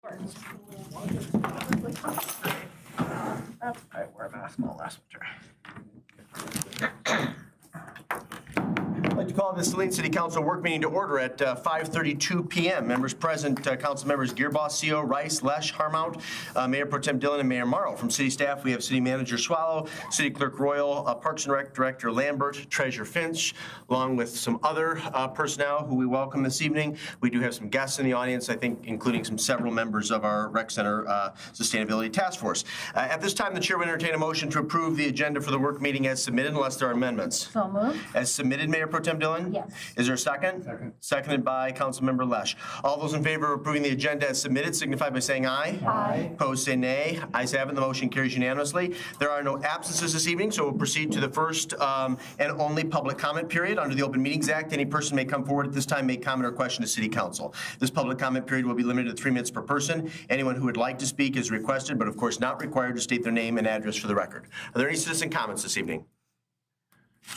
That's I wore a mask all last winter. I'd like to call the Saline City Council work meeting to order at 5:32 p.m. Members present, Council members Gearboss, CO, Rice, Lesh, Harmount, Mayor Pro Tem Dillon, and Mayor Morrow. From City staff, we have City Manager Swallow, City Clerk Royal, Parks and Rec Director Lambert, Treasurer Finch, along with some other personnel who we welcome this evening. We do have some guests in the audience, I think, including several members of our Rec Center Sustainability Task Force. At this time, the Chair will entertain a motion to approve the agenda for the work meeting as submitted, unless there are amendments. So moved. As submitted, Mayor Pro Tem Dillon? Yes. Is there a second? Second. Seconded by Councilmember Lesh. All those in favor of approving the agenda as submitted signify by saying aye. Aye. Opposed, say nay. Ayes have it. The motion carries unanimously. There are no absences this evening, so we'll proceed to the first and only public comment period. Under the Open Meetings Act, any person may come forward at this time, make comment or question to City Council. This public comment period will be limited to 3 minutes per person. Anyone who would like to speak is requested, but of course not required to state their name and address for the record. Are there any citizen comments this evening?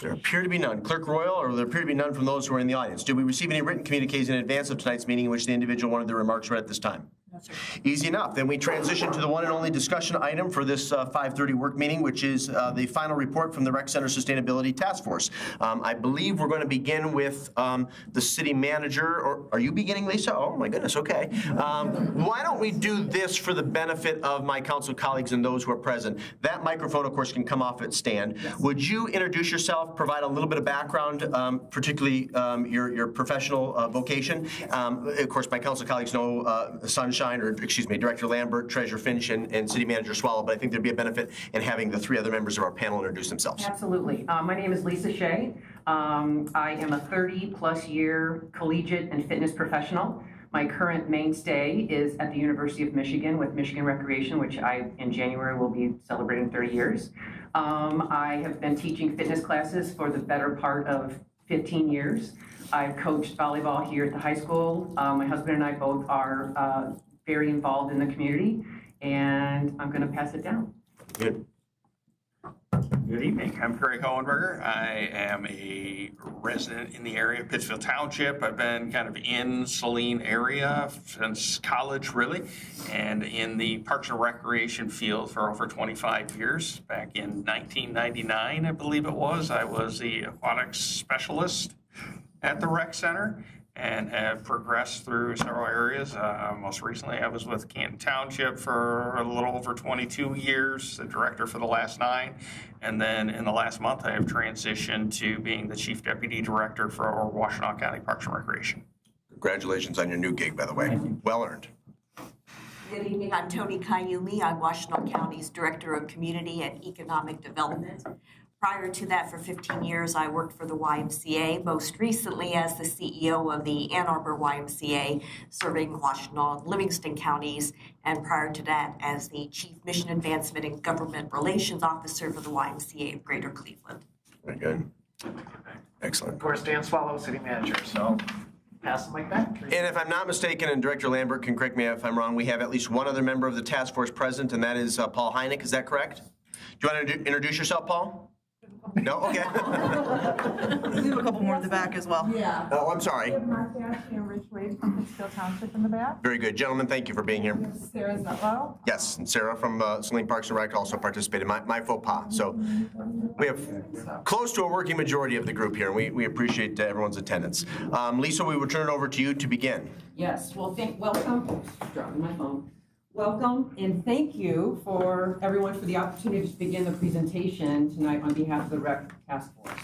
There appear to be none. Clerk Royal, or there appear to be none from those who are in the audience. Did we receive any written communiques in advance of tonight's meeting in which the individual wanted their remarks read at this time? No, sir. Easy enough. Then we transition to the one and only discussion item for this 5:30 work meeting, which is the final report from the Rec Center Sustainability Task Force. I believe we're going to begin with the city manager. Or are you beginning, Lisa? Oh my goodness. Okay. Why don't we do this for the benefit of my council colleagues and those who are present? That microphone, of course, can come off its stand. Yes. Would you introduce yourself, provide a little bit of background, particularly your professional vocation? Of course, my council colleagues know Sunshine, or excuse me, Director Lambert, Treasurer Finch, and City Manager Swallow, but I think there'd be a benefit in having the 3 other members of our panel introduce themselves. Absolutely. My name is Lisa Shea. I am a 30-plus year collegiate and fitness professional. My current mainstay is at the University of Michigan with Michigan Recreation, which in January, will be celebrating 30 years. I have been teaching fitness classes for the better part of 15 years. I've coached volleyball here at the high school. My husband and I both are very involved in the community, and I'm going to pass it down. Good. Good evening. I'm Craig Hohenberger. I am a resident in the area of Pittsfield Township. I've been kind of in Saline area since college, really, and in the Parks and Recreation field for over 25 years. Back in 1999, I believe it was, I was the aquatics specialist at the rec center and have progressed through several areas. Most recently, I was with Canton Township for a little over 22 years, the director for the last 9. And then in the last month, I have transitioned to being the chief deputy director for Washtenaw County Parks and Recreation. Congratulations on your new gig, by the way. Well earned. Good evening. I'm Toni Kayumi. I'm Washtenaw County's Director of Community and Economic Development. Prior to that, for 15 years, I worked for the YMCA, most recently as the CEO of the Ann Arbor YMCA, serving Washtenaw and Livingston counties, and prior to that, as the Chief Mission Advancement and Government Relations Officer for the YMCA of Greater Cleveland. Very good. Excellent. Of course, Dan Swallow, City Manager, so pass the mic back. And if I'm not mistaken, and Director Lambert can correct me if I'm wrong, we have at least one other member of the task force present, and that is Paul Heineck. Is that correct? Do you want to introduce yourself, Paul? No? Okay. We have a couple more in the back as well. Yeah. Oh, I'm sorry. We have Mark Dash and Rich Wade from Pittsfield Township in the back. Very good. Gentlemen, thank you for being here. Sarah Zutlow. Yes, and Sarah from Saline Parks and Rec also participated. My faux pas. So we have close to a working majority of the group here, and we appreciate everyone's attendance. Lisa, we will turn it over to you to begin. Yes, well, welcome. Oops, dropping my phone. Welcome and thank you for everyone for the opportunity to begin the presentation tonight on behalf of the Rec Task Force.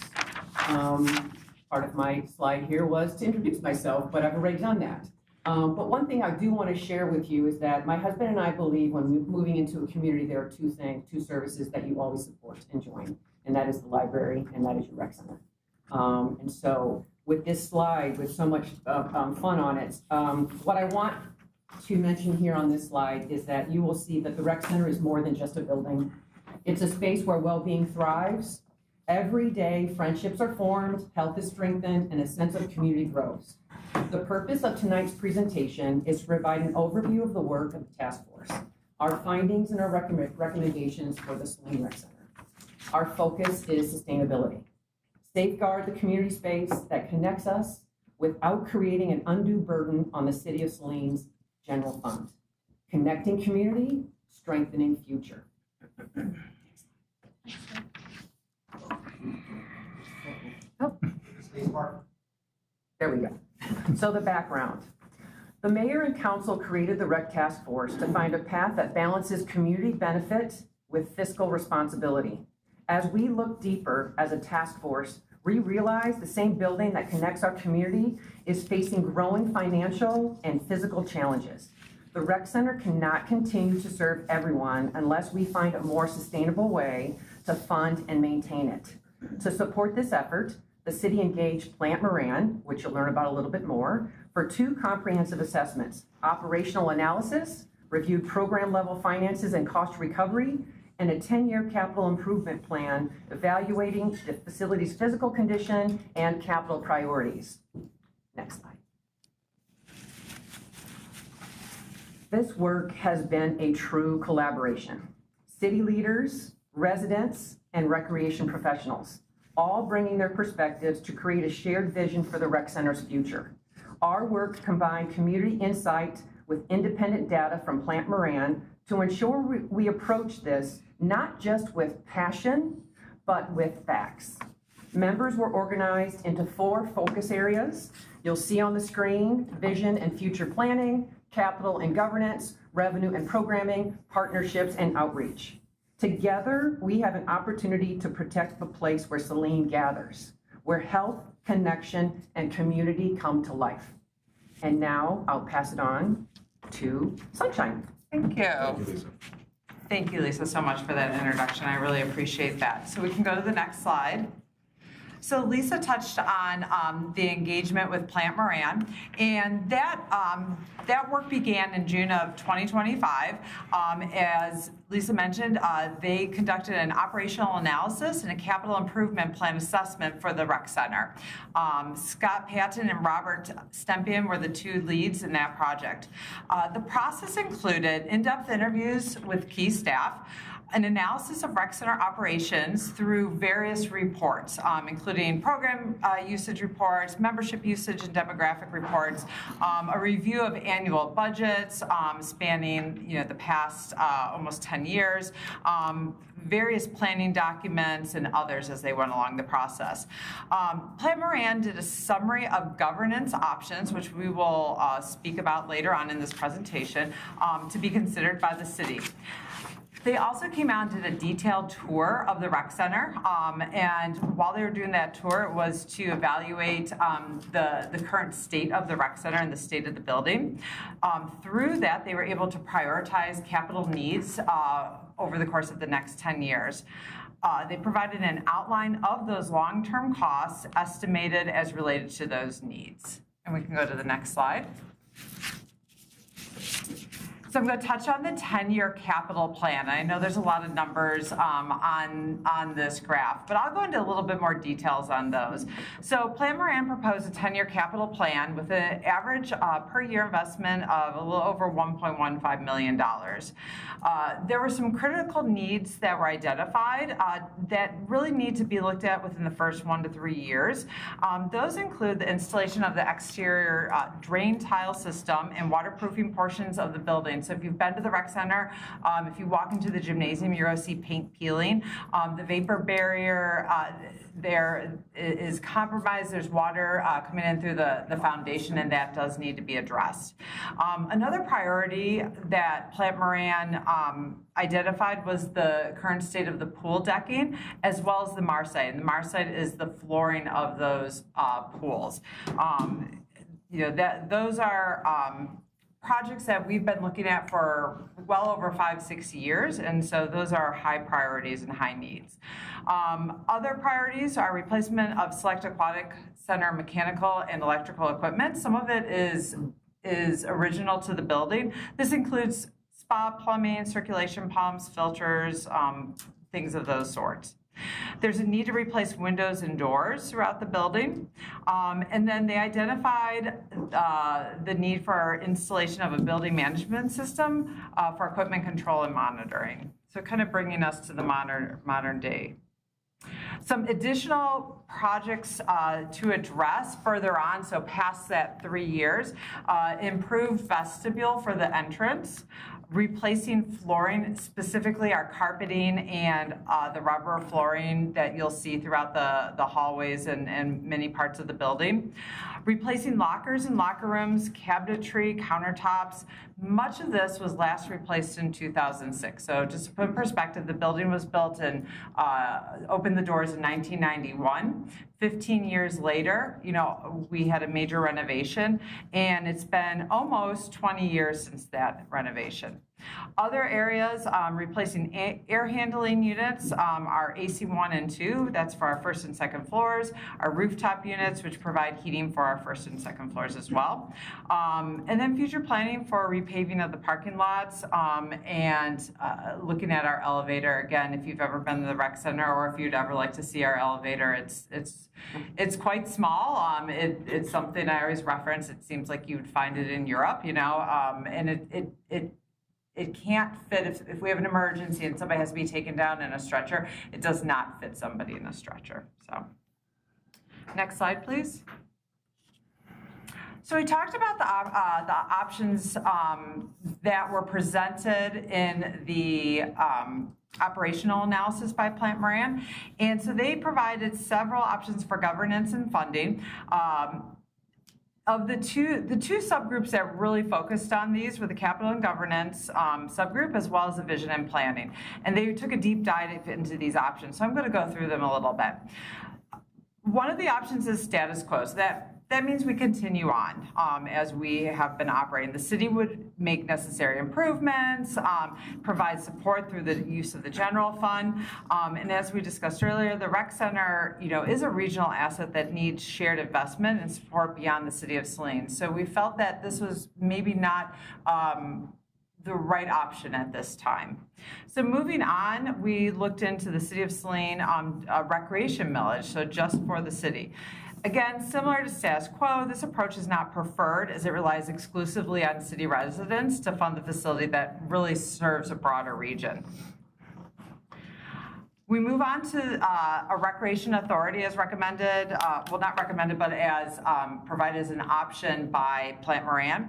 Part of my slide here was to introduce myself, but I've already done that. But one thing I do want to share with you is that my husband and I believe when moving into a community, there are two services that you always support and join, and that is the library and that is your rec center. And so with this slide, with so much fun on it, what I want to mention here on this slide is that you will see that the rec center is more than just a building. It's a space where well-being thrives. Every day, friendships are formed, health is strengthened, and a sense of community grows. The purpose of tonight's presentation is to provide an overview of the work of the task force, our findings and our recommendations for the Saline Rec Center. Our focus is sustainability. Safeguard the community space that connects us without creating an undue burden on the City of Saline's general fund. connecting community, strengthening future. Oh. There we go. So the background. The mayor and council created the REC task force to find a path that balances community benefit with fiscal responsibility. As we look deeper as a task force, we realize the same building that connects our community is facing growing financial and physical challenges. The rec center cannot continue to serve everyone unless we find a more sustainable way to fund and maintain it. To support this effort, the city engaged Plant Moran, which you'll learn about a little bit more, for 2 comprehensive assessments: operational analysis, reviewed program level finances and cost recovery, and a 10-year capital improvement plan evaluating the facility's physical condition and capital priorities. Next slide. This work has been a true collaboration. City leaders, residents, and recreation professionals, all bringing their perspectives to create a shared vision for the rec center's future. Our work combined community insight with independent data from Plant Moran to ensure we approach this not just with passion, but with facts. Members were organized into 4 focus areas. You'll see on the screen: vision and future planning, capital and governance, revenue and programming, partnerships and outreach. Together, we have an opportunity to protect the place where Saline gathers, where health, connection, and community come to life. And now I'll pass it on to Sunshine. Thank you. Thank you, Lisa, so much for that introduction. I really appreciate that. So we can go to the next slide. So Lisa touched on the engagement with Plant Moran, and that work began in June of 2025. As Lisa mentioned, they conducted an operational analysis and a capital improvement plan assessment for the rec center. Scott Patton and Robert Stempian were the 2 leads in that project. The process included in-depth interviews with key staff, an analysis of rec center operations through various reports, including program usage reports, membership usage and demographic reports, a review of annual budgets spanning the past almost 10 years, various planning documents, and others as they went along the process. Plant Moran did a summary of governance options, which we will speak about later on in this presentation, to be considered by the city. They also came out and did a detailed tour of the rec center, and while they were doing that tour, it was to evaluate the current state of the rec center and the state of the building. Through that, they were able to prioritize capital needs over the course of the next 10 years. They provided an outline of those long-term costs estimated as related to those needs. And we can go to the next slide. So I'm going to touch on the 10-year capital plan. I know there's a lot of numbers on this graph, but I'll go into a little bit more details on those. So Plant Moran proposed a 10-year capital plan with an average per year investment of a little over $1.15 million. There were some critical needs that were identified that really need to be looked at within the first 1 to 3 years. Those include the installation of the exterior drain tile system and waterproofing portions of the building. So if you've been to the rec center, if you walk into the gymnasium, you're going to see paint peeling. The vapor barrier there is compromised. There's water coming in through the foundation, and that does need to be addressed. Another priority that Plant Moran identified was the current state of the pool decking, as well as the Marsite. And the Marsite is the flooring of those pools. Those are projects that we've been looking at for well over 5-6 years, and so those are high priorities and high needs. Other priorities are replacement of select aquatic center mechanical and electrical equipment. Some of it is original to the building. This includes spa plumbing, circulation pumps, filters, things of those sorts. There's a need to replace windows and doors throughout the building. And then they identified the need for installation of a building management system for equipment control and monitoring. So kind of bringing us to the modern day. Some additional projects to address further on, so past that 3 years, improved vestibule for the entrance, replacing flooring, specifically our carpeting and the rubber flooring that you'll see throughout the hallways and many parts of the building. Replacing lockers and locker rooms, cabinetry, countertops. Much of this was last replaced in 2006. So just to put in perspective, the building was built and opened the doors in 1991. 15 years later, we had a major renovation, and it's been almost 20 years since that renovation. Other areas, replacing air handling units, our AC1 and 2, that's for our first and second floors, our rooftop units, which provide heating for our first and second floors as well. And then future planning for repaving of the parking lots, and looking at our elevator. Again, if you've ever been to the rec center, or if you'd ever like to see our elevator, it's quite small. It's something I always reference. It seems like you would find it in Europe, and it can't fit if we have an emergency and somebody has to be taken down in a stretcher. It does not fit somebody in a stretcher. So, next slide, please. So we talked about the options that were presented in the operational analysis by Plant Moran, and so they provided several options for governance and funding. Of the two subgroups that really focused on these were the capital and governance subgroup, as well as the vision and planning. And they took a deep dive into these options. So I'm going to go through them a little bit. One of the options is status quo. So that means we continue on as we have been operating. The city would make necessary improvements, provide support through the use of the general fund. And as we discussed earlier, the rec center, is a regional asset that needs shared investment and support beyond the city of Saline. So we felt that this was maybe not the right option at this time. So moving on, we looked into the city of Saline recreation millage, so just for the city. Again, similar to status quo, this approach is not preferred as it relies exclusively on city residents to fund the facility that really serves a broader region. We move on to a recreation authority as recommended, well, not recommended, but as provided as an option by Plant Moran.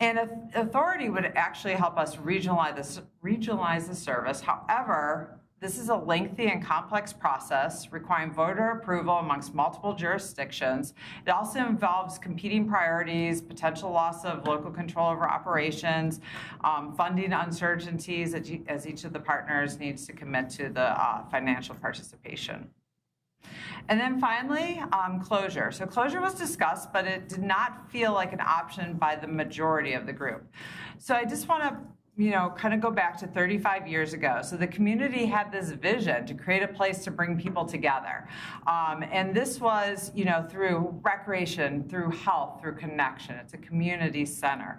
And authority would actually help us regionalize the service. However, this is a lengthy and complex process requiring voter approval amongst multiple jurisdictions. It also involves competing priorities, potential loss of local control over operations, funding uncertainties as each of the partners needs to commit to the financial participation. And then finally, closure. So closure was discussed, but it did not feel like an option by the majority of the group. So I just want to kind of go back to 35 years ago. So the community had this vision to create a place to bring people together. And this was, through recreation, through health, through connection. It's a community center.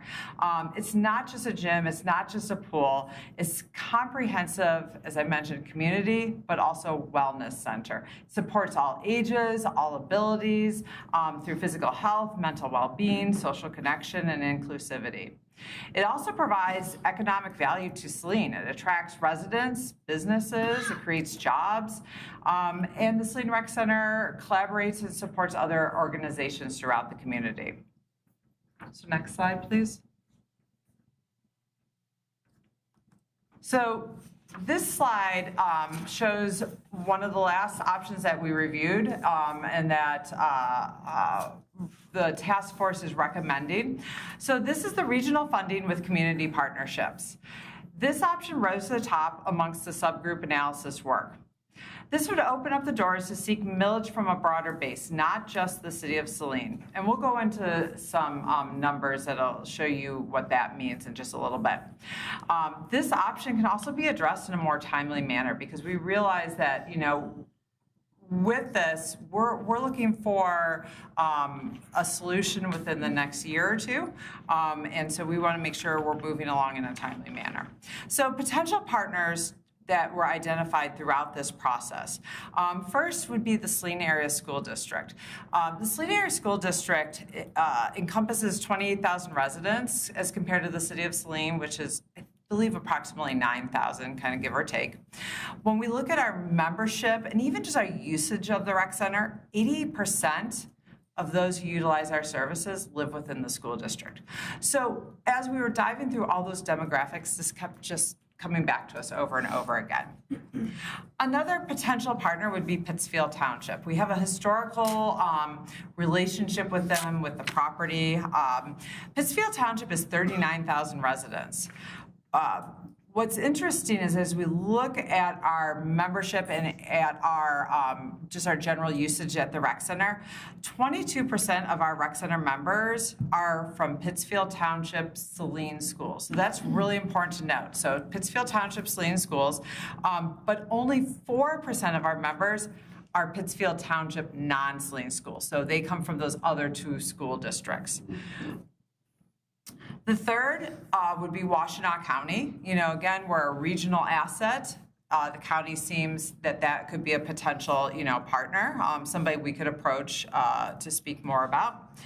It's not just a gym. It's not just a pool. It's comprehensive, as I mentioned, community, but also wellness center. It supports all ages, all abilities, through physical health, mental well-being, social connection, and inclusivity. It also provides economic value to Saline. It attracts residents, businesses, it creates jobs, and the Saline Rec Center collaborates and supports other organizations throughout the community. So next slide, please. So this slide shows one of the last options that we reviewed and that the task force is recommending. So this is the regional funding with community partnerships. This option rose to the top amongst the subgroup analysis work. This would open up the doors to seek millage from a broader base, not just the city of Saline. And we'll go into some numbers that'll show you what that means in just a little bit. This option can also be addressed in a more timely manner because we realize that, with this, we're looking for a solution within the next year or two, and so we want to make sure we're moving along in a timely manner. So potential partners that were identified throughout this process. First would be the Saline Area School District. The Saline Area School District encompasses 28,000 residents as compared to the city of Saline, which is, I believe approximately 9,000, kind of give or take. When we look at our membership and even just our usage of the rec center, 80% of those who utilize our services live within the school district. So as we were diving through all those demographics, this kept just coming back to us over and over again. Another potential partner would be Pittsfield Township. We have a historical relationship with them, with the property. Pittsfield Township is 39,000 residents. What's interesting is as we look at our membership and at our just our general usage at the rec center, 22% of our rec center members are from Pittsfield Township Saline schools. So that's really important to note. So Pittsfield Township Saline schools, but only 4% of our members are Pittsfield Township non-Saline schools. So they come from those other two school districts. The third would be Washtenaw County. You know, again, we're a regional asset. The county seems that could be a potential, partner, somebody we could approach to speak more about.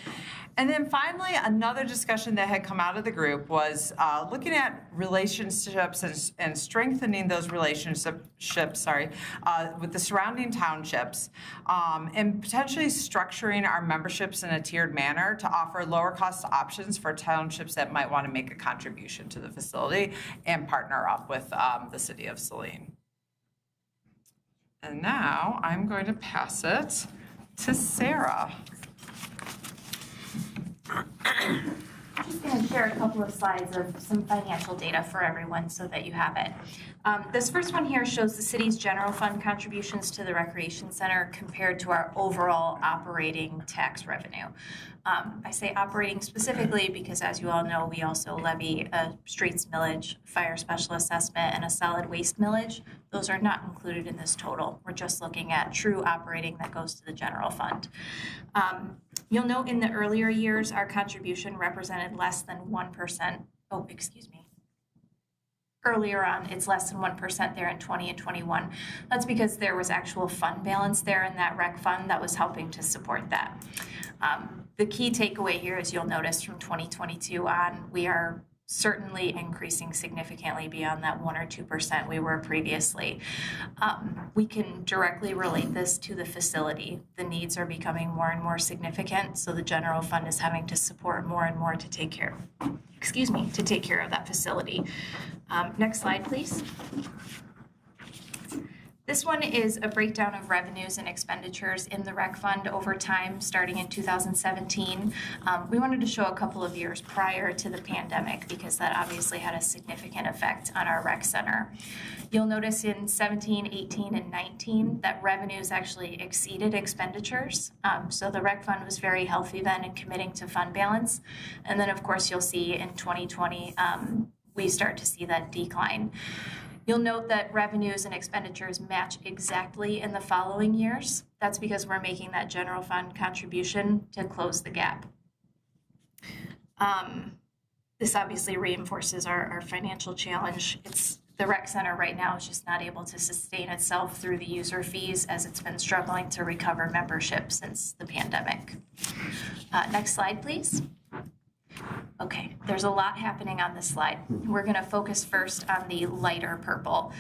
And then finally, another discussion that had come out of the group was looking at relationships and strengthening those relationships, with the surrounding townships, and potentially structuring our memberships in a tiered manner to offer lower cost options for townships that might want to make a contribution to the facility and partner up with the city of Saline. And now I'm going to pass it to Sarah. I'm just going to share a couple of slides of some financial data for everyone so that you have it. This first one here shows the city's general fund contributions to the recreation center compared to our overall operating tax revenue. I say operating specifically because, as you all know, we also levy a streets millage, fire special assessment, and a solid waste millage. Those are not included in this total. We're just looking at true operating that goes to the general fund. You'll note in the earlier years, our contribution represented less than 1%. Oh, excuse me. Earlier on, it's less than 1% there in 20 and 21. That's because there was actual fund balance there in that rec fund that was helping to support that. The key takeaway here, as you'll notice from 2022 on, we are certainly increasing significantly beyond that 1 or 2% we were previously. We can directly relate this to the facility. The needs are becoming more and more significant, so the general fund is having to support more and more to take care of, to take care of that facility. Next slide, please. This one is a breakdown of revenues and expenditures in the rec fund over time, starting in 2017. We wanted to show a couple of years prior to the pandemic because that obviously had a significant effect on our rec center. You'll notice in 17, 18, and 19 that revenues actually exceeded expenditures. So the rec fund was very healthy then in committing to fund balance. And then, of course, you'll see in 2020, we start to see that decline. You'll note that revenues and expenditures match exactly in the following years. That's because we're making that general fund contribution to close the gap. This obviously reinforces our financial challenge. The rec center right now is just not able to sustain itself through the user fees as it's been struggling to recover membership since the pandemic. Next slide, please. Okay, there's a lot happening on this slide. We're going to focus first on the lighter purple.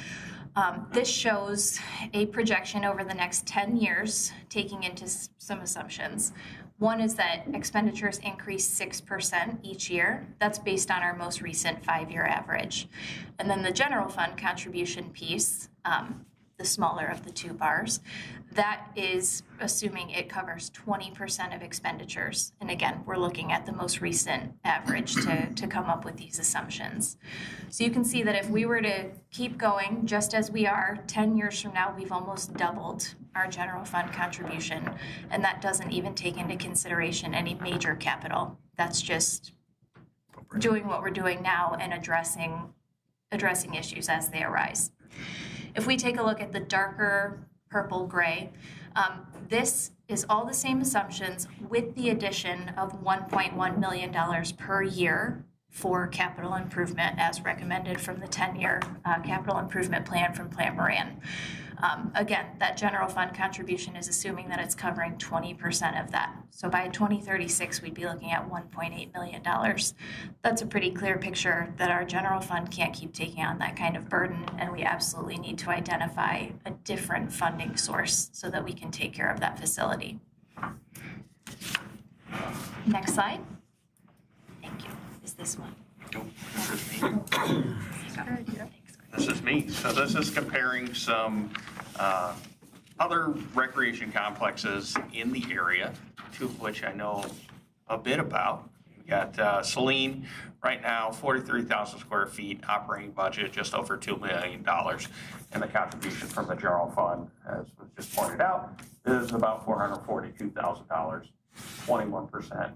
This shows a projection over the next 10 years, taking into some assumptions. One is that expenditures increase 6% each year. That's based on our most recent 5-year average. And then the general fund contribution piece, the smaller of the two bars, that is assuming it covers 20% of expenditures. And again, we're looking at the most recent average to come up with these assumptions. So you can see that if we were to keep going just as we are, 10 years from now, we've almost doubled our general fund contribution. And that doesn't even take into consideration any major capital. That's just doing what we're doing now and addressing issues as they arise. If we take a look at the darker purple gray, this is all the same assumptions with the addition of $1.1 million per year for capital improvement as recommended from the 10-year capital improvement plan from Plant Moran. Again, that general fund contribution is assuming that it's covering 20% of that. So by 2036, we'd be looking at $1.8 million. That's a pretty clear picture that our general fund can't keep taking on that kind of burden, and we absolutely need to identify a different funding source so that we can take care of that facility. Next slide. Thank you. Is this one? Nope, this is me. This is me. So this is comparing some other recreation complexes in the area, two of which I know a bit about. We've got Saline, right now, 43,000 square feet, operating budget just over $2 million. And the contribution from the general fund, as was just pointed out, is about $442,000, 21%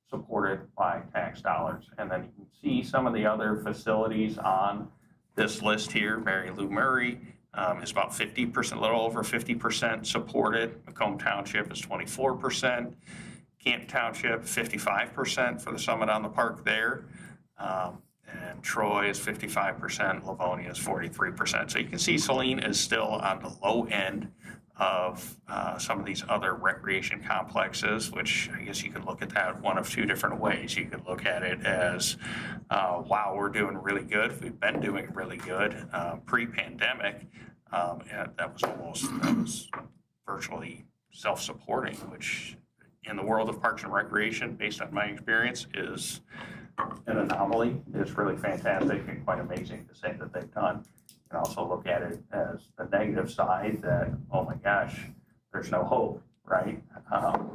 supported by tax dollars. And then you can see some of the other facilities on this list here. Mary Lou Murray is about 50%, a little over 50% supported. Macomb Township is 24%. Canton Township, 55% for the Summit on the Park there. And Troy is 55%, Livonia is 43%. So you can see Saline is still on the low end of some of these other recreation complexes, which I guess you could look at that one of two different ways. You could look at it as, wow, we're doing really good. We've been doing really good pre-pandemic. And that was virtually self-supporting, which in the world of parks and recreation, based on my experience, is an anomaly. It's really fantastic and quite amazing to say that they've done. You can also look at it as the negative side that, oh my gosh, there's no hope, right?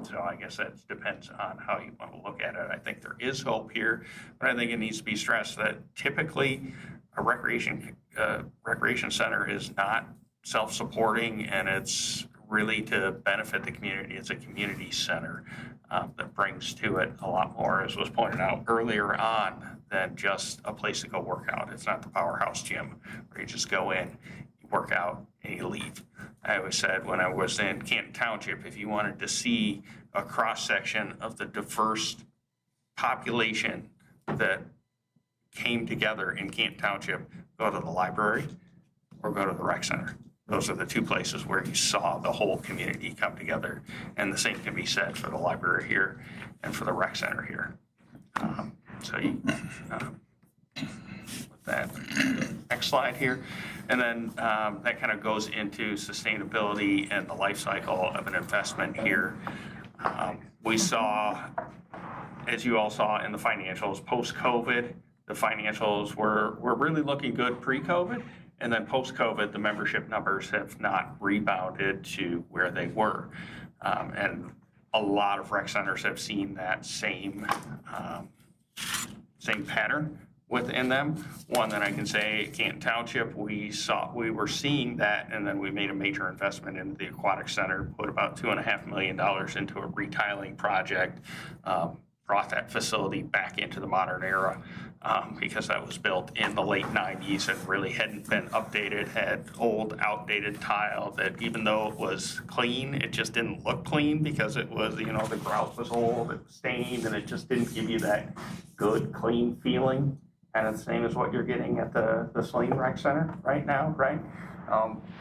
So I guess that depends on how you want to look at it. I think there is hope here, but I think it needs to be stressed that typically a recreation center is not self-supporting, and it's really to benefit the community. It's a community center that brings to it a lot more, as was pointed out earlier on, than just a place to go work out. It's not the powerhouse gym where you just go in, you work out, and you leave. I always said when I was in Canton Township, if you wanted to see a cross-section of the diverse population that came together in Canton Township, go to the library or go to the rec center. Those are the two places where you saw the whole community come together. And the same can be said for the library here and for the rec center here. So you, with that, next slide here. And then that kind of goes into sustainability and the life cycle of an investment here. We saw, as you all saw in the financials, post-COVID, the financials were really looking good pre-COVID. And then post-COVID, the membership numbers have not rebounded to where they were. And a lot of rec centers have seen that same pattern within them. One that I can say, Canton Township, we were seeing that, and then we made a major investment into the aquatic center, put about $2.5 million into a retiling project, brought that facility back into the modern era. Because that was built in the late 90s and really hadn't been updated, had old, outdated tile that even though it was clean, it just didn't look clean because it was, the grout was old, it was stained, and it just didn't give you that good, clean feeling. And it's the same as what you're getting at the Saline Rec Center right now, right?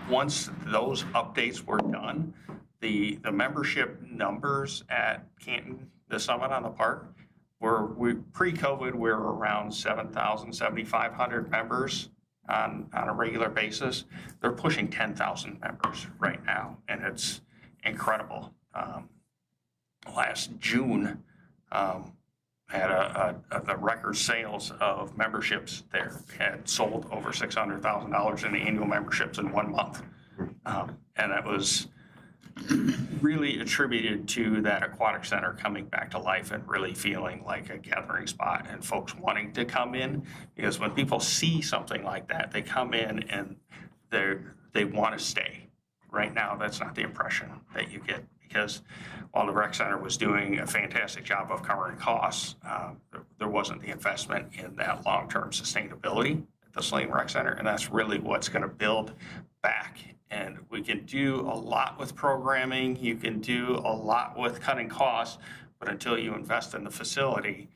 Once those updates were done, the membership numbers at Canton, the Summit on the Park, pre-COVID, we were around 7,000, 7,500 members on a regular basis. They're pushing 10,000 members right now, and it's incredible. Last June, had the record sales of memberships there. We had sold over $600,000 in annual memberships in 1 month. And that was really attributed to that aquatic center coming back to life and really feeling like a gathering spot and folks wanting to come in, because when people see something like that, they come in and they want to stay. Right now, that's not the impression that you get, because while the rec center was doing a fantastic job of covering costs, there wasn't the investment in that long-term sustainability at the Saline Rec Center, and that's really what's going to build back. And we can do a lot with programming, you can do a lot with cutting costs, but until you invest in the facility,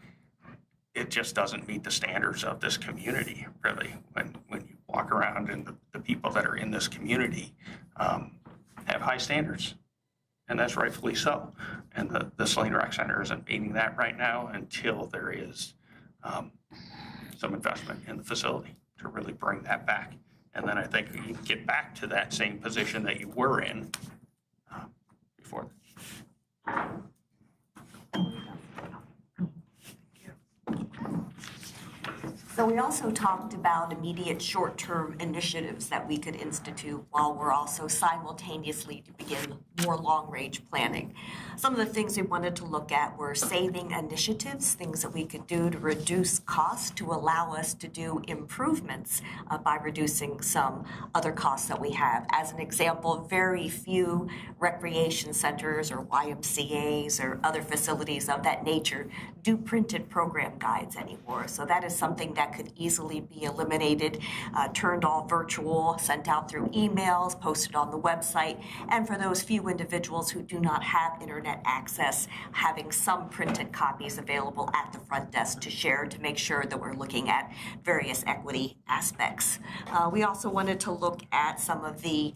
it just doesn't meet the standards of this community, really, when you walk around and the people that are in this community have high standards. And that's rightfully so. And the Saline Rec Center isn't meeting that right now until there is some investment in the facility to really bring that back. And then I think you can get back to that same position that you were in before. So we also talked about immediate short-term initiatives that we could institute while we're also simultaneously to begin more long-range planning. Some of the things we wanted to look at were saving initiatives, things that we could do to reduce costs to allow us to do improvements by reducing some other costs that we have. As an example, very few recreation centers or YMCAs or other facilities of that nature do printed program guides anymore. So that is something that could easily be eliminated, turned all virtual, sent out through emails, posted on the website, and for those few individuals who do not have internet access, having some printed copies available at the front desk to share to make sure that we're looking at various equity aspects. We also wanted to look at some of the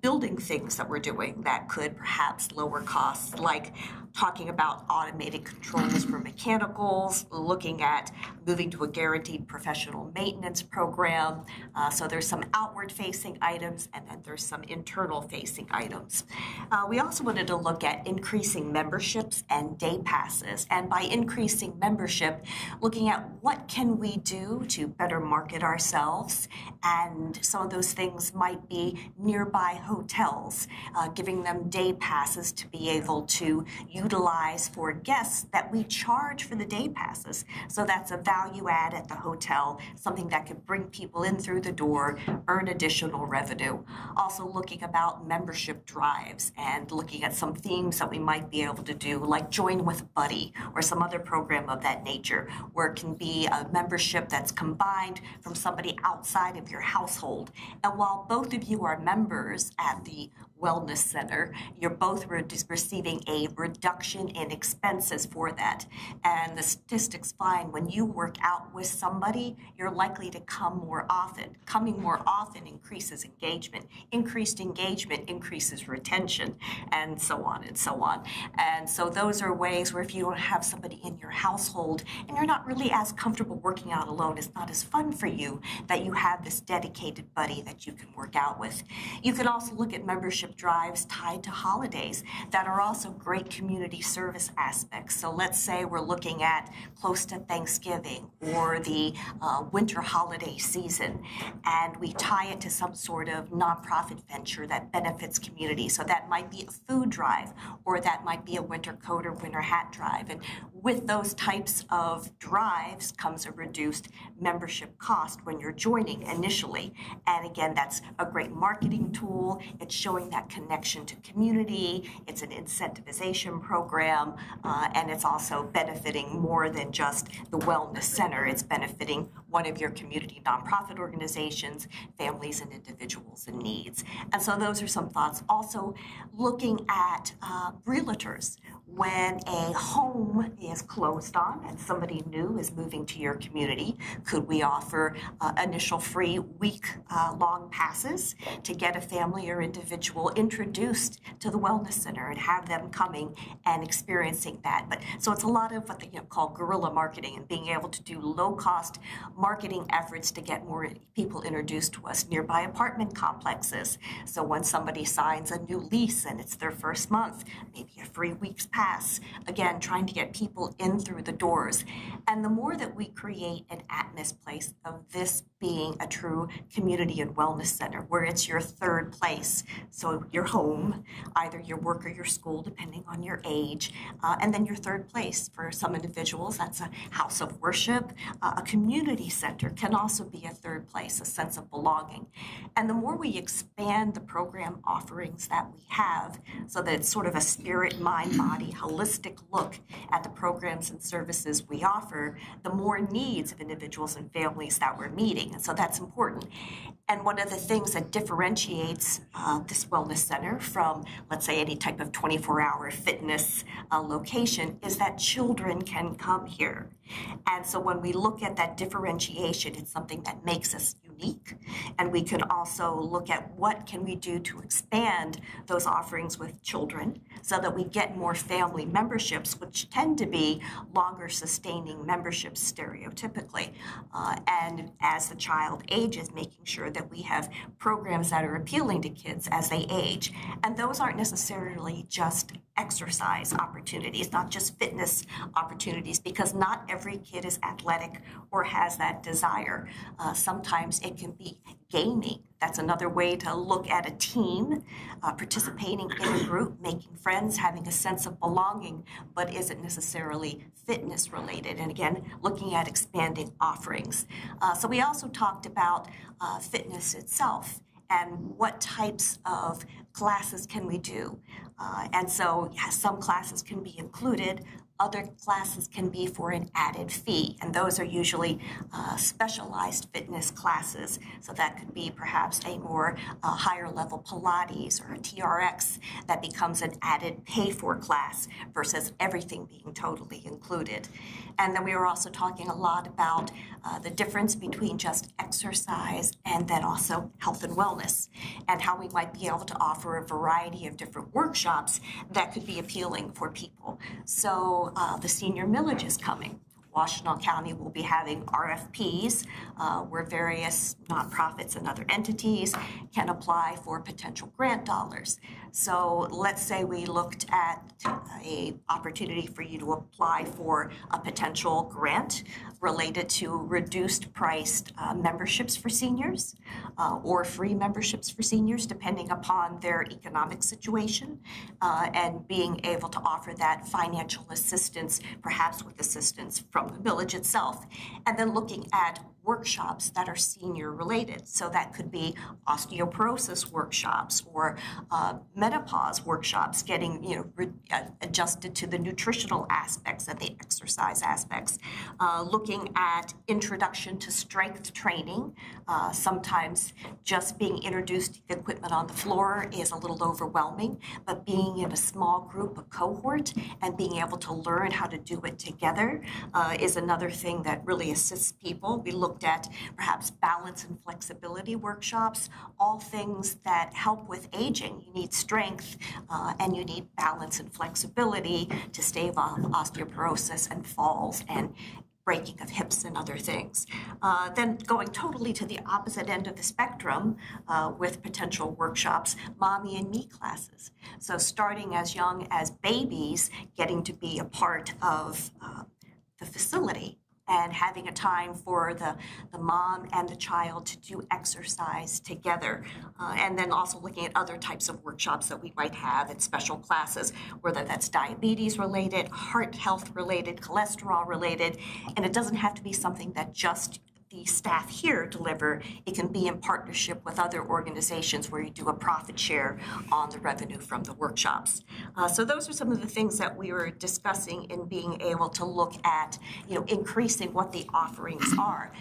building things that we're doing that could perhaps lower costs, like talking about automated controls for mechanicals, looking at moving to a guaranteed professional maintenance program. So there's some outward-facing items, and then there's some internal-facing items. We also wanted to look at increasing memberships and day passes. And by increasing membership, looking at what can we do to better market ourselves. And some of those things might be nearby hotels, giving them day passes to be able to utilize for guests that we charge for the day passes. So that's a value add at the hotel, something that could bring people in through the door, earn additional revenue. Also looking about membership drives and looking at some themes that we might be able to do, like Join with Buddy or some other program of that nature, where it can be a membership that's combined from somebody outside of your household. And while both of you are members at the Wellness Center, you're both receiving a reduction in expenses for that. And the statistics find when you work out with somebody, you're likely to come more often. Coming more often increases engagement. Increased engagement increases retention, and so on and so on. And so those are ways where if you don't have somebody in your household and you're not really as comfortable working out alone, it's not as fun for you, that you have this dedicated buddy that you can work out with. You can also look at membership drives tied to holidays that are also great community service aspects. So let's say we're looking at close to Thanksgiving or the winter holiday season, and we tie it to some sort of nonprofit venture that benefits community. So that might be a food drive, or that might be a winter coat or winter hat drive. And with those types of drives comes a reduced membership cost when you're joining initially. And again, that's a great marketing tool. It's showing that connection to community. It's an incentivization program, and it's also benefiting more than just the Wellness Center. It's benefiting one of your community nonprofit organizations, families and individuals in needs. And so those are some thoughts. Also looking at realtors. When a home is closed on and somebody new is moving to your community, could we offer initial free week-long passes to get a family or individual introduced to the Wellness Center and have them coming and experiencing that? But so it's a lot of what they call guerrilla marketing and being able to do low-cost marketing efforts to get more people introduced to us. Nearby apartment complexes. So when somebody signs a new lease and it's their first month, maybe a free week's pass. Again, trying to get people in through the doors. And the more that we create an place of this being a true community and wellness center, where it's your third place, so your home, either your work or your school, depending on your age, and then your third place. For some individuals, that's a house of worship. A community center can also be a third place, a sense of belonging. And the more we expand the program offerings that we have, so that it's sort of a spirit, mind, body, a holistic look at the programs and services we offer, the more needs of individuals and families that we're meeting. And so that's important. And one of the things that differentiates this wellness center from, let's say, any type of 24-hour fitness location is that children can come here. And so when we look at that differentiation, it's something that makes us unique. And we could also look at what can we do to expand those offerings with children so that we get more family memberships, which tend to be longer sustaining memberships stereotypically. And as the child ages, making sure that we have programs that are appealing to kids as they age. And those aren't necessarily just exercise opportunities, not just fitness opportunities, because not every kid is athletic or has that desire. Sometimes it can be gaming. That's another way to look at a team, participating in a group, making friends, having a sense of belonging, but isn't necessarily fitness related. And again, looking at expanding offerings. So we also talked about fitness itself and what types of classes can we do. And so some classes can be included, other classes can be for an added fee, and those are usually specialized fitness classes. So that could be perhaps a more higher level Pilates or a TRX that becomes an added pay-for class versus everything being totally included. And then we were also talking a lot about the difference between just exercise and then also health and wellness, and how we might be able to offer a variety of different workshops that could be appealing for people. So the senior millage is coming. Washtenaw County will be having RFPs where various nonprofits and other entities can apply for potential grant dollars. So let's say we looked at an opportunity for you to apply for a potential grant related to reduced priced memberships for seniors or free memberships for seniors, depending upon their economic situation, and being able to offer that financial assistance, perhaps with assistance from the village itself, and then looking at workshops that are senior related. So that could be osteoporosis workshops or menopause workshops, getting adjusted to the nutritional aspects and the exercise aspects. Looking at introduction to strength training. Sometimes just being introduced to the equipment on the floor is a little overwhelming, but being in a small group, a cohort, and being able to learn how to do it together is another thing that really assists people. We looked at perhaps balance and flexibility workshops, all things that help with aging. You need strength and you need balance and flexibility to stave off osteoporosis and falls and breaking of hips and other things. Then going totally to the opposite end of the spectrum with potential workshops, mommy and me classes. So starting as young as babies, getting to be a part of the facility and having a time for the mom and the child to do exercise together. And then also looking at other types of workshops that we might have in special classes, whether that's diabetes related, heart health related, cholesterol related, and it doesn't have to be something that just the staff here deliver. It can be in partnership with other organizations where you do a profit share on the revenue from the workshops. So those are some of the things that we were discussing in being able to look at, increasing what the offerings are.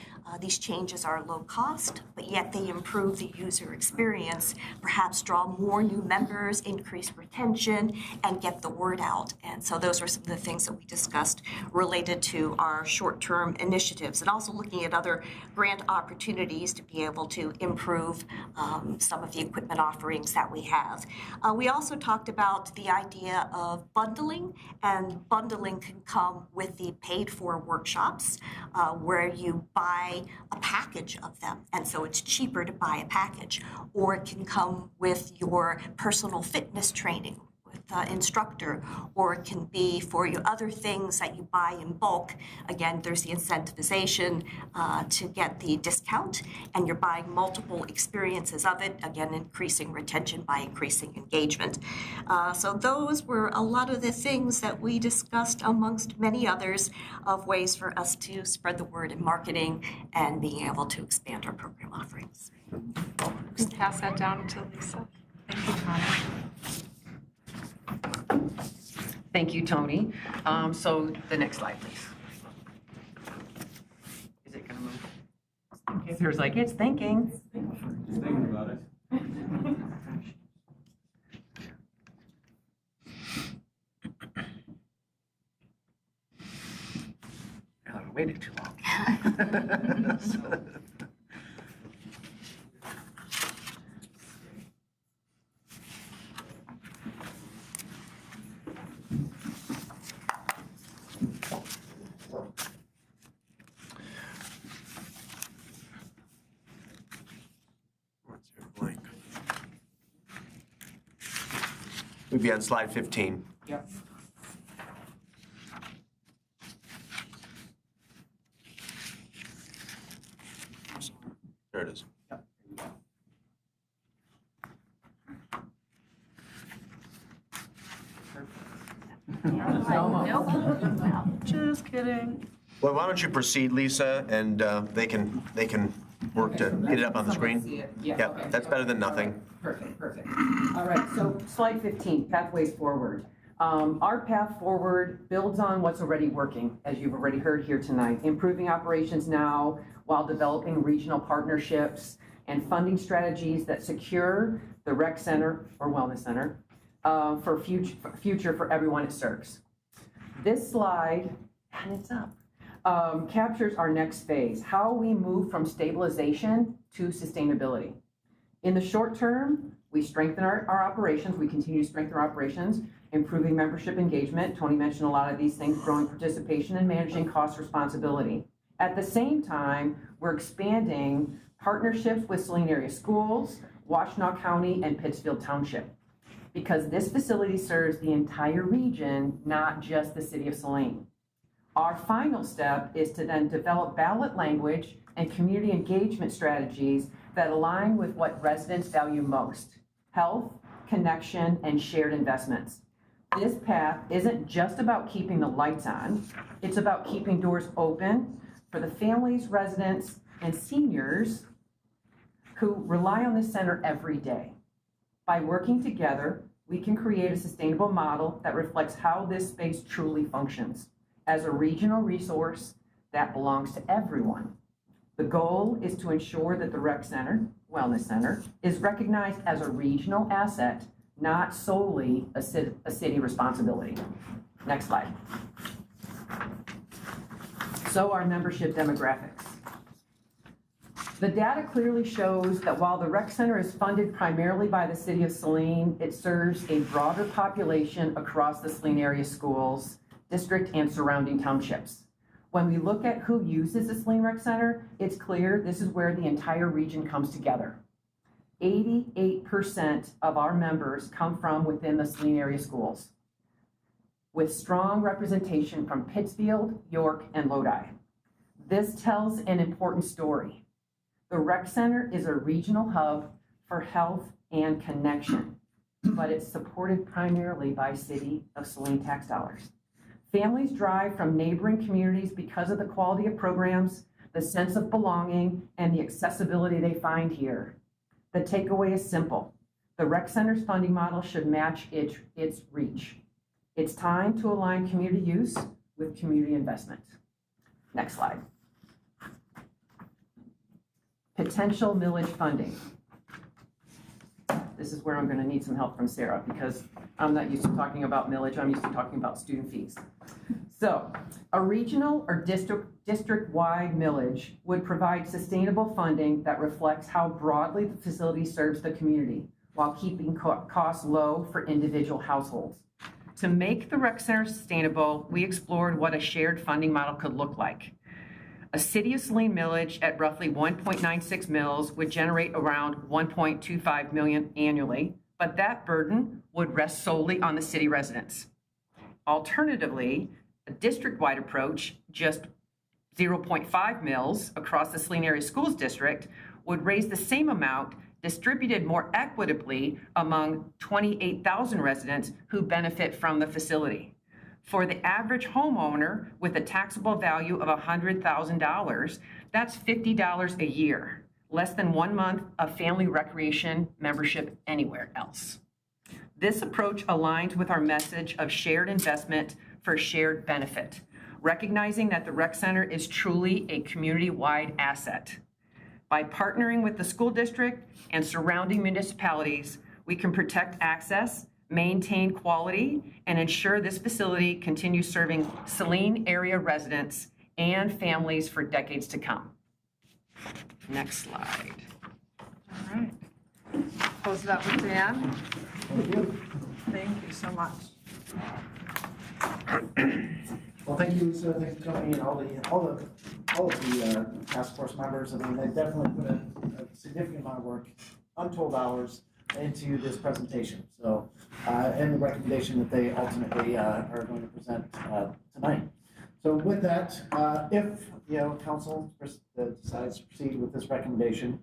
These changes are low cost, but yet they improve the user experience, perhaps draw more new members, increase retention, and get the word out. And so those are some of the things that we discussed related to our short-term initiatives, and also looking at other grant opportunities to be able to improve some of the equipment offerings that we have. We also talked about the idea of bundling, and bundling can come with the paid-for workshops where you buy a package of them, and so it's cheaper to buy a package, or it can come with your personal fitness training with the instructor, or it can be for your other things that you buy in bulk. Again, there's the incentivization to get the discount, and you're buying multiple experiences of it, again, increasing retention by increasing engagement. So those were a lot of the things that we discussed, amongst many others, of ways for us to spread the word in marketing and being able to expand our program offerings. Just pass that down to Lisa. Thank you, Connor. Thank you, Tony. So the next slide, please. Is it going to move? Sarah's like, it's thinking. Just thinking about it. I waited too long. We'd be on slide 15. Yep. There it is. Just kidding. Well, why don't you proceed, Lisa, and they can work to get it up on the Someone see screen. it? Yeah, Yep, okay. that's better than nothing. Perfect, perfect. All right, so slide 15, pathways forward. Our path forward builds on what's already working, as you've already heard here tonight, improving operations now while developing regional partnerships and funding strategies that secure the rec center or wellness center for future for everyone it serves. This slide, and it's up, captures our next phase, how we move from stabilization to sustainability. In the short term, we strengthen our operations. We continue to strengthen our operations, improving membership engagement. Tony mentioned a lot of these things, growing participation and managing cost responsibility. At the same time, we're expanding partnerships with Saline area schools, Washtenaw County, and Pittsfield Township, because this facility serves the entire region, not just the city of Saline. Our final step is to then develop ballot language and community engagement strategies that align with what residents value most: health, connection, and shared investments. This path isn't just about keeping the lights on, it's about keeping doors open for the families, residents, and seniors who rely on this center every day. By working together, we can create a sustainable model that reflects how this space truly functions as a regional resource that belongs to everyone. The goal is to ensure that the rec center, wellness center, is recognized as a regional asset, not solely a city responsibility. Next slide. So our membership demographics. The data clearly shows that while the rec center is funded primarily by the city of Saline, it serves a broader population across the Saline area schools, district, and surrounding townships. When we look at who uses the Saline Rec Center, it's clear this is where the entire region comes together. 88% of our members come from within the Saline area schools, with strong representation from Pittsfield, York, and Lodi. This tells an important story. The Rec Center is a regional hub for health and connection, but it's supported primarily by City of Saline tax dollars. Families drive from neighboring communities because of the quality of programs, the sense of belonging, and the accessibility they find here. The takeaway is simple. The Rec Center's funding model should match its reach. It's time to align community use with community investment. Next slide. Potential millage funding. This is where I'm going to need some help from Sarah, because I'm not used to talking about millage. I'm used to talking about student fees. So a regional or district-wide millage would provide sustainable funding that reflects how broadly the facility serves the community while keeping costs low for individual households. To make the rec center sustainable, we explored what a shared funding model could look like. A City of Saline millage at roughly 1.96 mils would generate around 1.25 million annually, but that burden would rest solely on the city residents. Alternatively, a district-wide approach, just 0.5 mils across the Saline Area Schools District, would raise the same amount distributed more equitably among 28,000 residents who benefit from the facility. For the average homeowner with a taxable value of $100,000, that's $50 a year, less than 1 month of family recreation membership anywhere else. This approach aligns with our message of shared investment for shared benefit, recognizing that the rec center is truly a community-wide asset. By partnering with the school district and surrounding municipalities, we can protect access, maintain quality, and ensure this facility continues serving Saline area residents and families for decades to come. Next slide. All right. Close it up with Dan. Thank you so much. Well, thank you, Lisa. Thanks for coming in, all of the task force members. I mean, they definitely put a significant amount of work, untold hours, into this presentation. So, and the recommendation that they ultimately are going to present tonight. So, with that, if council decides to proceed with this recommendation,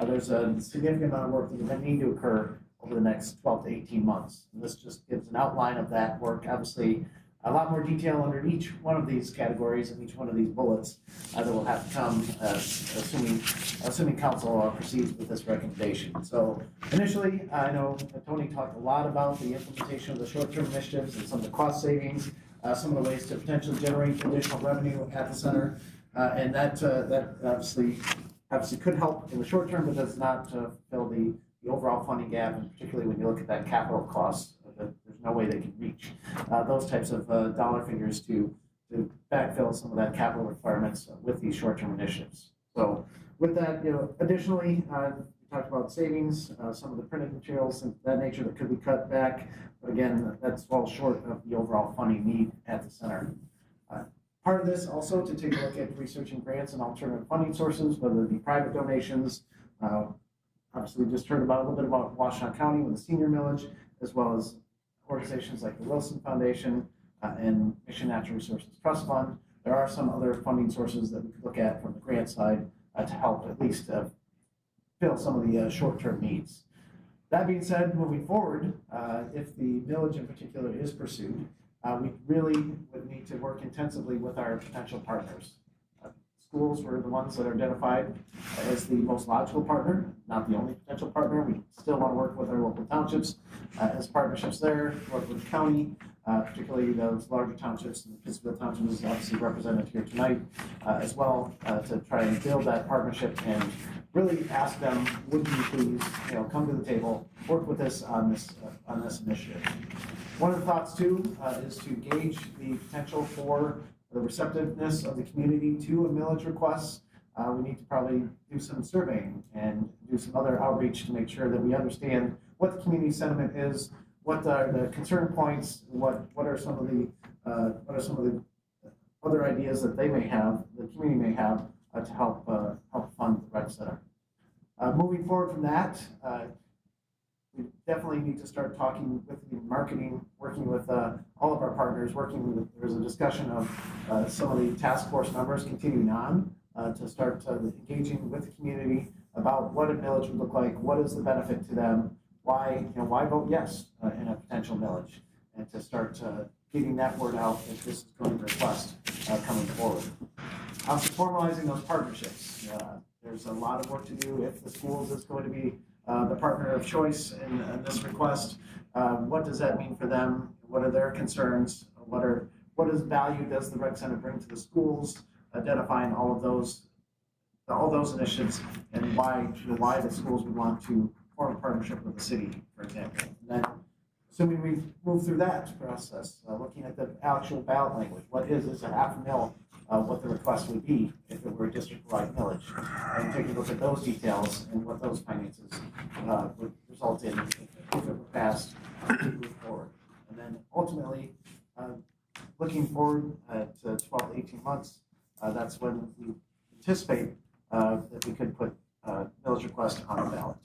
there's a significant amount of work that is going to need to occur over the next 12 to 18 months. And this just gives an outline of that work. Obviously, a lot more detail under each one of these categories and each one of these bullets that will have to come, assuming council proceeds with this recommendation. So initially, I know Tony talked a lot about the implementation of the short-term initiatives and some of the cost savings, some of the ways to potentially generate additional revenue at the center, and that obviously could help in the short term, but does not fill the overall funding gap, and particularly when you look at that capital cost. There's no way they can reach those types of dollar figures to backfill some of that capital requirements with these short-term initiatives. So with that, additionally, we talked about savings, some of the printed materials and that nature that could be cut back, but again, that's well short of the overall funding need at the center. Part of this also to take a look at researching grants and alternative funding sources, whether it be private donations. Obviously, we just heard about a little bit about Washtenaw County with the senior millage, as well as organizations like the Wilson Foundation and Mission Natural Resources Trust Fund. There are some other funding sources that we could look at from the grant side to help at least fill some of the short-term needs. That being said, moving forward, if the millage in particular is pursued, we really would need to work intensively with our potential partners. Schools were the ones that are identified as the most logical partner, not the only potential partner. We still want to work with our local townships as partnerships there, work with the county, particularly those larger townships, and the Pittsfield Township is obviously represented here tonight as well, to try and build that partnership and really ask them, would you please come to the table, work with us on this initiative. One of the thoughts too is to gauge the potential for the receptiveness of the community to a millage request. We need to probably do some surveying and do some other outreach to make sure that we understand what the community sentiment is, what are the concern points, what are some of the other ideas that they may have, the community may have, to help fund the rec center. Moving forward from that, we definitely need to start talking with the marketing, working with all of our partners, there's a discussion of some of the task force members continuing on to start engaging with the community about what a millage would look like, what is the benefit to them, why vote yes in a potential millage, and to start getting that word out that this is going to request coming forward. Also formalizing those partnerships. There's a lot of work to do if the schools is going to be the partner of choice in this request. What does that mean for them? What are their concerns? What is value does the rec center bring to the schools? Identifying all of those initiatives and why the schools would want to form a partnership with the city, for example. And then, assuming we move through that process, looking at the actual ballot language, what is this, a $500,000? What the request would be if it were a district-wide millage, and taking a look at those details and what those finances would result in if it were passed to move forward. And then ultimately, looking forward to 12 to 18 months, that's when we anticipate that we could put millage request on the ballot.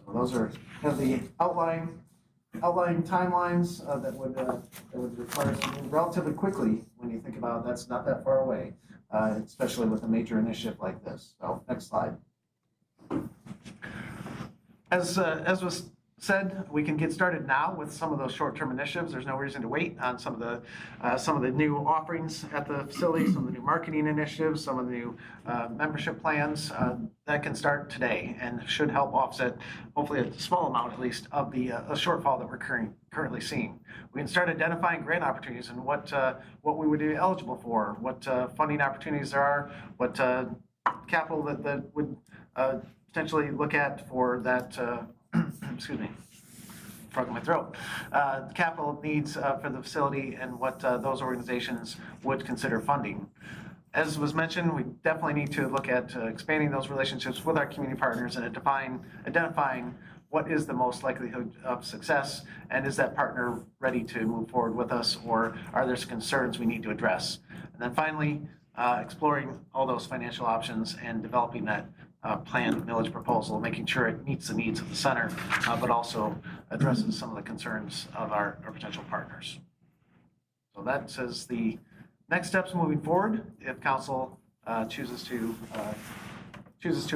So those are kind of the outlying timelines that would require us to move relatively quickly when you think about that's not that far away, especially with a major initiative like this. So next slide. As was said, we can get started now with some of those short-term initiatives. There's no reason to wait on some of the new offerings at the facility, some of the new marketing initiatives, some of the new membership plans that can start today and should help offset, hopefully a small amount at least, of the shortfall that we're currently seeing. We can start identifying grant opportunities and what we would be eligible for, what funding opportunities there are, what capital that would potentially look at for that. Excuse me, frog in my throat. Capital needs for the facility and what those organizations would consider funding. As was mentioned, we definitely need to look at expanding those relationships with our community partners and identifying what is the most likelihood of success, and is that partner ready to move forward with us, or are there concerns we need to address? And then finally, exploring all those financial options and developing that planned millage proposal, making sure it meets the needs of the center, but also addresses some of the concerns of our potential partners. So that says the next steps moving forward if council chooses to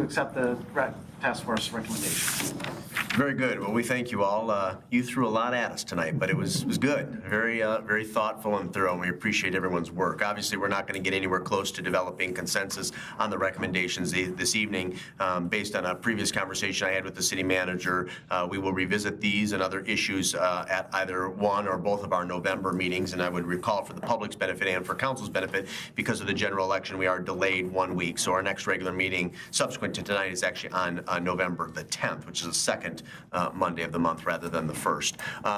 accept the task force recommendation. Very good. Well, we thank you all. You threw a lot at us tonight, but it was good. Very thoughtful and thorough, and we appreciate everyone's work. Obviously, we're not going to get anywhere close to developing consensus on the recommendations this evening. Based on a previous conversation I had with the city manager, we will revisit these and other issues at either one or both of our November meetings. And I would recall, for the public's benefit and for council's benefit, because of the general election, we are delayed 1 week. So our next regular meeting subsequent to tonight is actually on November the 10th, which is the second Monday of the month rather than the first.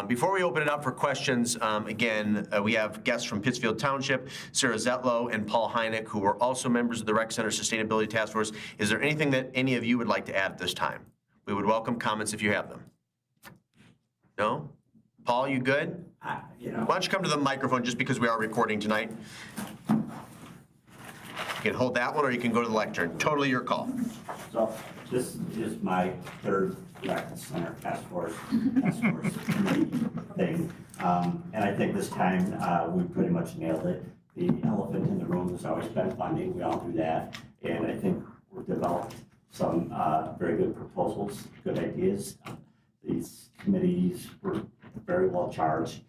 Before we open it up for questions, again, we have guests from Pittsfield Township, Sarah Zetlow and Paul Heineck, who are also members of the Rec Center Sustainability Task Force. Is there anything that any of you would like to add at this time? We would welcome comments if you have them. No? Paul, you good? Why don't you come to the microphone, just because we are recording tonight. You can hold that one or you can go to the lectern. Totally your call. So this is my third Rec Center task force thing. And I think this time we pretty much nailed it. The elephant in the room has always been funding. We all do that. And I think we've developed some very good proposals, good ideas. These committees were very well charged.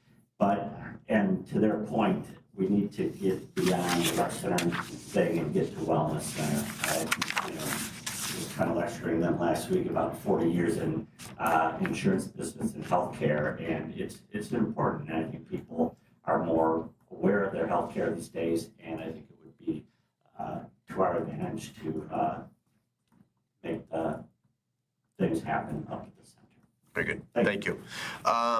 And to their point, we need to get beyond the Rec Center thing and get to Wellness Center. I was kind of lecturing them last week about 40 years in insurance business and healthcare, and it's important. And I think people are more aware of their healthcare these days, and I think it would be to our advantage to make things happen up at the center. Very good. Thank you.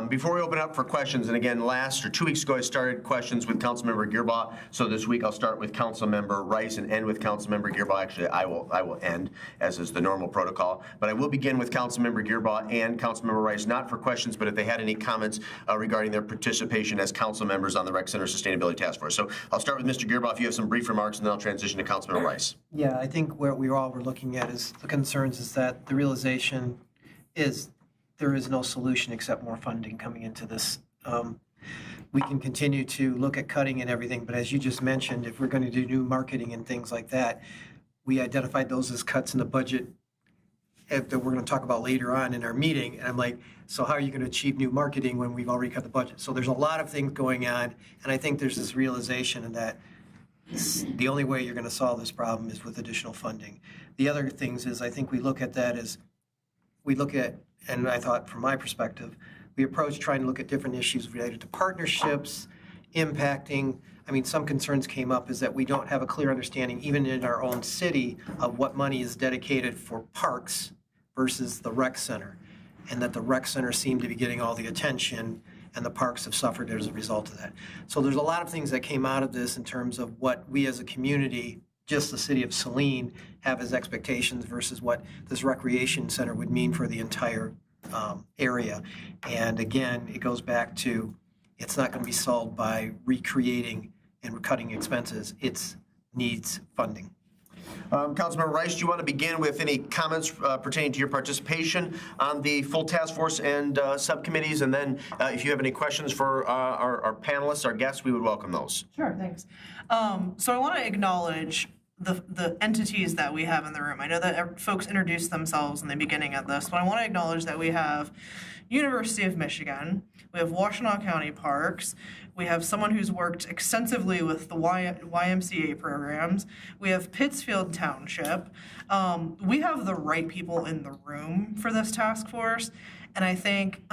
Before we open up for questions, and again, 2 weeks ago I started questions with Councilmember Gearbaugh, so this week I'll start with Councilmember Rice and end with Councilmember Gearbaugh. Actually, I will end, as is the normal protocol, but I will begin with Councilmember Gearbaugh and Councilmember Rice, not for questions, but if they had any comments regarding their participation as council members on the Rec Center Sustainability Task Force. So I'll start with Mr. Gearbaugh if you have some brief remarks, and then I'll transition to Councilmember Rice. Yeah, I think what we all were looking at is the concerns is that the realization is there is no solution except more funding coming into this. We can continue to look at cutting and everything, but as you just mentioned, if we're going to do new marketing and things like that, we identified those as cuts in the budget that we're going to talk about later on in our meeting. And I'm like, so how are you going to achieve new marketing when we've already cut the budget? So there's a lot of things going on, and I think there's this realization that the only way you're going to solve this problem is with additional funding. The other things is I think we look at that as we look at, and I thought from my perspective, we approach trying to look at different issues related to partnerships, impacting. I mean, some concerns came up is that we don't have a clear understanding, even in our own city, of what money is dedicated for parks versus the rec center, and that the rec center seemed to be getting all the attention and the parks have suffered as a result of that. So there's a lot of things that came out of this in terms of what we as a community, just the city of Saline, have as expectations versus what this recreation center would mean for the entire area. And again, it goes back to, it's not going to be solved by recreating and cutting expenses. It needs funding. Councilmember Rice, do you want to begin with any comments pertaining to your participation on the full task force and subcommittees? And then if you have any questions for our panelists, our guests, we would welcome those. Sure, thanks. So I want to acknowledge the entities that we have in the room. I know that folks introduced themselves in the beginning of this, but I want to acknowledge that we have University of Michigan, we have Washtenaw County Parks, we have someone who's worked extensively with the YMCA programs, we have Pittsfield Township. We have the right people in the room for this task force, and I think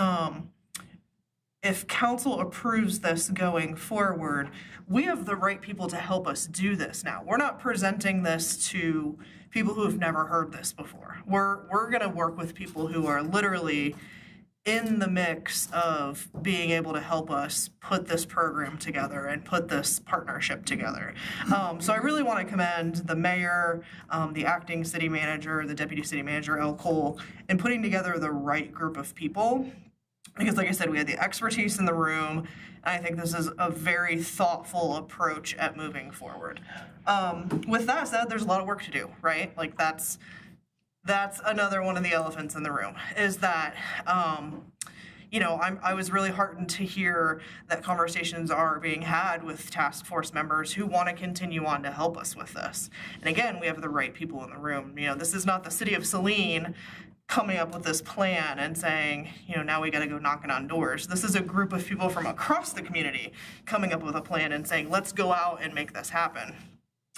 if council approves this going forward, we have the right people to help us do this now. We're not presenting this to people who have never heard this before. We're gonna work with people who are literally in the mix of being able to help us put this program together and put this partnership together. So I really want to commend the mayor, the acting city manager, the deputy city manager, El Cole, in putting together the right group of people. Because like I said, we had the expertise in the room, and I think this is a very thoughtful approach at moving forward. With that said, there's a lot of work to do, right? Like that's another one of the elephants in the room, is that, you know, I was really heartened to hear that conversations are being had with task force members who want to continue on to help us with this. And again, we have the right people in the room. You know, this is not the city of Saline coming up with this plan and saying, you know, now we got to go knocking on doors. This is a group of people from across the community coming up with a plan and saying, let's go out and make this happen.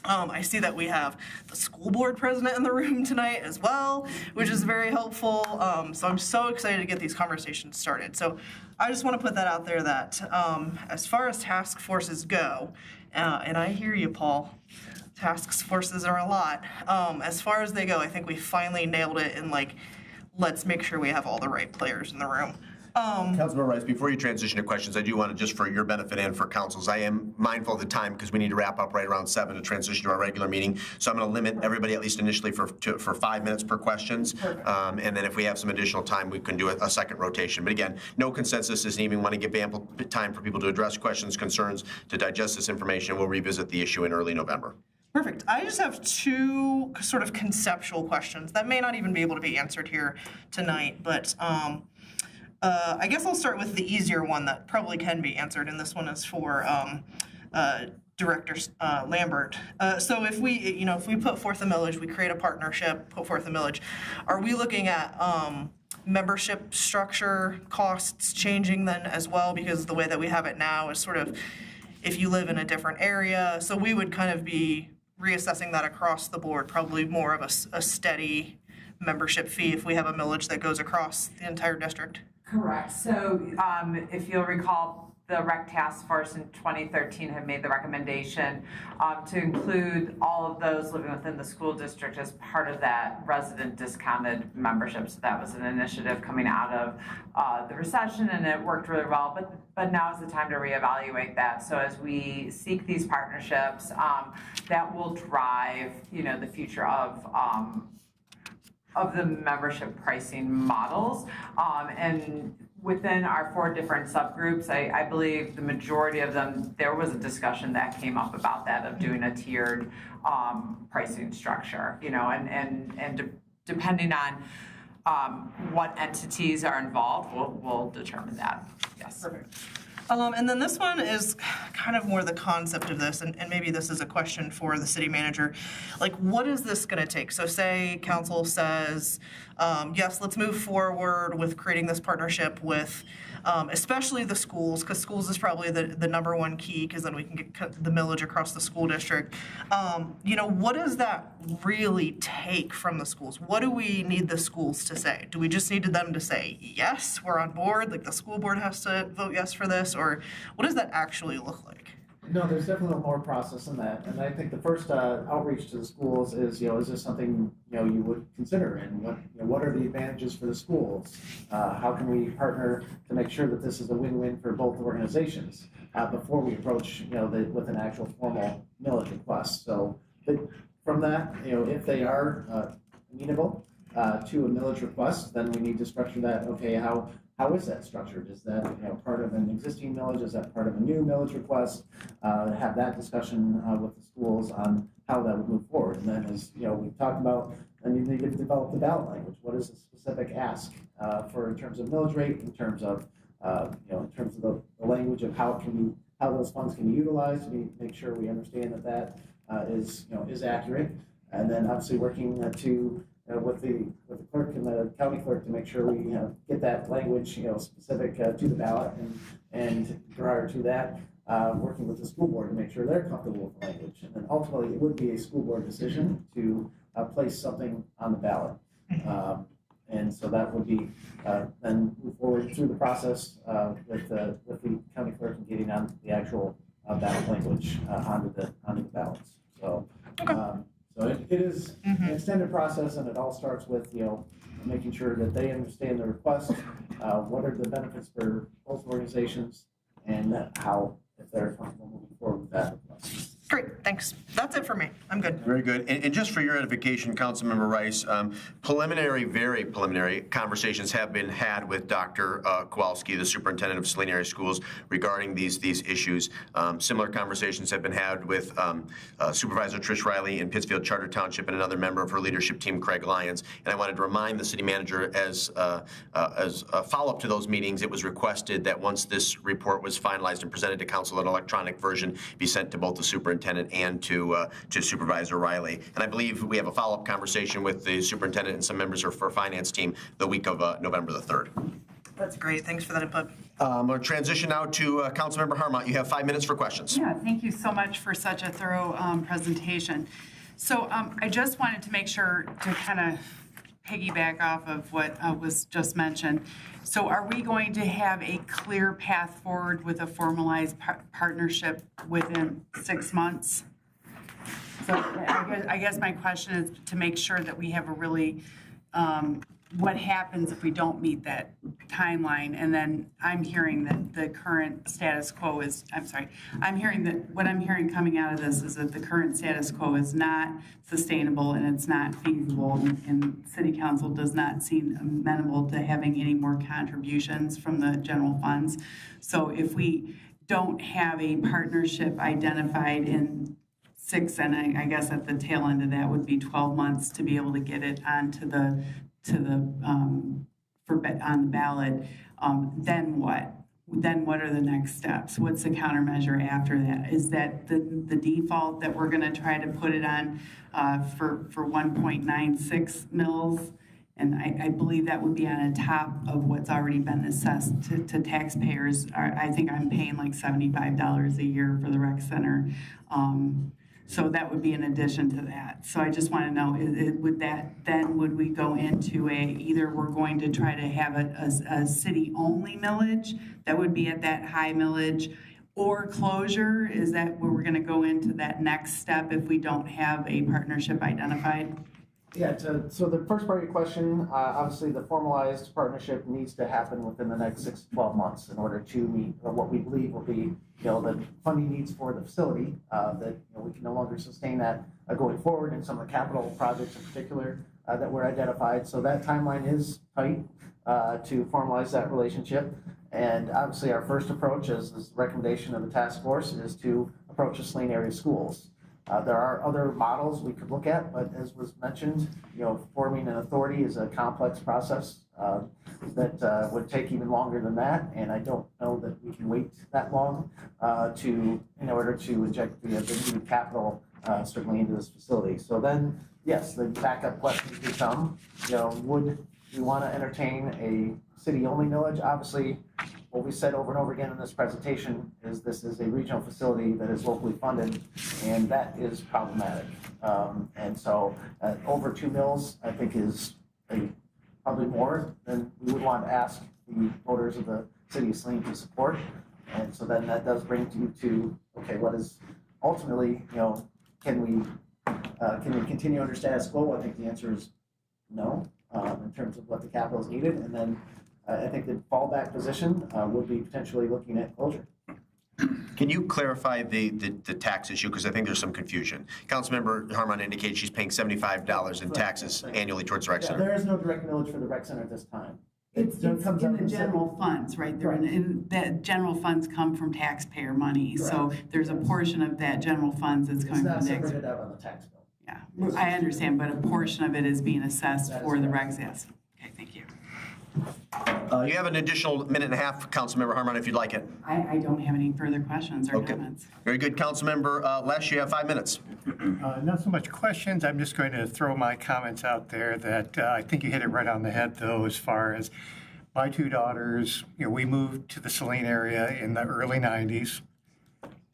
I see that we have the school board president in the room tonight as well, which is very helpful. So I'm so excited to get these conversations started. So I just want to put that out there that as far as task forces go, and I hear you, Paul, task forces are a lot. As far as they go, I think we finally nailed it in like, let's make sure we have all the right players in the room. Councilmember Rice, before you transition to questions, I do want to, just for your benefit and for council's, I am mindful of the time because we need to wrap up right around 7 to transition to our regular meeting. So I'm going to limit everybody, at least initially, for 5 minutes per questions. And then if we have some additional time, we can do a second rotation. But again, no consensus this evening. Want to give ample time for people to address questions, concerns, to digest this information. We'll revisit the issue in early November. Perfect. I just have 2 sort of conceptual questions that may not even be able to be answered here tonight, but I guess I'll start with the easier one that probably can be answered, and this one is for Director Lambert. So if we put forth a millage, we create a partnership, put forth a millage, are we looking at membership structure costs changing then as well? Because the way that we have it now is sort of if you live in a different area, so we would kind of be reassessing that across the board, probably more of a steady membership fee if we have a millage that goes across the entire district. Correct. So if you'll recall, the REC Task Force in 2013 had made the recommendation to include all of those living within the school district as part of that resident discounted membership. So that was an initiative coming out of the recession, and it worked really well. But now is the time to reevaluate that. So as we seek these partnerships, that will drive, you know, the future of the membership pricing models. And within our 4 different subgroups, I believe the majority of them, there was a discussion that came up about that, of doing a tiered pricing structure, you know, and depending on what entities are involved, we'll determine that. Yes. Perfect. And then this one is kind of more the concept of this, and maybe this is a question for the city manager. Like, what is this going to take? So say council says, yes, let's move forward with creating this partnership with especially the schools, because schools is probably the number one key, because then we can get the millage across the school district. You know, what does that really take from the schools? What do we need the schools to say? Do we just need them to say, yes, we're on board, like the school board has to vote yes for this, or what does that actually look like? No, there's definitely more process in that, and I think the first outreach to the schools is, you know, is this something, you know, you would consider, and what are the advantages for the schools? How can we partner to make sure that this is a win-win for both organizations before we approach, you know, with an actual formal millage request? So from that, you know, if they are amenable to a millage request, then we need to structure that. Okay, how is that structured? Is that, you know, part of an existing millage? Is that part of a new millage request? Have that discussion with the schools on how that would move forward. And then, as you know, we've talked about, and you need to develop the ballot language. What is the specific ask for in terms of millage rate, in terms of you know, in terms of the language of how those funds can be utilized to make sure we understand that is accurate. And then obviously working with the clerk and the county clerk to make sure we get that language specific to the ballot, and prior to that, working with the school board to make sure they're comfortable with the language. And then ultimately, it would be a school board decision to place something on the ballot. And so that would be then move forward through the process with the county clerk and getting on the actual ballot language onto the ballots. So, so it is an extended process, and it all starts with making sure that they understand the request, what are the benefits for both organizations, and how, if they're comfortable moving forward with that request. Great, thanks. That's it for me. I'm good. Very good. And just for your edification, Councilmember Rice, very preliminary conversations have been had with Dr. Kowalski, the superintendent of Saline area schools, regarding these issues. Similar conversations have been had with Supervisor Trish Riley in Pittsfield Charter Township and another member of her leadership team, Craig Lyons. And I wanted to remind the city manager, as a follow-up to those meetings, it was requested that once this report was finalized and presented to council, an electronic version be sent to both the superintendent and to Supervisor Riley. And I believe we have a follow-up conversation with the superintendent and some members of her finance team the week of November the 3rd. That's great. Thanks for that input. We'll transition now to Councilmember Harmont. You have 5 minutes for questions. Yeah, thank you so much for such a thorough presentation. So I just wanted to make sure to kind of piggyback off of what was just mentioned. So are we going to have a clear path forward with a formalized partnership within 6 months? So I guess my question is to make sure that we have a really, what happens if we don't meet that timeline? And then I'm hearing that the current status quo is, I'm hearing that what I'm hearing coming out of this is that the current status quo is not sustainable and it's not feasible, and City Council does not seem amenable to having any more contributions from the general funds. So if we don't have a partnership identified in 6, and I guess at the tail end of that would be 12 months to be able to get it onto on the ballot, then what? Then what are the next steps? What's the countermeasure after that? Is that the default that we're going to try to put it on for 1.96 mils? And I believe that would be on top of what's already been assessed to taxpayers. I think I'm paying like $75 a year for the rec center. So that would be in addition to that. So I just want to know, would we go into either we're going to try to have a city-only millage that would be at that high millage, or closure? Is that where we're going to go into that next step if we don't have a partnership identified? Yeah, so the first part of your question, obviously the formalized partnership needs to happen within the next 6 to 12 months in order to meet what we believe will be, the funding needs for the facility, that we can no longer sustain that going forward, and some of the capital projects in particular that were identified. So that timeline is tight to formalize that relationship. And obviously our first approach, as this recommendation of the task force, is to approach the Saline area schools. There are other models we could look at, but as was mentioned, forming an authority is a complex process that would take even longer than that, and I don't know that we can wait that long in order to inject the needed capital certainly into this facility. So then, yes, the backup questions become, would we want to entertain a city-only millage? Obviously, what we said over and over again in this presentation is this is a regional facility that is locally funded, and that is problematic. And so over 2 mils, I think, is probably more than we would want to ask the voters of the city of Saline to support. And so then that does bring you to, okay, what is ultimately, can we continue under status quo? I think the answer is no, in terms of what the capital is needed. And then I think the fallback position would be potentially looking at closure. Can you clarify the tax issue? Because I think there's some confusion. Councilmember Harmon indicated she's paying $75 in taxes annually towards the rec center. There is no direct millage for the rec center at this time. It's in the general funds, right? That general funds come from taxpayer money. Correct. So there's a portion of that general funds that's coming from the It's not separated out on the tax bill. Yeah, I understand, but a portion of it is being assessed for the rec center. Okay, thank you. You have an additional minute and a half, Councilmember Harmon, if you'd like it. I don't have any further questions or comments. Very good. Councilmember Lesh, you have 5 minutes. Not so much questions. I'm just going to throw my comments out there that I think you hit it right on the head, though, as far as my two daughters. We moved to the Saline area in the early 90s.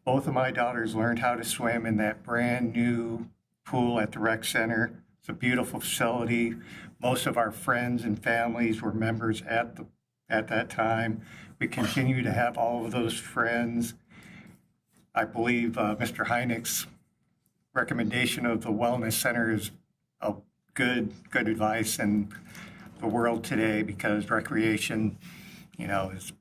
Both of my daughters learned how to swim in that brand new pool at the rec center. It's a beautiful facility. Most of our friends and families were members at that time. We continue to have all of those friends. I believe Mr. Heineck's recommendation of the Wellness Center is a good advice in the world today, because recreation, is,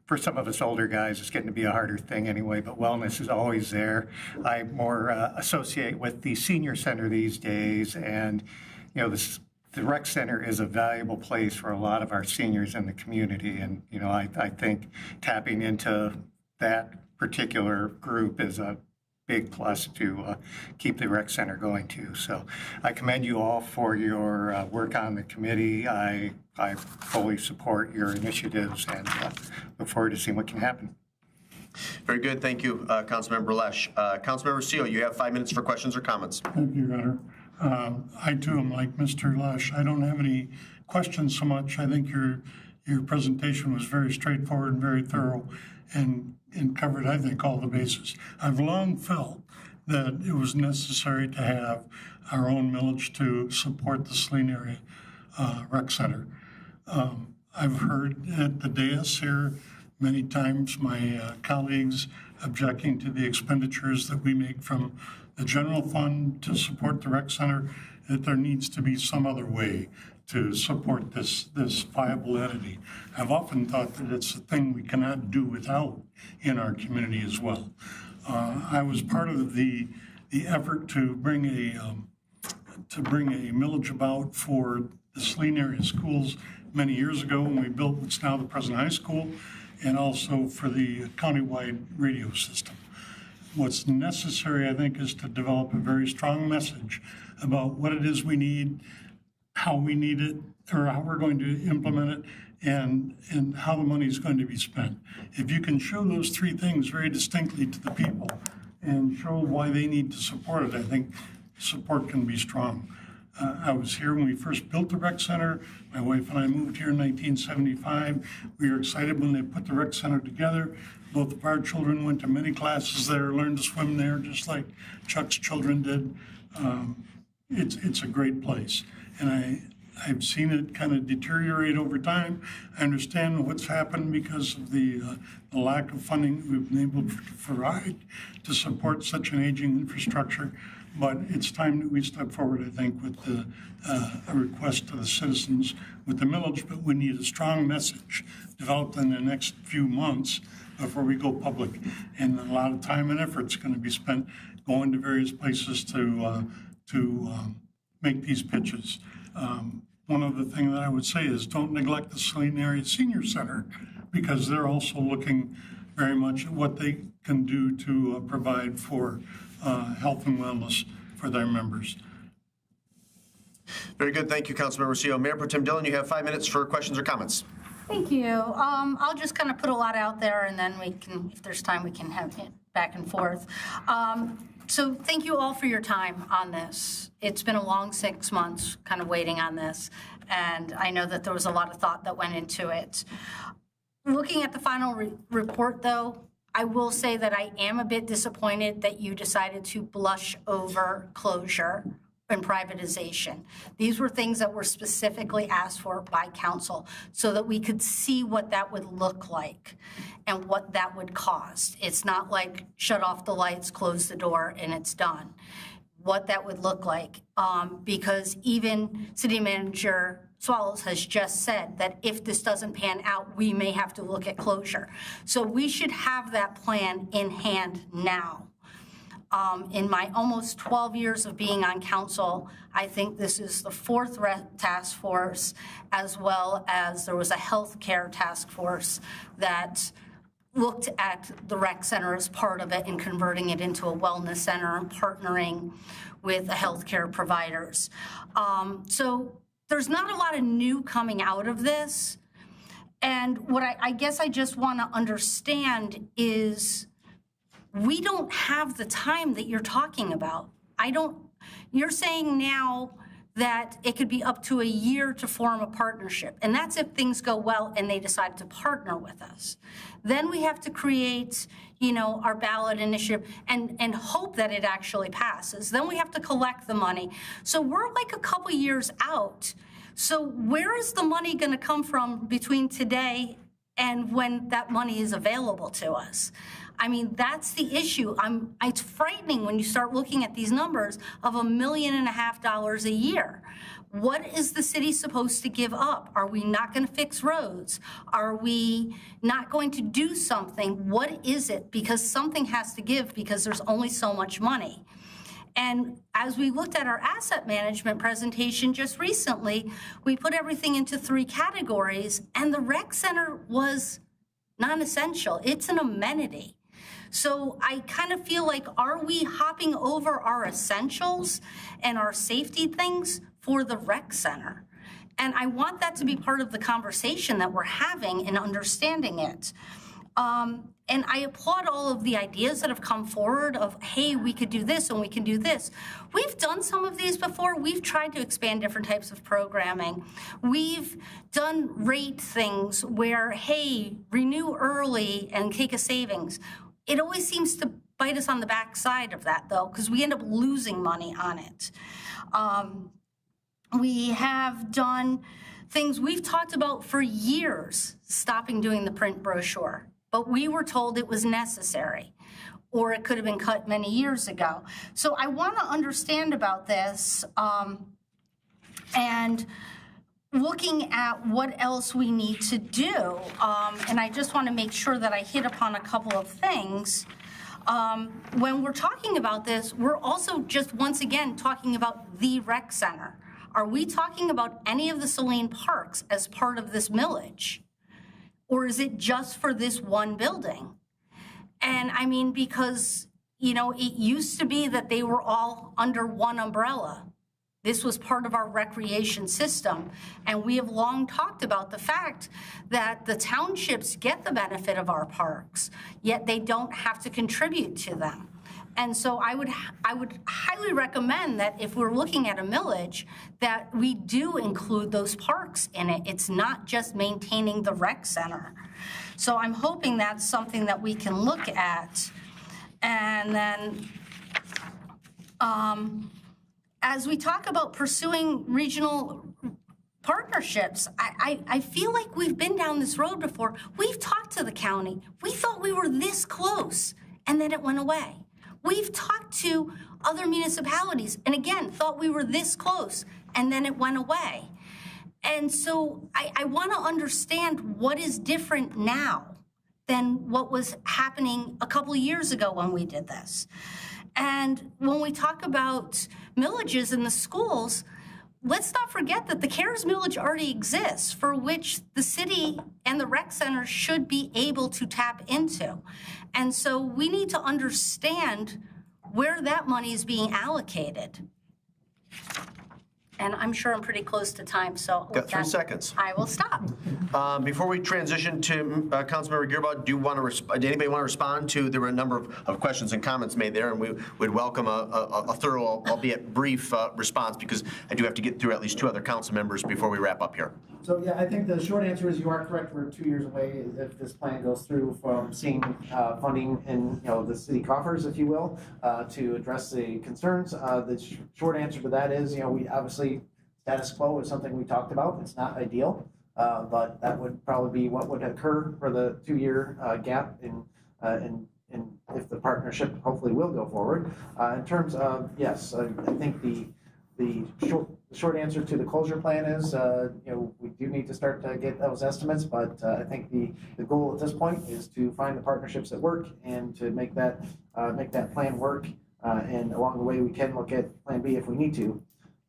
for some of us older guys, it's getting to be a harder thing anyway, but wellness is always there. I more associate with the senior center these days, and the rec center is a valuable place for a lot of our seniors in the community, and I think tapping into that particular group is a big plus to keep the rec center going too. So I commend you all for your work on the committee. I fully support your initiatives and look forward to seeing what can happen. Very good. Thank you, Councilmember Lesh. Councilmember Seal, you have 5 minutes for questions or comments. Thank you, Your Honor. I too am like Mr. Lesh. I don't have any questions so much. I think your presentation was very straightforward and very thorough and covered, I think, all the bases. I've long felt that it was necessary to have our own millage to support the Saline area rec center. I've heard at the dais here many times my colleagues objecting to the expenditures that we make from the general fund to support the rec center, that there needs to be some other way to support this viable entity. I've often thought that it's a thing we cannot do without in our community as well. I was part of the effort to bring a millage about for the Saline area schools many years ago when we built what's now the present high school, and also for the countywide radio system. What's necessary, I think, is to develop a very strong message about what it is we need, how we need it, or how we're going to implement it, and how the money is going to be spent. If you can show those three things very distinctly to the people and show why they need to support it, I think support can be strong. I was here when we first built the rec center. My wife and I moved here in 1975. We were excited when they put the rec center together. Both of our children went to many classes there, learned to swim there, just like Chuck's children did. It's a great place. And I've seen it kind of deteriorate over time. I understand what's happened because of the lack of funding we've been able to provide to support such an aging infrastructure. But it's time that we step forward, I think, with a request to the citizens with the millage, but we need a strong message developed in the next few months before we go public. And a lot of time and effort is going to be spent going to various places to make these pitches. One other thing that I would say is don't neglect the Saline Area Senior Center, because they're also looking very much at what they can do to provide for health and wellness for their members. Very good. Thank you, Councilmember Seal. Mayor Pro Tem Dillon, you have 5 minutes for questions or comments. Thank you. I'll just kind of put a lot out there, and then we can, if there's time, we can have it back and forth. So thank you all for your time on this. It's been a long 6 months kind of waiting on this, and I know that there was a lot of thought that went into it. Looking at the final report, though, I will say that I am a bit disappointed that you decided to blush over closure and privatization. These were things that were specifically asked for by council so that we could see what that would look like and what that would cost. It's not like shut off the lights, close the door, and it's done. What that would look like, because even City Manager Swallows has just said that if this doesn't pan out, we may have to look at closure. So we should have that plan in hand now. In my almost 12 years of being on council, I think this is the 4th task force, as well as there was a healthcare task force that looked at the rec center as part of it and converting it into a wellness center and partnering with the healthcare providers. So there's not a lot of new coming out of this. And what I guess I just want to understand is we don't have the time that you're talking about. You're saying now that it could be up to a year to form a partnership. And that's if things go well and they decide to partner with us. Then we have to create, our ballot initiative and hope that it actually passes. Then we have to collect the money. So we're like a couple years out. So where is the money going to come from between today and when that money is available to us? I mean, that's the issue. It's frightening when you start looking at these numbers of $1.5 million a year. What is the city supposed to give up? Are we not going to fix roads? Are we not going to do something? What is it? Because something has to give because there's only so much money. And as we looked at our asset management presentation just recently, we put everything into 3 categories, and the rec center was non-essential. It's an amenity. So I kind of feel like, are we hopping over our essentials and our safety things for the rec center? And I want that to be part of the conversation that we're having and understanding it. And I applaud all of the ideas that have come forward of, hey, we could do this and we can do this. We've done some of these before. We've tried to expand different types of programming. We've done rate things where, hey, renew early and take a savings. It always seems to bite us on the backside of that, though, because we end up losing money on it. We have done things we've talked about for years, stopping doing the print brochure. But we were told it was necessary, or it could have been cut many years ago. So I want to understand about this and looking at what else we need to do. And I just want to make sure that I hit upon a couple of things. When we're talking about this, we're also just once again talking about the rec center. Are we talking about any of the Saline parks as part of this millage? Or is it just for this one building? And I mean, because, it used to be that they were all under one umbrella. This was part of our recreation system. And we have long talked about the fact that the townships get the benefit of our parks, yet they don't have to contribute to them. And so I would highly recommend that if we're looking at a millage, that we do include those parks in it. It's not just maintaining the rec center. So I'm hoping that's something that we can look at. And then as we talk about pursuing regional partnerships, I feel like we've been down this road before. We've talked to the county. We thought we were this close, and then it went away. We've talked to other municipalities and again, thought we were this close and then it went away. And so I want to understand what is different now than what was happening a couple of years ago when we did this. And when we talk about millages in the schools, let's not forget that the CARES millage already exists, for which the city and the rec center should be able to tap into. And so we need to understand where that money is being allocated. And I'm sure I'm pretty close to time, so Got 3 seconds. I will stop. Before we transition to Councilmember Gearbaugh, did anybody want to respond to? There were a number of questions and comments made there, and we would welcome a thorough, albeit brief, response, because I do have to get through at least 2 other council members before we wrap up here. So yeah, I think the short answer is you are correct. We're 2 years away if this plan goes through from seeing funding in the city coffers, if you will, to address the concerns. The short answer to that is we obviously status quo is something we talked about. It's not ideal, but that would probably be what would occur for the 2-year gap in if the partnership hopefully will go forward. In terms of yes, I think the short answer to the closure plan is, we do need to start to get those estimates, but I think the goal at this point is to find the partnerships that work and to make that plan work. And along the way, we can look at Plan B if we need to.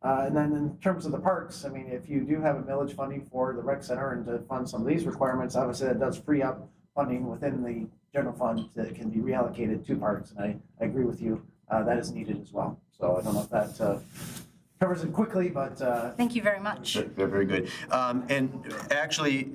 And then in terms of the parks, I mean, if you do have a millage funding for the rec center and to fund some of these requirements, obviously that does free up funding within the general fund that can be reallocated to parks. And I agree with you, that is needed as well. So I don't know if that covers it quickly, but Thank you very much. Very good. And actually,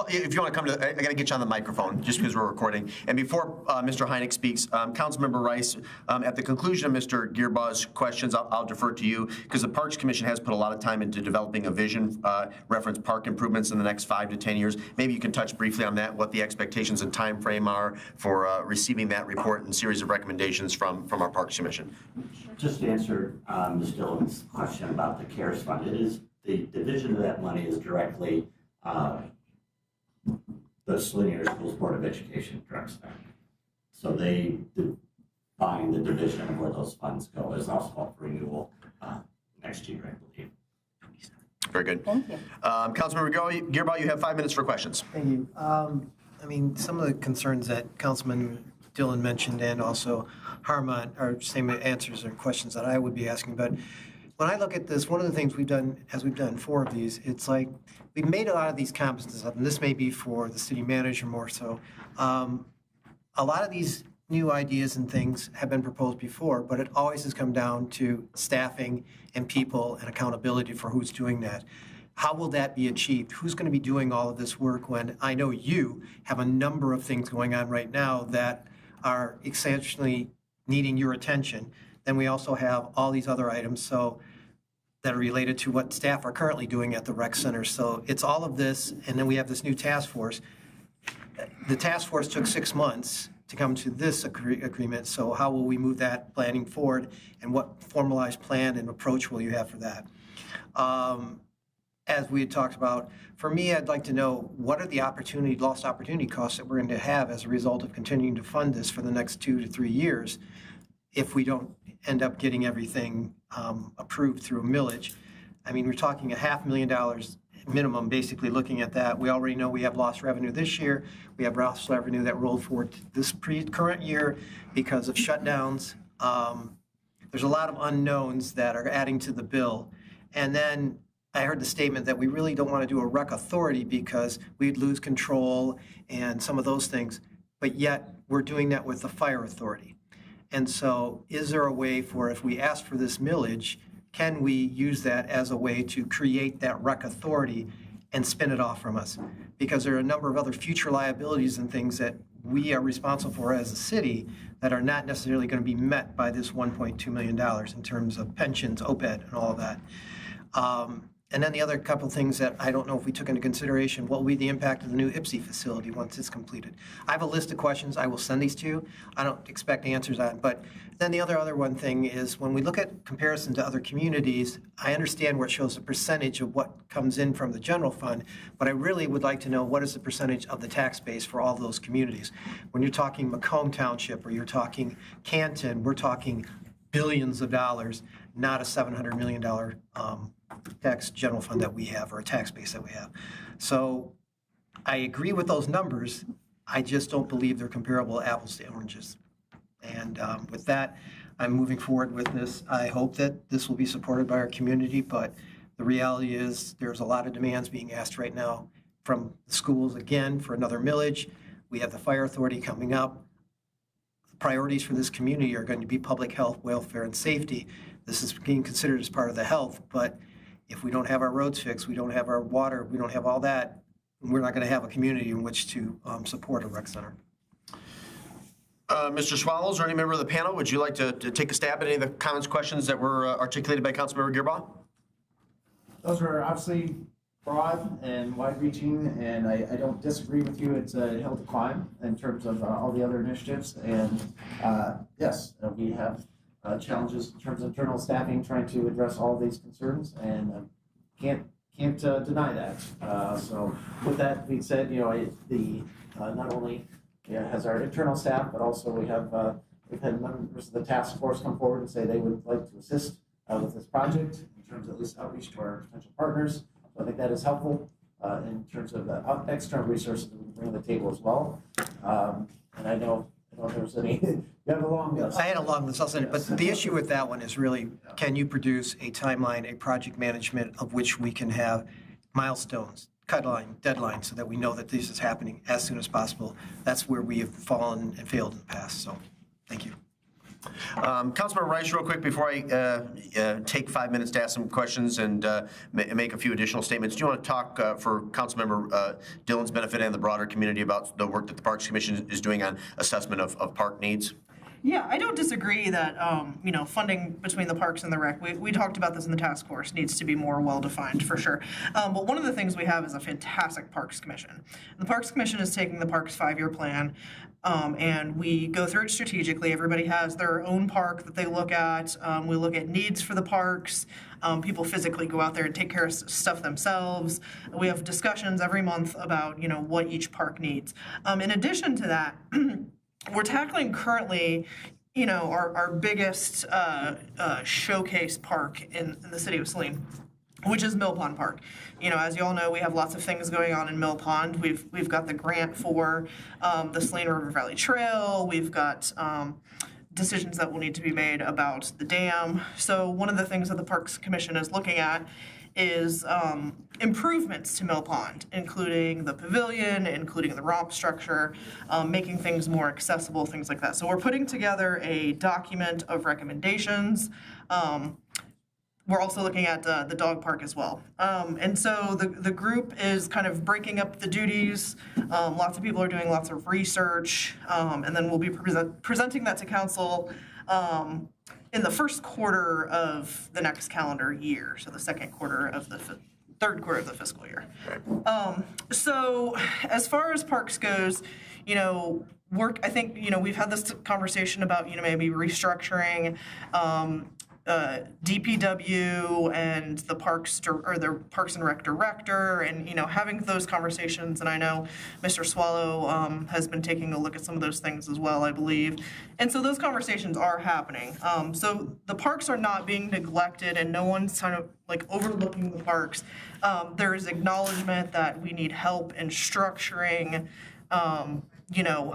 if you want to come to, I got to get you on the microphone just because we're recording. And before Mr. Heineck speaks, Councilmember Rice, at the conclusion of Mr. Gearbaugh's questions, I'll defer to you because the Parks Commission has put a lot of time into developing a vision, reference park improvements in the next 5 to 10 years. Maybe you can touch briefly on that, what the expectations and time frame are for receiving that report and series of recommendations from our Parks Commission. Just to answer Ms. Dillon's question about the CARES fund, it is the division of that money is directly the Saline Area Schools Board of Education directs that. So they define the division of where those funds go. It's also up for renewal next year, I believe. Very good. Thank you. Councilmember Gearbaugh, you have 5 minutes for questions. Thank you. I mean, some of the concerns that Councilman Dillon mentioned and also Harmon are same answers or questions that I would be asking. But when I look at this, one of the things we've done, as we've done 4 of these, it's like we've made a lot of these competencies up, and this may be for the city manager more so. A lot of these new ideas and things have been proposed before, but it always has come down to staffing and people and accountability for who's doing that. How will that be achieved? Who's going to be doing all of this work when I know you have a number of things going on right now that are essentially needing your attention? Then we also have all these other items that are related to what staff are currently doing at the rec center. So it's all of this, and then we have this new task force. The task force took 6 months to come to this agreement, so how will we move that planning forward, and what formalized plan and approach will you have for that? As we had talked about, for me, I'd like to know what are the lost opportunity costs that we're going to have as a result of continuing to fund this for the next 2 to 3 years if we don't end up getting everything approved through a millage. I mean, we're talking $500,000 minimum, basically looking at that. We already know we have lost revenue this year. We have lost revenue that rolled forward to this current year because of shutdowns. There's a lot of unknowns that are adding to the bill. And then I heard the statement that we really don't want to do a rec authority because we'd lose control and some of those things, but yet we're doing that with the fire authority. And so is there a way for, if we ask for this millage, can we use that as a way to create that rec authority and spin it off from us? Because there are a number of other future liabilities and things that we are responsible for as a city that are not necessarily going to be met by this $1.2 million in terms of pensions, OPED, and all of that. And then the other couple of things that I don't know if we took into consideration, what will be the impact of the new IPSI facility once it's completed? I have a list of questions. I will send these to you. I don't expect answers on, but then the other one thing is when we look at comparison to other communities, I understand where it shows the percentage of what comes in from the general fund, but I really would like to know what is the percentage of the tax base for all those communities. When you're talking Macomb Township or you're talking Canton, we're talking billions of dollars, not a $700 million tax general fund that we have, or a tax base that we have. So I agree with those numbers. I just don't believe they're comparable apples to oranges. And with that, I'm moving forward with this. I hope that this will be supported by our community, but the reality is there's a lot of demands being asked right now from the schools, again, for another millage. We have the fire authority coming up. The priorities for this community are going to be public health, welfare, and safety. This is being considered as part of the health, but if we don't have our roads fixed, we don't have our water, we don't have all that, we're not going to have a community in which to support a rec center. Mr. Swallows or any member of the panel, would you like to take a stab at any of the comments, questions that were articulated by Councilmember Gearbaugh? Those were obviously broad and wide-reaching, and I don't disagree with you. It's a hill to climb in terms of all the other initiatives. And yes, we have challenges in terms of internal staffing, trying to address all of these concerns, and can't deny that. So with that being said, not only has our internal staff, but also we've had members of the task force come forward and say they would like to assist with this project in terms of at least outreach to our potential partners. So I think that is helpful in terms of the external resources that we bring to the table as well. And I know if there's any, you have a long list. I had a long list, but the issue with that one is really, can you produce a timeline, a project management of which we can have milestones, deadlines, so that we know that this is happening as soon as possible? That's where we have fallen and failed in the past, so thank you. Councilmember Rice, real quick, before I take 5 minutes to ask some questions and make a few additional statements, do you want to talk for Councilmember Dillon's benefit and the broader community about the work that the Parks Commission is doing on assessment of park needs? Yeah, I don't disagree that, funding between the parks and the rec, we talked about this in the task force, needs to be more well-defined for sure. But one of the things we have is a fantastic Parks Commission. The Parks Commission is taking the parks 5-year plan, and we go through it strategically. Everybody has their own park that they look at. We look at needs for the parks. People physically go out there and take care of stuff themselves. We have discussions every month about, what each park needs. In addition to that, we're tackling currently, our biggest showcase park in the city of Saline, which is Mill Pond Park. As you all know, we have lots of things going on in Mill Pond. We've got the grant for the Saline River Valley Trail. We've got decisions that will need to be made about the dam. So one of the things that the Parks Commission is looking at is improvements to Mill Pond, including the pavilion, including the romp structure, making things more accessible, things like that. So we're putting together a document of recommendations. We're also looking at the dog park as well. And so the group is kind of breaking up the duties. Lots of people are doing lots of research, and then we'll be presenting that to council in the first quarter of the next calendar year, so the third quarter of the fiscal year. So as far as parks goes, I think, we've had this conversation about, maybe restructuring DPW and the Parks and Rec director, and having those conversations. And I know Mr. Swallow has been taking a look at some of those things as well, I believe. And so those conversations are happening. So the parks are not being neglected, and no one's kind of like overlooking the parks. There is acknowledgement that we need help in structuring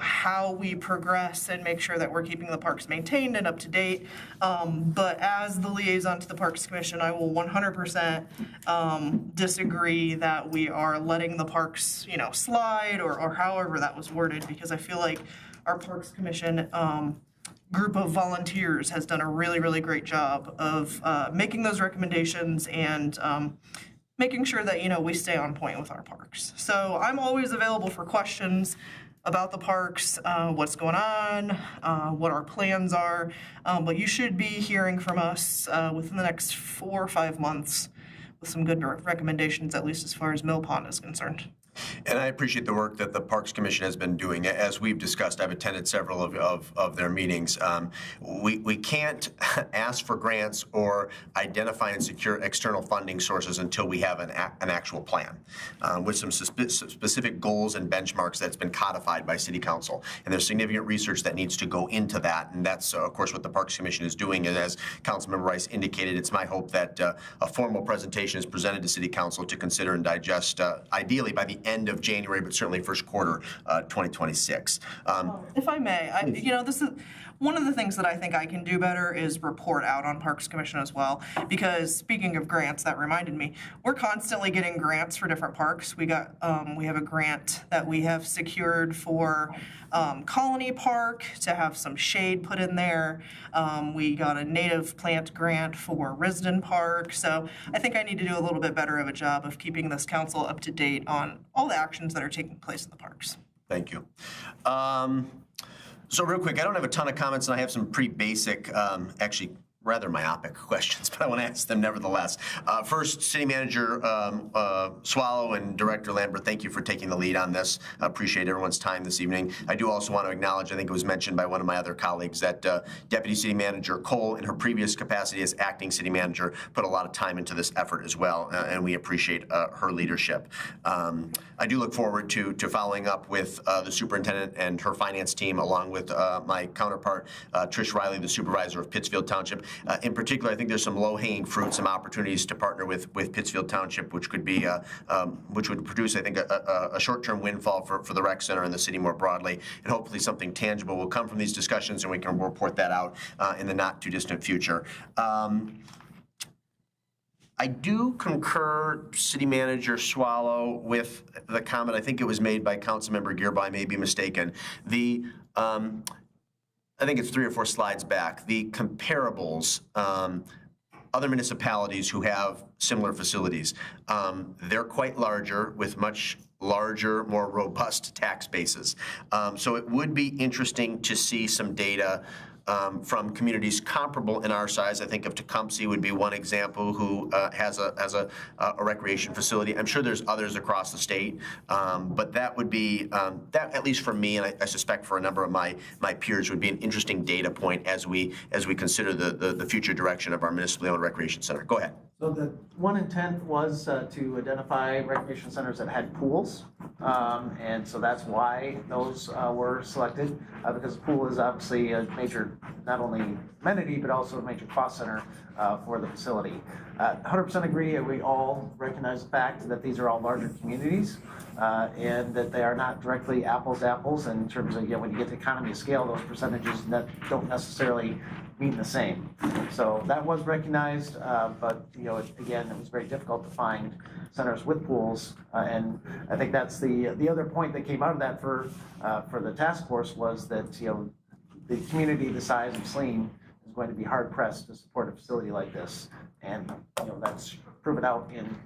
how we progress and make sure that we're keeping the parks maintained and up to date. But as the liaison to the Parks Commission, I will 100% disagree that we are letting the parks, slide or however that was worded, because I feel like our Parks Commission group of volunteers has done a really, really great job of making those recommendations and making sure that, we stay on point with our parks. So I'm always available for questions about the parks, what's going on, what our plans are. But you should be hearing from us within the next 4 or 5 months with some good recommendations, at least as far as Mill Pond is concerned. And I appreciate the work that the Parks Commission has been doing. As we've discussed, I've attended several of their meetings. We can't ask for grants or identify and secure external funding sources until we have an actual plan with some specific goals and benchmarks that's been codified by City Council. And there's significant research that needs to go into that. And that's, of course, what the Parks Commission is doing. And as Councilmember Rice indicated, it's my hope that a formal presentation is presented to City Council to consider and digest, ideally by the end of January, but certainly first quarter 2026. If I may, this is one of the things that I think I can do better is report out on Parks Commission as well, because speaking of grants, that reminded me, we're constantly getting grants for different parks. We have a grant that we have secured for Colony Park to have some shade put in there. We got a native plant grant for Risden Park. So I think I need to do a little bit better of a job of keeping this council up to date on all the actions that are taking place in the parks. Thank you. So real quick, I don't have a ton of comments, and I have some pretty basic, actually rather myopic questions, but I want to ask them nevertheless. First, City Manager Swallow and Director Lambert, thank you for taking the lead on this. I appreciate everyone's time this evening. I do also want to acknowledge, I think it was mentioned by one of my other colleagues, that Deputy City Manager Cole, in her previous capacity as Acting City Manager, put a lot of time into this effort as well, and we appreciate her leadership. I do look forward to following up with the Superintendent and her finance team, along with my counterpart, Trish Riley, the Supervisor of Pittsfield Township. In particular, I think there's some low-hanging fruit, some opportunities to partner with Pittsfield Township, which could be, which would produce, I think, a short-term windfall for the rec center and the city more broadly. And hopefully something tangible will come from these discussions, and we can report that out in the not-too-distant future. I do concur, City Manager Swallow, with the comment, I think it was made by Councilmember Gearby, I may be mistaken. I think it's 3 or 4 slides back, the comparables, other municipalities who have similar facilities, they're quite larger with much larger, more robust tax bases. So it would be interesting to see some data from communities comparable in our size. I think of Tecumseh would be one example who has a recreation facility. I'm sure there's others across the state, but that would be, that at least for me, and I suspect for a number of my peers, would be an interesting data point as we consider the future direction of our municipally owned recreation center. Go ahead. So the one intent was to identify recreation centers that had pools. And so that's why those were selected, because the pool is obviously a major, not only amenity, but also a major cost center for the facility. 100% agree, and we all recognize the fact that these are all larger communities and that they are not directly apples to apples in terms of, when you get to economy of scale, those percentages that don't necessarily mean the same. So that was recognized, but again, it was very difficult to find centers with pools, and I think that's the other point that came out of that for the task force was that the community the size of Saline is going to be hard pressed to support a facility like this, and that's proven out in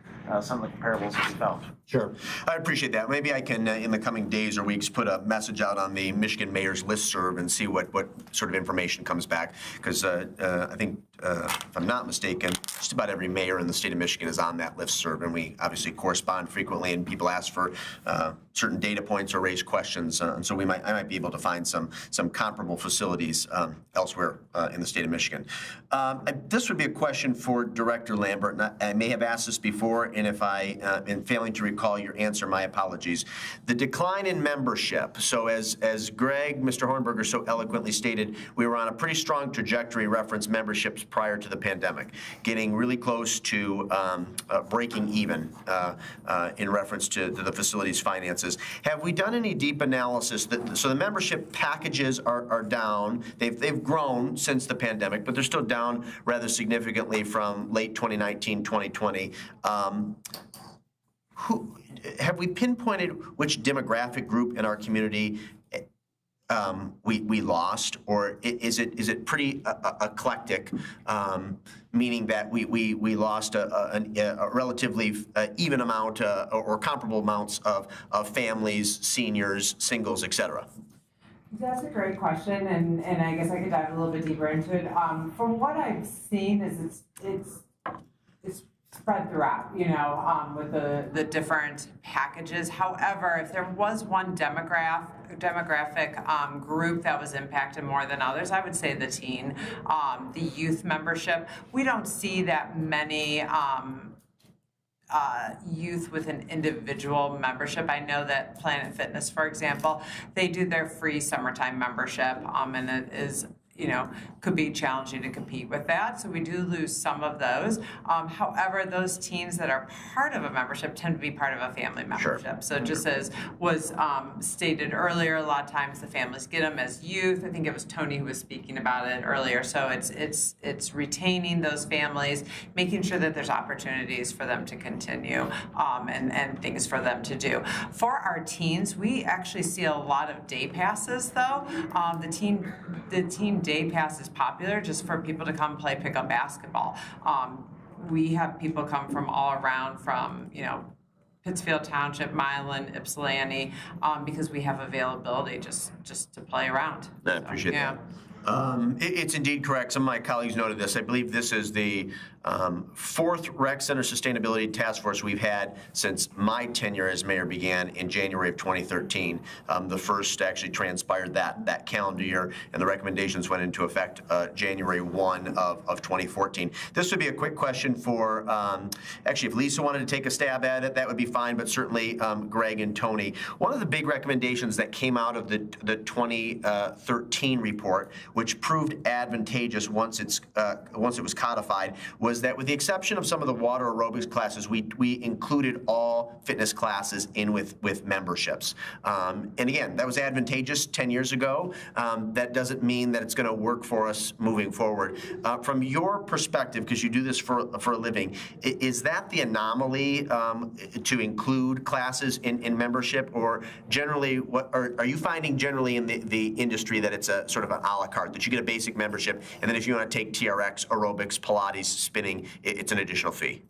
some of the comparables that we found. Sure. I appreciate that. Maybe I can, in the coming days or weeks, put a message out on the Michigan Mayor's listserv and see what sort of information comes back. Because I think, if I'm not mistaken, just about every mayor in the state of Michigan is on that listserv, and we obviously correspond frequently, and people ask for certain data points or raise questions. And so I might be able to find some comparable facilities elsewhere in the state of Michigan. This would be a question for Director Lambert, and I may have asked this before, and if I am failing to recall your answer, my apologies. The decline in membership. So as Greg, Mr. Hornberger so eloquently stated, we were on a pretty strong trajectory reference memberships prior to the pandemic, getting really close to breaking even in reference to the facility's finances. Have we done any deep analysis so the membership packages are down? They've grown since the pandemic, but they're still down rather significantly from late 2019, 2020. Have we pinpointed which demographic group in our community we lost, or is it pretty eclectic, meaning that we lost a relatively even amount or comparable amounts of families, seniors, singles, et cetera? That's a great question, and I guess I could dive a little bit deeper into it. From what I've seen, is it's spread throughout, with the different packages. However, if there was one demographic group that was impacted more than others, I would say the teen, the youth membership. We don't see that many youth with an individual membership. I know that Planet Fitness, for example, they do their free summertime membership, and it is, could be challenging to compete with that. So we do lose some of those. However, those teens that are part of a membership tend to be part of a family membership. Sure. So just as was stated earlier, a lot of times the families get them as youth. I think it was Tony who was speaking about it earlier. So it's retaining those families, making sure that there's opportunities for them to continue and things for them to do. For our teens, we actually see a lot of day passes though. The teen day pass is popular just for people to come play pickup basketball. We have people come from all around, from Pittsfield Township, Milan, Ypsilanti, because we have availability just to play around. I appreciate that. It's indeed correct. Some of my colleagues noted this. I believe this is the fourth Rec Center Sustainability Task Force we've had since my tenure as mayor began in January of 2013. The first actually transpired that calendar year, and the recommendations went into effect January 1 of 2014. This would be a quick question for, actually, if Lisa wanted to take a stab at it, that would be fine, but certainly Greg and Tony. One of the big recommendations that came out of the 2013 report, which proved advantageous once it was codified, was was that with the exception of some of the water aerobics classes, we included all fitness classes in with memberships. And again, that was advantageous 10 years ago. That doesn't mean that it's going to work for us moving forward. From your perspective, because you do this for a living, is that the anomaly to include classes in membership, or generally, what are you finding generally in the industry that it's a sort of an a la carte, that you get a basic membership, and then if you want to take TRX, aerobics, Pilates, spinning, it's an additional fee?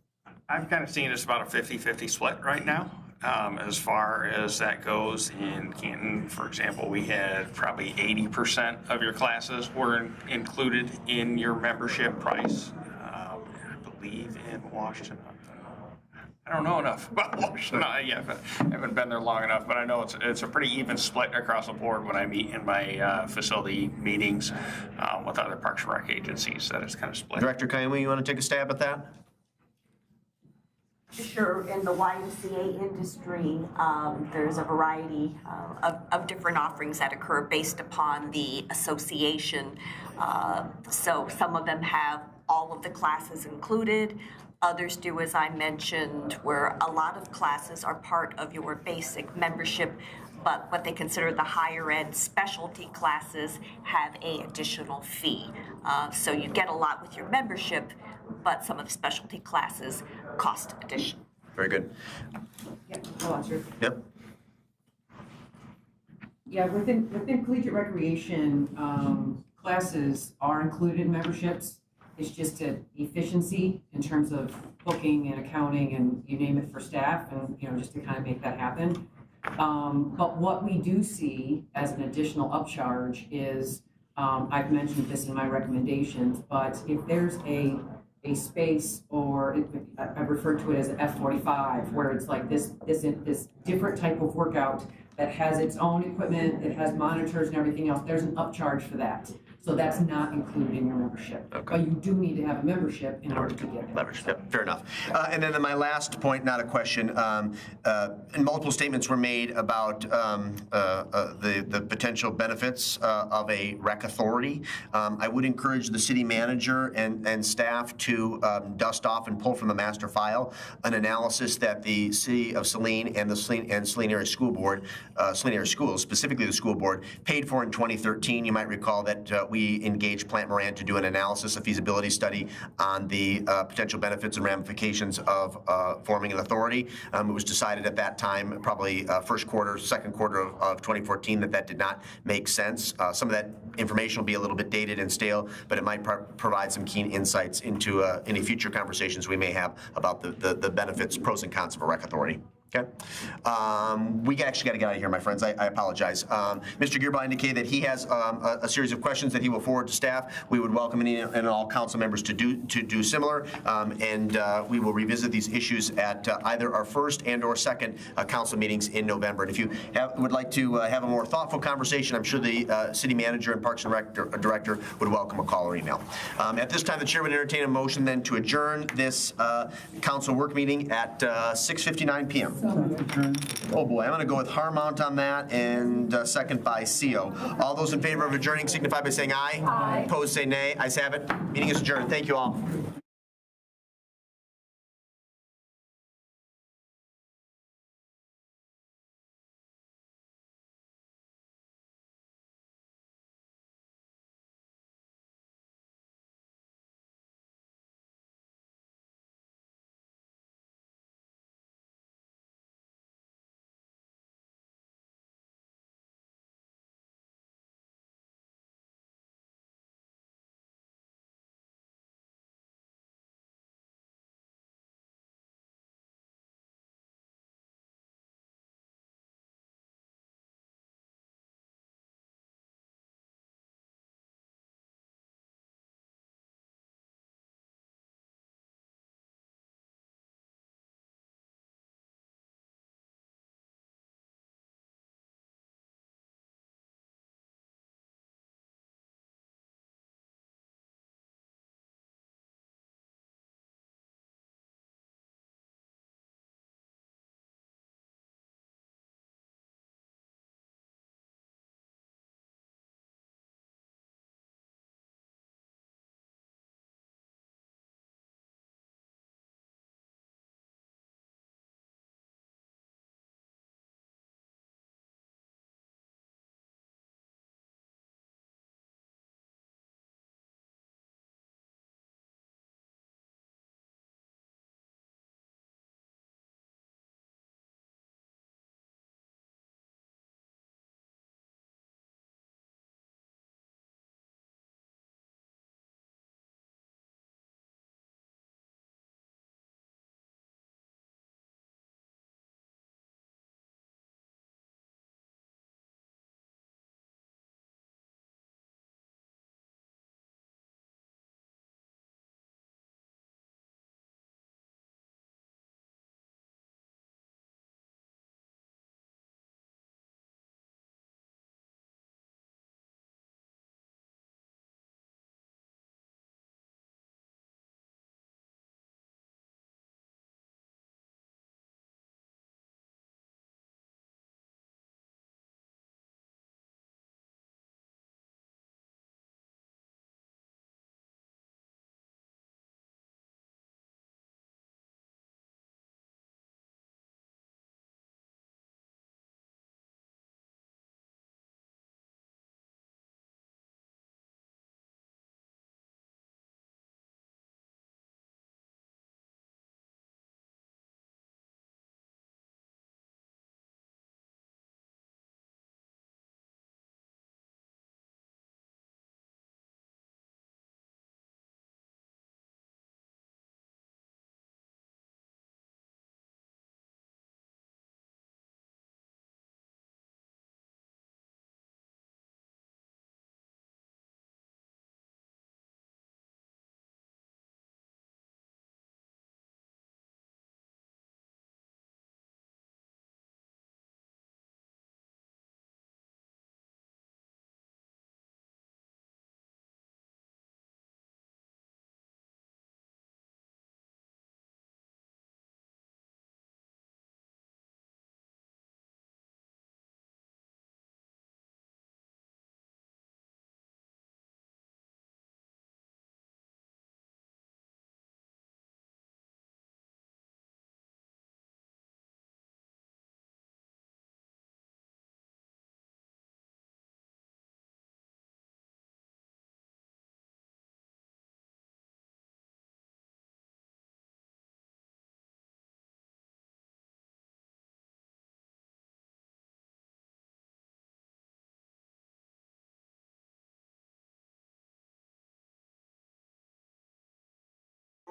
I've kind of seen it's about a 50-50 split right now. As far as that goes, in Canton, for example, we had probably 80% of your classes were included in your membership price. I believe in Washington, I don't know enough about Washington. I haven't been there long enough, but I know it's a pretty even split across the board when I meet in my facility meetings with other Parks and Rec agencies, that it's kind of split. Director Kayumi, you want to take a stab at that? Sure. In the YMCA industry, there's a variety of different offerings that occur based upon the association. So some of them have all of the classes included. Others do, as I mentioned, where a lot of classes are part of your basic membership, but what they consider the higher ed specialty classes have an additional fee. So you get a lot with your membership, but some of the specialty classes cost additional. Very good. Yeah, I'll answer. Yep. Yeah, within collegiate recreation, classes are included in memberships. It's just an efficiency in terms of booking and accounting and you name it for staff, and just to kind of make that happen. But what we do see as an additional upcharge is, I've mentioned this in my recommendations, but if there's a space, or I refer to it as F45, where it's like this different type of workout that has its own equipment, it has monitors and everything else, there's an upcharge for that. So that's not included in your membership. Okay. But you do need to have a membership in order to get it. Leverage, yep, fair enough. And then my last point, not a question, and multiple statements were made about the potential benefits of a rec authority. I would encourage the city manager and staff to dust off and pull from the master file an analysis that the city of Saline and the Saline Area School Board, Saline Area Schools, specifically the school board, paid for in 2013. You might recall that we engaged Plant Moran to do an analysis, a feasibility study on the potential benefits and ramifications of forming an authority. It was decided at that time, probably first quarter, second quarter of 2014, that did not make sense. Some of that information will be a little bit dated and stale, but it might provide some keen insights into any future conversations we may have about the benefits, pros and cons of a rec authority. Okay. We actually got to get out of here, my friends. I apologize. Mr. Gearby indicated that he has a series of questions that he will forward to staff. We would welcome any and all council members to do similar, and we will revisit these issues at either our first and or second council meetings in November. And if you would like to have a more thoughtful conversation, I'm sure the city manager and Parks and Rec director would welcome a call or email. At this time, the chair would entertain a motion then to adjourn this council work meeting at 6:59 p.m. Oh boy, I'm going to go with Harmount on that, and second by CO. All those in favor of adjourning signify by saying aye. Aye. Opposed say nay. Ayes have it. Meeting is adjourned. Thank you all.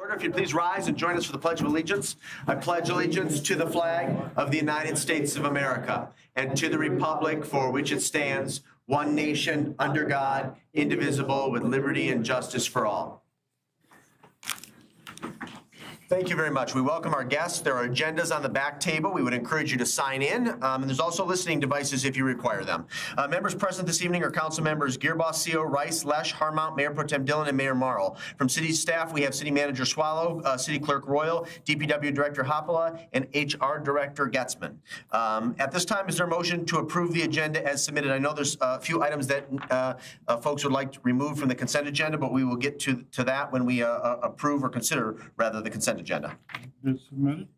Order, if you'd please rise and join us for the Pledge of Allegiance. I pledge allegiance to the flag of the United States of America and to the republic for which it stands, one nation, under God, indivisible, with liberty and justice for all. Thank you very much. We welcome our guests. There are agendas on the back table. We would encourage you to sign in. And there's also listening devices if you require them. Members present this evening are Council Members Gearboss, CO, Rice, Lesh, Harmount, Mayor Pro Tem Dillon, and Mayor Marl. From City staff, we have City Manager Swallow, City Clerk Royal, DPW Director Hoppala, and HR Director Getzman. At this time, is there a motion to approve the agenda as submitted? I know there's a few items that folks would like to remove from the consent agenda, but we will get to that when we approve or consider, rather, the consent agenda.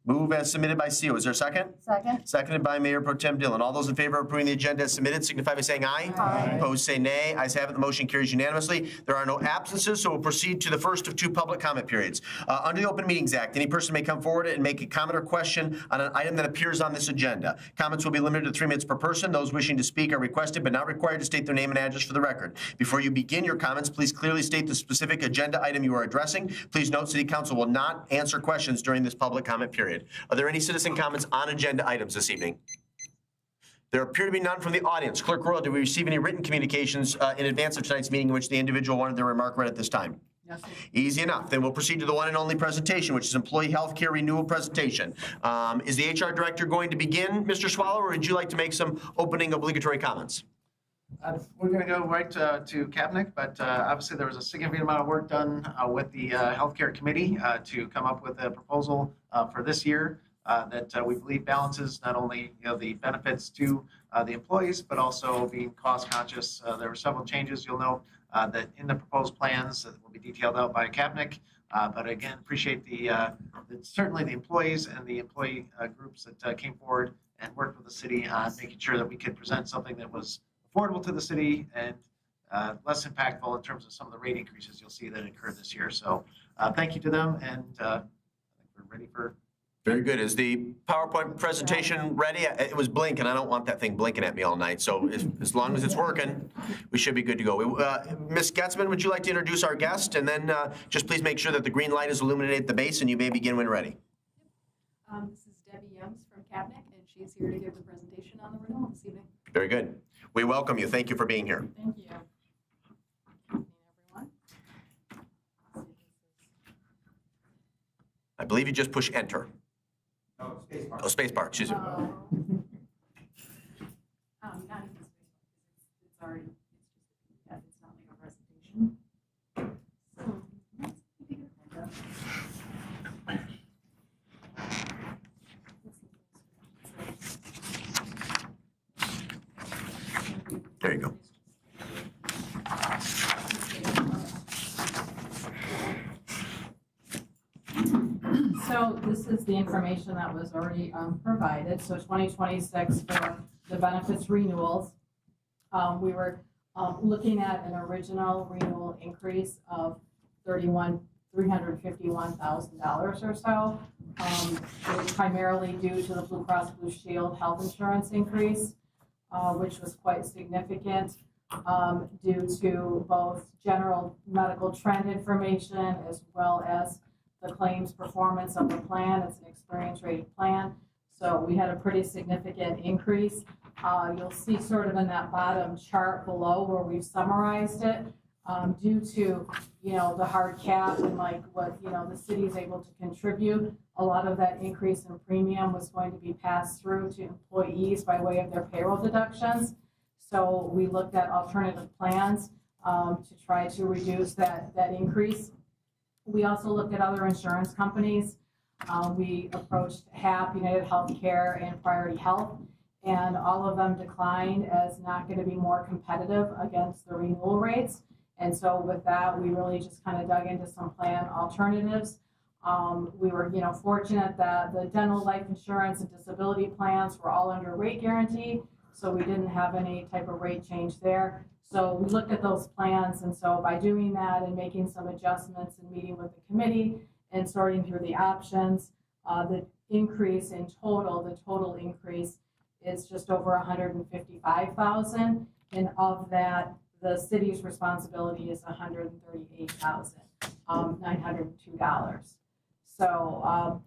Move as submitted by CO. Is there a second? Second. Seconded by Mayor Pro Tem Dillon. All those in favor of approving the agenda as submitted signify by saying aye. Aye. Opposed, say nay. Ayes have it. The motion carries unanimously. There are no absences, so we'll proceed to the first of two public comment periods. Under the Open Meetings Act, any person may come forward and make a comment or question on an item that appears on this agenda. Comments will be limited to 3 minutes per person. Those wishing to speak are requested but not required to state their name and address for the record. Before you begin your comments, please clearly state the specific agenda item you are addressing. Please note City Council will not answer questions during this public comment period. Are there any citizen comments on agenda items this evening? There appear to be none from the audience. Clerk Royal, did we receive any written communications in advance of tonight's meeting in which the individual wanted their remark read at this time? Yes, sir. Easy enough. Then we'll proceed to the one and only presentation, which is Employee Healthcare Renewal Presentation. Is the HR Director going to begin, Mr. Swallow, or would you like to make some opening obligatory comments? We're going to go right to cabinet, but obviously there was a significant amount of work done with the healthcare committee to come up with a proposal for this year that we believe balances not only the benefits to the employees, but also being cost conscious. There were several changes you'll note that in the proposed plans that will be detailed out by cabinet. But again, appreciate certainly the employees and the employee groups that came forward and worked with the city on making sure that we could present something that was affordable to the city and less impactful in terms of some of the rate increases you'll see that occurred this year. So thank you to them, and I think we're ready for. Very good. Is the PowerPoint presentation ready? It was blinking. I don't want that thing blinking at me all night. So as long as it's working, we should be good to go. Ms. Getzman, would you like to introduce our guest? And then just please make sure that the green light is illuminated at the base, and you may begin when ready. This is Debbie Youngs from Cabinet, and she's here to give the presentation on the renewal this evening. Very good. We welcome you. Thank you for being here. Thank you. Everyone. I believe you just push enter. Oh, space bar. Oh, space bar, excuse me. Not even space bar. It's already, it's not like a presentation. There you go. So this is the information that was already provided. So 2026 for the benefits renewals. We were looking at an original renewal increase of $351,000 or so. It was primarily due to the Blue Cross Blue Shield health insurance increase, which was quite significant due to both general medical trend information as well as the claims performance of the plan. It's an experience rated plan. So we had a pretty significant increase. You'll see sort of in that bottom chart below where we've summarized it, due to, the hard cap and like what, the city is able to contribute. A lot of that increase in premium was going to be passed through to employees by way of their payroll deductions. So we looked at alternative plans to try to reduce that increase. We also looked at other insurance companies. We approached HAP, United Healthcare, and Priority Health, and all of them declined as not going to be more competitive against the renewal rates. And so with that, we really just kind of dug into some plan alternatives. We were, fortunate that the dental, life insurance, and disability plans were all under rate guarantee, so we didn't have any type of rate change there. So we looked at those plans, and so by doing that and making some adjustments and meeting with the committee and sorting through the options, the increase in the total increase is just over $155,000, and of that, the city's responsibility is $138,000. $902. So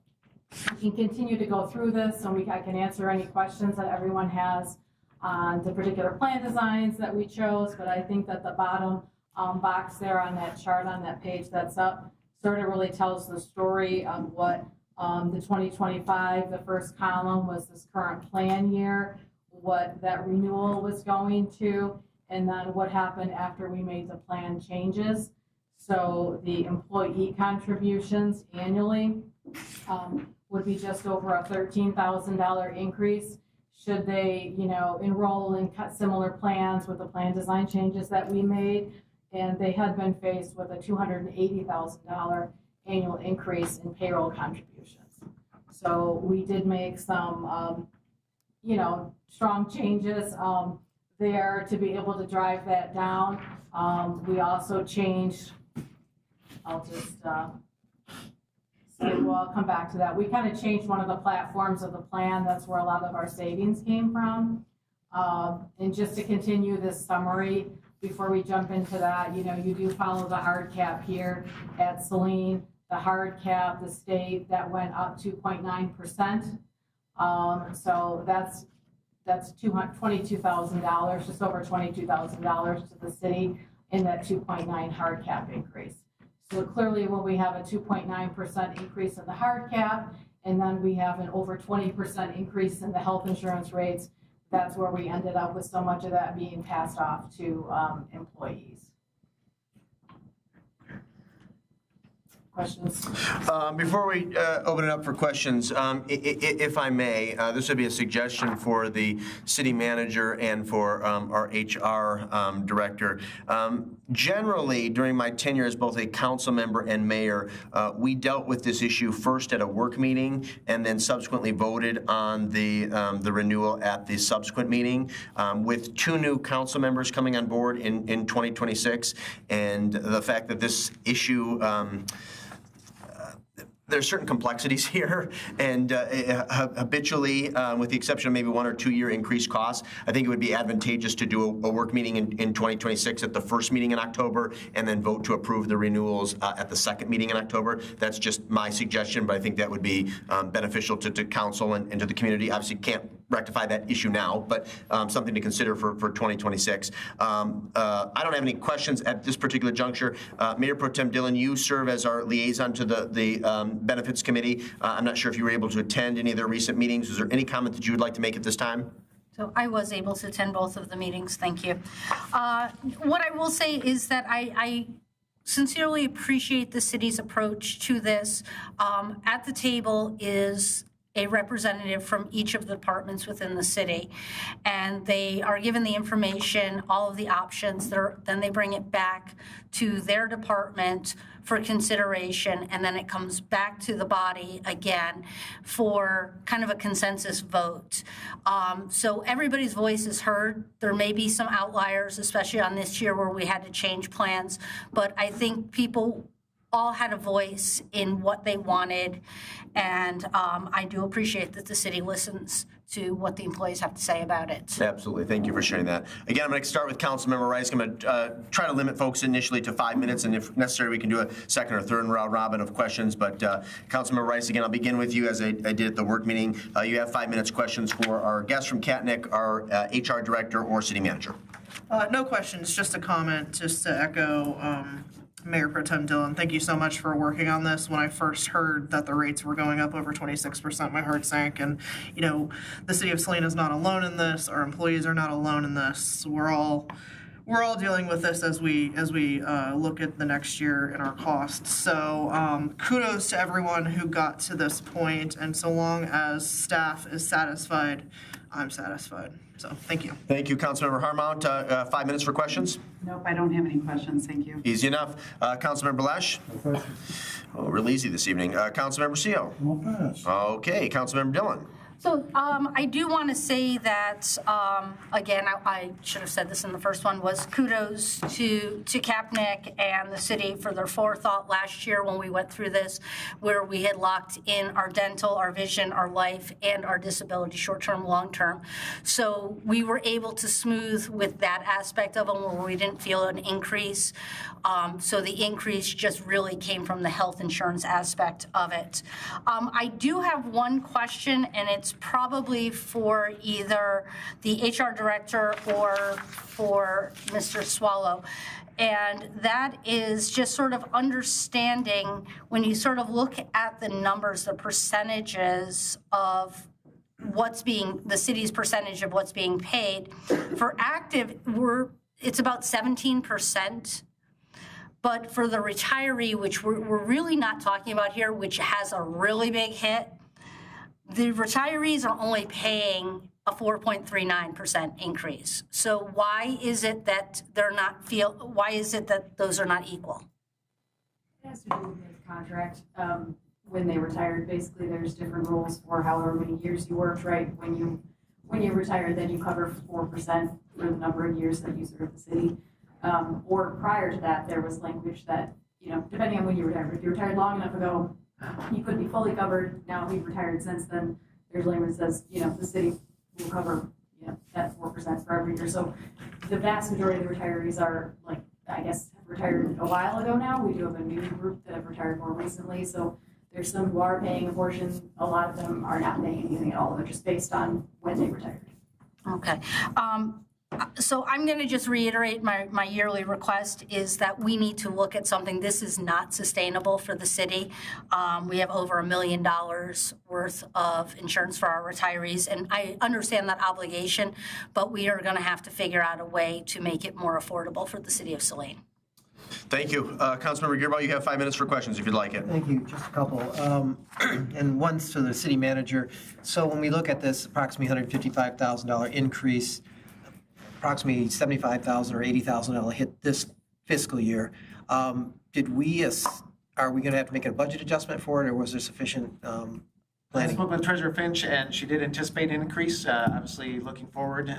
we can continue to go through this, and I can answer any questions that everyone has on the particular plan designs that we chose, but I think that the bottom box there on that chart on that page that's up sort of really tells the story of what the 2025, the first column was this current plan year, what that renewal was going to, and then what happened after we made the plan changes. So the employee contributions annually would be just over a $13,000 increase should they, enroll in similar plans with the plan design changes that we made. And they had been faced with a $280,000 annual increase in payroll contributions. So we did make some, strong changes there to be able to drive that down. We also changed, I'll come back to that. We kind of changed one of the platforms of the plan. That's where a lot of our savings came from. And just to continue this summary, before we jump into that, you do follow the hard cap here at Saline. The hard cap, the state, that went up 2.9%. So that's $22,000, just over $22,000 to the city in that 2.9 hard cap increase. So clearly when we have a 2.9% increase in the hard cap, and then we have an over 20% increase in the health insurance rates, that's where we ended up with so much of that being passed off to employees. Questions? Before we open it up for questions, if I may, this would be a suggestion for the city manager and for our HR director. Generally, during my tenure as both a council member and mayor, we dealt with this issue first at a work meeting and then subsequently voted on the renewal at the subsequent meeting. With 2 new council members coming on board in 2026, and the fact that this issue there's certain complexities here, and habitually, with the exception of maybe 1 or 2 year increased costs, I think it would be advantageous to do a work meeting in 2026 at the first meeting in October, and then vote to approve the renewals at the second meeting in October. That's just my suggestion, but I think that would be beneficial to council and to the community. Obviously, can't rectify that issue now, but something to consider for 2026. I don't have any questions at this particular juncture. Mayor Pro Tem Dillon, you serve as our liaison to the Benefits Committee. I'm not sure if you were able to attend any of their recent meetings. Is there any comment that you would like to make at this time? So I was able to attend both of the meetings. Thank you. What I will say is that I sincerely appreciate the city's approach to this. At the table is a representative from each of the departments within the city, and they are given the information, all of the options. Then they bring it back to their department for consideration, and then it comes back to the body again for kind of a consensus vote. So everybody's voice is heard. There may be some outliers, especially on this year where we had to change plans, but I think people all had a voice in what they wanted, and I do appreciate that the city listens to what the employees have to say about it. Absolutely. Thank you for sharing that. Again, I'm going to start with Councilmember Rice. I'm going to try to limit folks initially to 5 minutes, and if necessary, we can do a second or third round robin of questions. But Councilmember Rice, again, I'll begin with you as I did at the work meeting. You have 5 minutes questions for our guest from Katnick, our HR director, or city manager. No questions, just a comment, just to echo Mayor Pro Tem Dillon, thank you so much for working on this. When I first heard that the rates were going up over 26%, my heart sank. And, the city of Saline is not alone in this. Our employees are not alone in this. We're all dealing with this as we look at the next year and our costs. So kudos to everyone who got to this point. And so long as staff is satisfied, I'm satisfied. So thank you. Thank you, Councilmember Harmount. 5 minutes for questions. Nope, I don't have any questions. Thank you. Easy enough. Councilmember Lesh. No questions. Oh, real easy this evening. Councilmember Seal. We'll pass. Okay, Councilmember Dillon. So I do want to say that, again, I should have said this in the first one, was kudos to Capnick and the city for their forethought last year when we went through this, where we had locked in our dental, our vision, our life, and our disability, short-term, long-term. So we were able to smooth with that aspect of them where we didn't feel an increase. So the increase just really came from the health insurance aspect of it. I do have one question, and it's probably for either the HR director or for Mr. Swallow. And that is just sort of understanding when you sort of look at the numbers, the percentages of the city's percentage of what's being paid. For active, it's about 17%. But for the retiree, which we're really not talking about here, which has a really big hit, the retirees are only paying a 4.39% increase. So why is it that why is it that those are not equal? It has to do with the contract. When they retired, basically there's different rules for however many years you worked, right? When you retire, then you cover 4% for the number of years that you serve the city. Or prior to that, there was language that, depending on when you retired, if you retired long enough ago, you could be fully covered. Now, if you've retired since then, there's language that says, the city will cover, that 4% for every year. So the vast majority of the retirees are, have retired a while ago now. We do have a new group that have retired more recently. So there's some who are paying a portion. A lot of them are not paying anything at all. They're just based on when they retired. Okay. So I'm going to just reiterate my yearly request is that we need to look at something. This is not sustainable for the city. We have over $1 million worth of insurance for our retirees, and I understand that obligation, but we are going to have to figure out a way to make it more affordable for the city of Saline. Thank you. Councilmember Gearbaugh, you have 5 minutes for questions if you'd like it. Thank you. Just a couple. And one's to the city manager. So when we look at this approximately $155,000 increase, approximately $75,000 or $80,000 hit this fiscal year, are we going to have to make a budget adjustment for it, or was there sufficient planning? I spoke with Treasurer Finch, and she did anticipate an increase, obviously looking forward.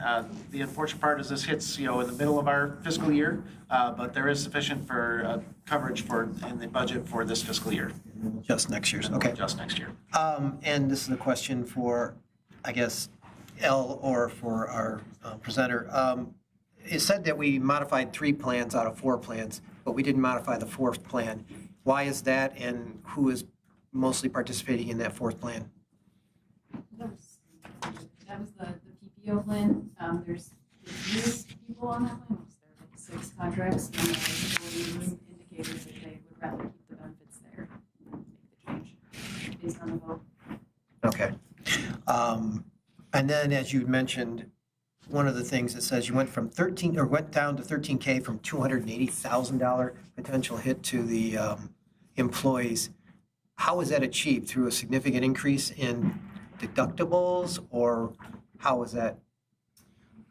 The unfortunate part is this hits, in the middle of our fiscal year, but there is sufficient for coverage in the budget for this fiscal year. Just next year's, okay. Just next year. And this is a question for, I guess, Elle or for our presenter. It said that we modified 3 plans out of 4 plans, but we didn't modify the 4th plan. Why is that, and who is mostly participating in that 4th plan? That was the PPO plan. There's 3 people on that plan. There are 6 contracts, and the indicated that they would rather keep the benefits there and make the change based on the vote. Okay. And then, as you mentioned, one of the things that says you went down to 13K from $280,000 potential hit to the employees. How was that achieved? Through a significant increase in deductibles, or how was that?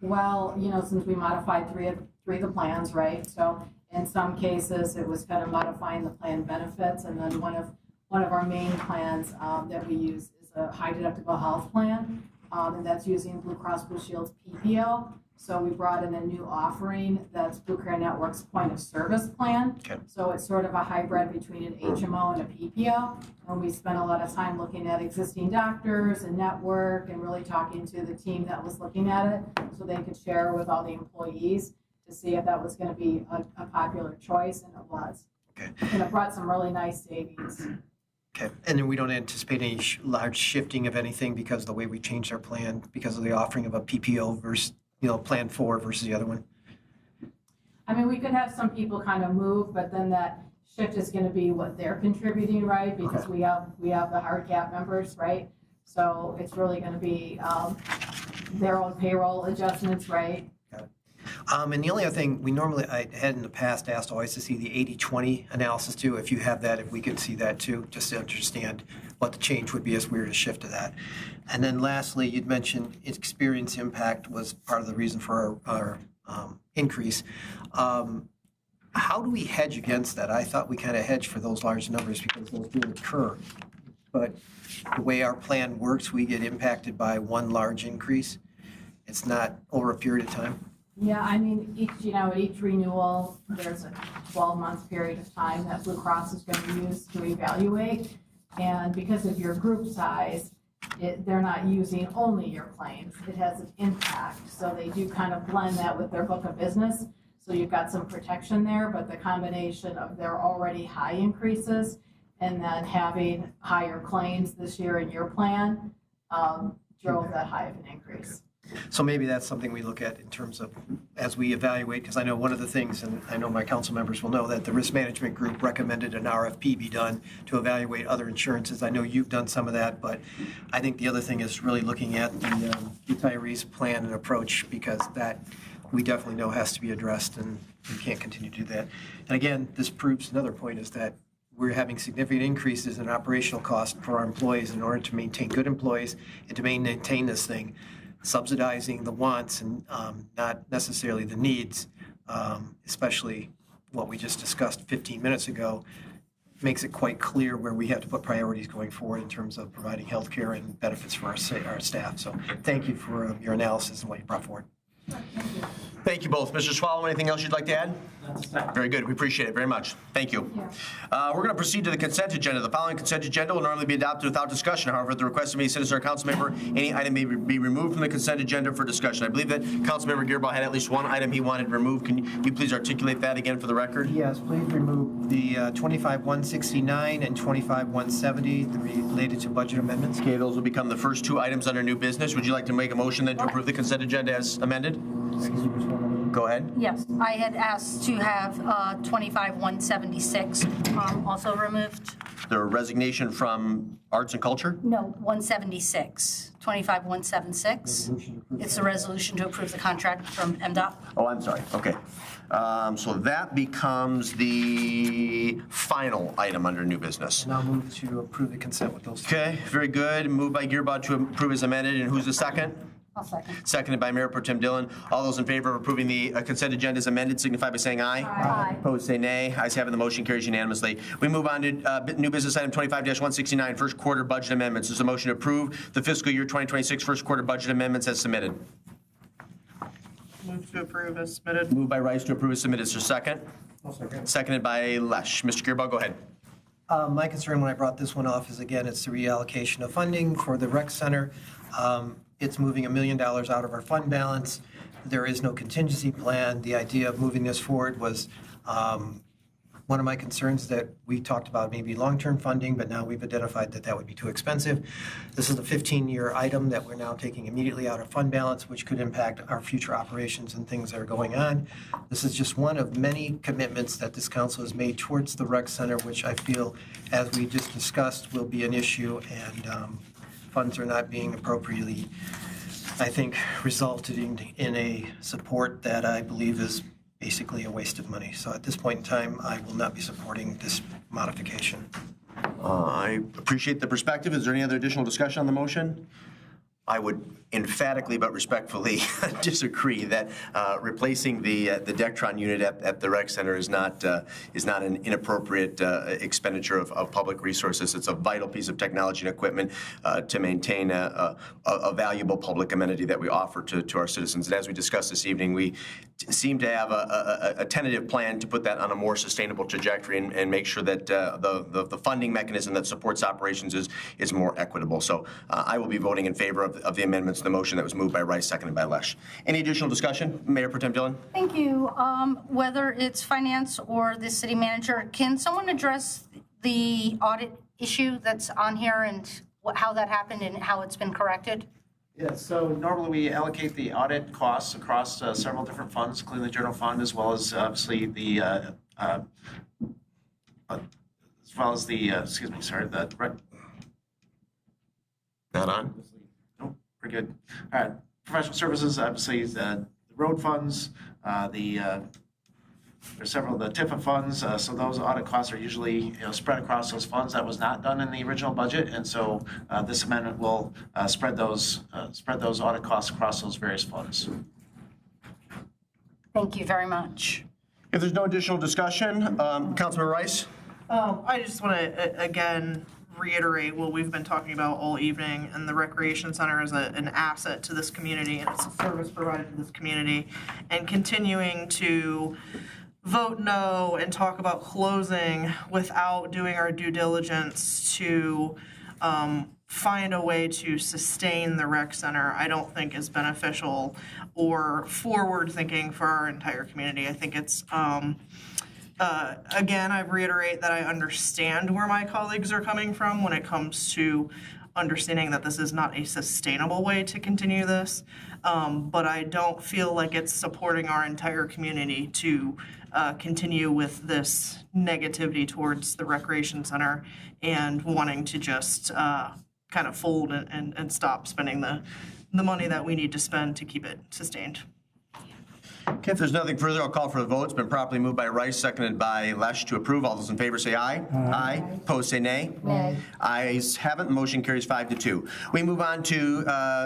Well, since we modified three of the plans, right? So in some cases, it was kind of modifying the plan benefits, and then one of our main plans that we use is a high deductible health plan, and that's using Blue Cross Blue Shield's PPO. So we brought in a new offering that's Blue Care Network's point of service plan. Okay. So it's sort of a hybrid between an HMO and a PPO. And we spent a lot of time looking at existing doctors and network and really talking to the team that was looking at it so they could share with all the employees to see if that was going to be a popular choice, and it was. Okay. And it brought some really nice savings. Okay. And then we don't anticipate any large shifting of anything because of the way we changed our plan, because of the offering of a PPO versus plan 4 versus the other one? I mean, we could have some people kind of move, but then that shift is going to be what they're contributing, right? Because we have the hard cap members, right? So it's really going to be their own payroll adjustments, right? Got it. And the only other thing I had in the past asked always to see the 80-20 analysis too. If you have that, if we could see that too, just to understand what the change would be as we were to shift to that. And then lastly, you'd mentioned experience impact was part of the reason for our increase. How do we hedge against that? I thought we kind of hedged for those large numbers because those do occur. but the way our plan works, we get impacted by one large increase. It's not over a period of time. Yeah, I mean, at each renewal, there's a 12-month period of time that Blue Cross is going to use to evaluate. And because of your group size, they're not using only your claims. It has an impact. So they do kind of blend that with their book of business. So you've got some protection there, but the combination of their already high increases and then having higher claims this year in your plan drove that high of an increase. So maybe that's something we look at in terms of as we evaluate, because I know one of the things, and I know my council members will know, that the risk management group recommended an RFP be done to evaluate other insurances. I know you've done some of that, but I think the other thing is really looking at the retirees plan and approach, because that we definitely know has to be addressed, and we can't continue to do that. And again, this proves another point, is that we're having significant increases in operational costs for our employees in order to maintain good employees and to maintain this thing. Subsidizing the wants and not necessarily the needs, especially what we just discussed 15 minutes ago, makes it quite clear where we have to put priorities going forward in terms of providing health care and benefits for our staff. So thank you for your analysis and what you brought forward. Thank you both. Mr. Swallow, anything else you'd like to add? Very good. We appreciate it very much. Thank you. We're going to proceed to the consent agenda. The following consent agenda will normally be adopted without discussion. However, at the request of any citizen or council member, any item may be removed from the consent agenda for discussion. I believe that Councilmember Gearbaugh had at least one item he wanted removed. Can you please articulate that again for the record? Yes, please remove the 25-169 and 25-170 related to budget amendments. Okay, those will become the first two items under new business. Would you like to make a motion then to approve the consent agenda as amended? Go ahead. Yes, I had asked to have 25-176 also removed. The resignation from arts and culture? No, 176, 25-176. It's a resolution to approve the contract from MDOT. Oh, I'm sorry. Okay. So that becomes the final item under new business. And I'll move to approve the consent with those. Okay, very good. Moved by Gearbaugh to approve as amended. And who's the second? I'll second. Seconded by Mayor Pro Tem Dillon. All those in favor of approving the consent agenda as amended signify by saying aye. Aye. Opposed, say nay. Ayes have it. The motion carries unanimously. We move on to new business item 25-169, first quarter budget amendments. There's a motion to approve the fiscal year 2026 first quarter budget amendments as submitted. Move to approve as submitted. Moved by Rice to approve as submitted. Is there a second? I'll second. Seconded by Lesh. Mr. Gearbaugh, go ahead. My concern when I brought this one off is, again, it's the reallocation of funding for the rec center. It's moving $1 million out of our fund balance. There is no contingency plan. The idea of moving this forward was one of my concerns, that we talked about maybe long-term funding, but now we've identified that that would be too expensive. This is a 15-year item that we're now taking immediately out of fund balance, which could impact our future operations and things that are going on. This is just one of many commitments that this council has made towards the rec center, which I feel, as we just discussed, will be an issue, and funds are not being appropriately, I think, resulted in a support that I believe is basically a waste of money. So at this point in time, I will not be supporting this modification. I appreciate the perspective. Is there any other additional discussion on the motion? I would emphatically but respectfully disagree that replacing the Dectron unit at the rec center is not an inappropriate expenditure of public resources. It's a vital piece of technology and equipment to maintain a valuable public amenity that we offer to our citizens. And as we discussed this evening, we seem to have a tentative plan to put that on a more sustainable trajectory and make sure that the funding mechanism that supports operations is more equitable. So I will be voting in favor of the amendments to the motion that was moved by Rice, seconded by Lesh. Any additional discussion? Mayor Pro Tem Dillon? Thank you. Whether it's finance or the city manager, can someone address the audit issue that's on here and how that happened and how it's been corrected? Yeah, so normally we allocate the audit costs across several different funds, including the general fund, as well as obviously the Not on? Nope, pretty good. All right, professional services, obviously the road funds, there's several of the TIFA funds, so those audit costs are usually spread across those funds. That was not done in the original budget, and so this amendment will spread those audit costs across those various funds. Thank you very much. If there's no additional discussion, Councilman Rice? I just want to, again, reiterate what we've been talking about all evening, and the recreation center is an asset to this community, and it's a service provided to this community, and continuing to vote no and talk about closing without doing our due diligence to find a way to sustain the rec center, I don't think is beneficial or forward-thinking for our entire community. I think it's, again, I reiterate that I understand where my colleagues are coming from when it comes to understanding that this is not a sustainable way to continue this, but I don't feel like it's supporting our entire community to continue with this negativity towards the recreation center and wanting to just kind of fold and stop spending the money that we need to spend to keep it sustained. Okay, if there's nothing further, I'll call for the vote. It's been properly moved by Rice, seconded by Lesh to approve. All those in favor say aye. Aye. Opposed say nay. Nay. Ayes have it. Motion carries 5-2. We move on to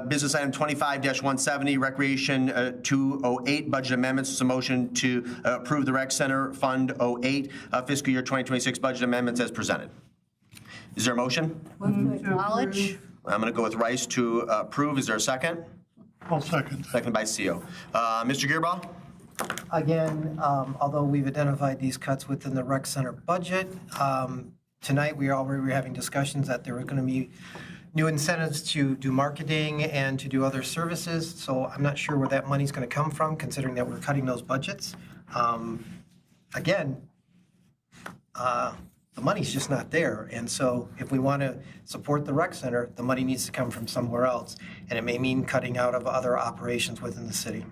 business item 25-170, Recreation 208 budget amendments. It's a motion to approve the Rec Center Fund 08 fiscal year 2026 budget amendments as presented. Is there a motion? Move to acknowledge. I'm going to go with Rice to approve. Is there a second? I'll second. Second by CO. Mr. Gearbaugh? Again, although we've identified these cuts within the rec center budget, tonight we already were having discussions that there were going to be new incentives to do marketing and to do other services. So I'm not sure where that money's going to come from, considering that we're cutting those budgets. Again, the money's just not there. And so if we want to support the rec center, the money needs to come from somewhere else. And it may mean cutting out of other operations within the city.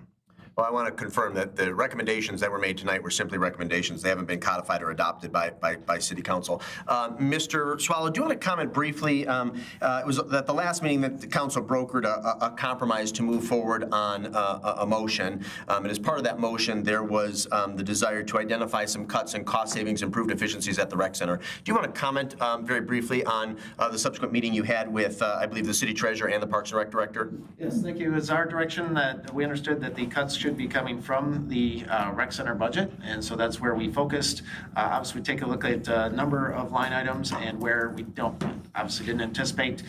Well, I want to confirm that the recommendations that were made tonight were simply recommendations. They haven't been codified or adopted by City Council. Mr. Swallow, do you want to comment briefly? It was at the last meeting that the Council brokered a compromise to move forward on a motion. And as part of that motion, there was the desire to identify some cuts and cost savings, improved efficiencies at the rec center. Do you want to comment very briefly on the subsequent meeting you had with, I believe, the City Treasurer and the Parks and Rec Director? Yes, thank you. It's our direction that we understood that the cuts should be coming from the rec center budget, and so that's where we focused. Obviously, we take a look at a number of line items and where we didn't anticipate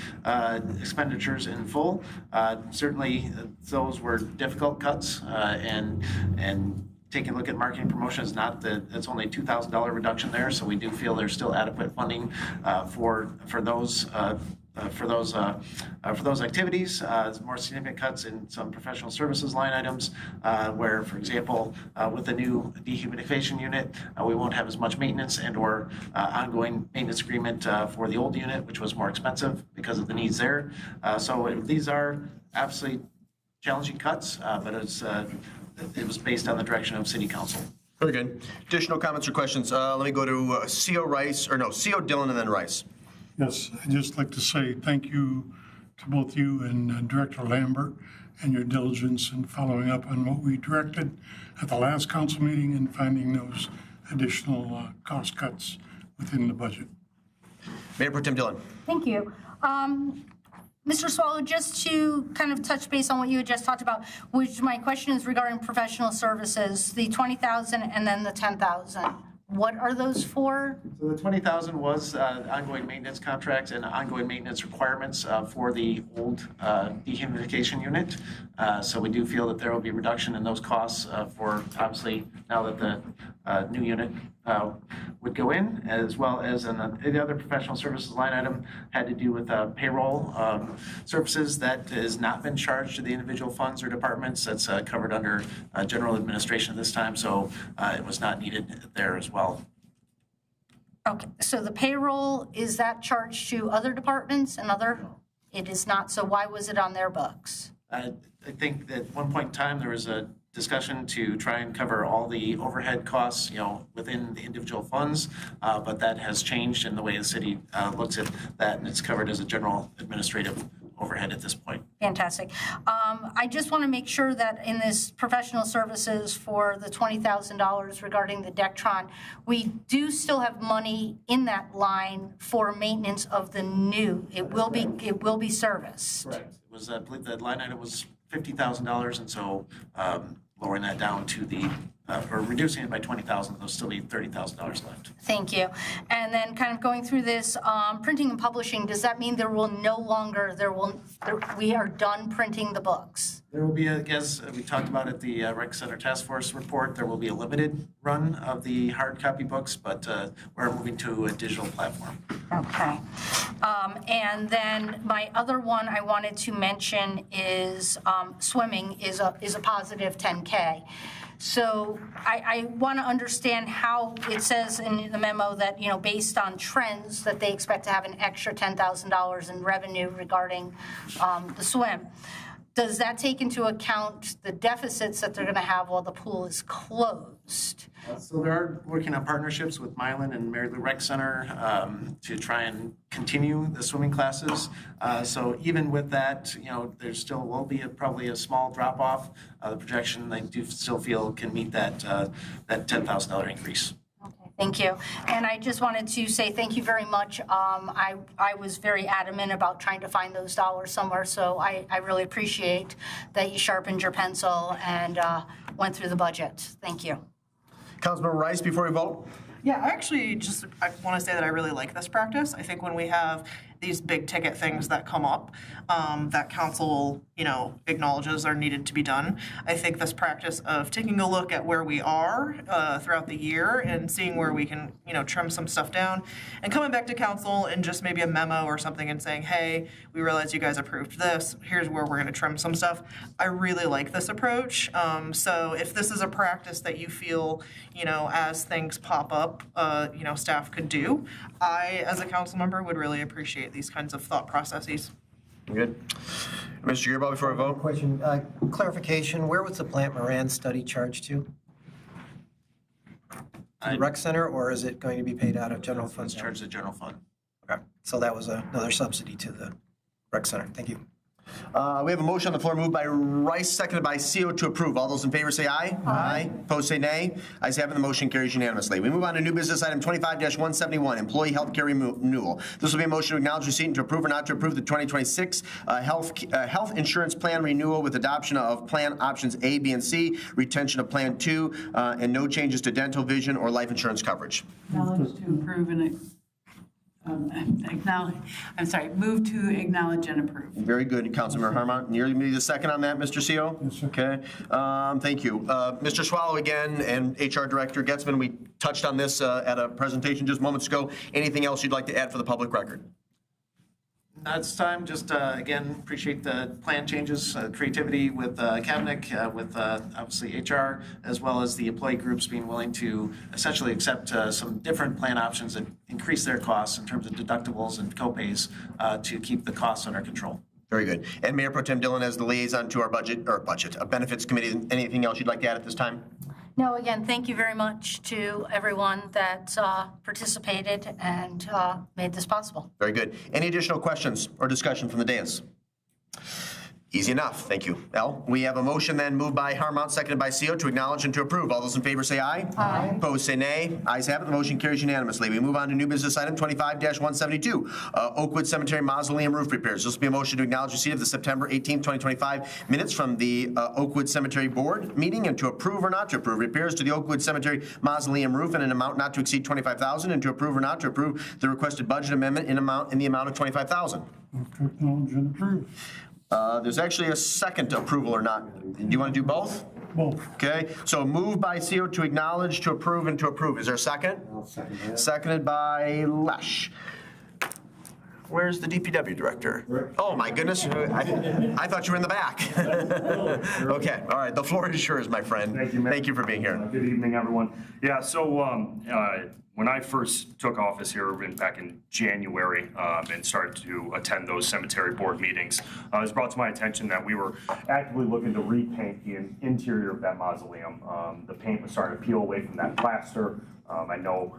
expenditures in full. Certainly, those were difficult cuts, and taking a look at marketing promotion is it's only a $2,000 reduction there, so we do feel there's still adequate funding for those activities. More significant cuts in some professional services line items, where, for example, with the new dehumidification unit, we won't have as much maintenance and/or ongoing maintenance agreement for the old unit, which was more expensive because of the needs there. So these are absolutely challenging cuts, but it was based on the direction of City Council. Very good. Additional comments or questions? Let me go to CO Dillon and then Rice. Yes, I'd just like to say thank you to both you and Director Lambert and your diligence in following up on what we directed at the last council meeting and finding those additional cost cuts within the budget. Mayor Pro Tem Dillon. Thank you. Mr. Swallow, just to kind of touch base on what you had just talked about, which my question is regarding professional services, the $20,000 and then the $10,000. What are those for? So the $20,000 was ongoing maintenance contracts and ongoing maintenance requirements for the old dehumidification unit. So we do feel that there will be reduction in those costs for, obviously, now that the new unit would go in, as well as the other professional services line item had to do with payroll services that has not been charged to the individual funds or departments. That's covered under general administration this time, so it was not needed there as well. Okay, so the payroll, is that charged to other departments and other? It is not, so why was it on their books? I think at one point in time there was a discussion to try and cover all the overhead costs, within the individual funds, but that has changed in the way the city looks at that, and it's covered as a general administrative overhead at this point. Fantastic. I just want to make sure that in this professional services for the $20,000 regarding the Dectron, we do still have money in that line for maintenance of the new. It will be serviced. Correct. It was, I believe that line item was $50,000, and so lowering that down to the or reducing it by 20,000, there'll still be $30,000 left. Thank you. And then kind of going through this, printing and publishing, does that mean we are done printing the books? There will be, as we talked about at the Rec Center Task Force report, there will be a limited run of the hard copy books, but we're moving to a digital platform. Okay. And then my other one I wanted to mention is swimming is a positive 10K. So I want to understand how it says in the memo that, based on trends, that they expect to have an extra $10,000 in revenue regarding the swim. Does that take into account the deficits that they're going to have while the pool is closed? So they are working on partnerships with Milan and Mary Lou Rec Center to try and continue the swimming classes. So even with that, there still will be probably a small drop off. The projection, I do still feel, can meet that $10,000 increase. Thank you. And I just wanted to say thank you very much. I was very adamant about trying to find those dollars somewhere, so I really appreciate that you sharpened your pencil and went through the budget. Thank you. Councilmember Rice, before we vote? Yeah, I want to say that I really like this practice. I think when we have these big ticket things that come up that council, acknowledges are needed to be done, I think this practice of taking a look at where we are throughout the year and seeing where we can, trim some stuff down and coming back to council and just maybe a memo or something and saying, hey, we realize you guys approved this. Here's where we're going to trim some stuff. I really like this approach. So if this is a practice that you feel, as things pop up, staff could do, I, as a council member, would really appreciate these kinds of thought processes. Good. Mr. Gearbow, before I vote? Question, clarification, where was the Plant Moran study charged to? The rec center, or is it going to be paid out of general funds? It's charged to the general fund. Okay, so that was another subsidy to the rec center. Thank you. We have a motion on the floor moved by Rice, seconded by CO to approve. All those in favor say aye. Aye. Opposed say nay. Ayes have it, the motion carries unanimously. We move on to new business item 25-171, employee health care renewal. This will be a motion to acknowledge receipt and to approve or not to approve the 2026 health insurance plan renewal with adoption of plan options A, B, and C, retention of plan 2, and no changes to dental, vision, or life insurance coverage. Acknowledge to approve and move to acknowledge and approve. Very good, Councilmember Harmon. You need a second on that, Mr. CO? Yes, sir. Okay, thank you. Mr. Swallow again and HR Director Getzman, we touched on this at a presentation just moments ago. Anything else you'd like to add for the public record? This time, just again, appreciate the plan changes, creativity with Cabinet, with obviously HR, as well as the employee groups being willing to essentially accept some different plan options that increase their costs in terms of deductibles and copays to keep the costs under control. Very good. And Mayor Pro Tem Dillon, as the liaison to our benefits committee, anything else you'd like to add at this time? No, again, thank you very much to everyone that participated and made this possible. Very good. Any additional questions or discussion from the dais? Easy enough. Thank you. L, we have a motion then moved by Harmon, seconded by CO to acknowledge and to approve. All those in favor say aye. Aye. Opposed say nay. Ayes have it. The motion carries unanimously. We move on to new business item 25-172, Oakwood Cemetery Mausoleum roof repairs. This will be a motion to acknowledge receipt of the September 18, 2025 minutes from the Oakwood Cemetery Board meeting and to approve or not to approve repairs to the Oakwood Cemetery Mausoleum roof in an amount not to exceed $25,000 and to approve or not to approve the requested budget amendment in the amount of $25,000. Acknowledge and approve. There's actually a second approval or not. Do you want to do both? Both. Okay, so moved by CO to acknowledge, to approve, and to approve. Is there a second? I'll second that. Seconded by Lesh. Where's the DPW director? Oh, my goodness. I thought you were in the back. Okay, all right. The floor is yours, my friend. Thank you, Mayor. Thank you for being here. Good evening, everyone. Yeah, so when I first took office here back in January and started to attend those cemetery board meetings, it was brought to my attention that we were actively looking to repaint the interior of that mausoleum. The paint was starting to peel away from that plaster. I know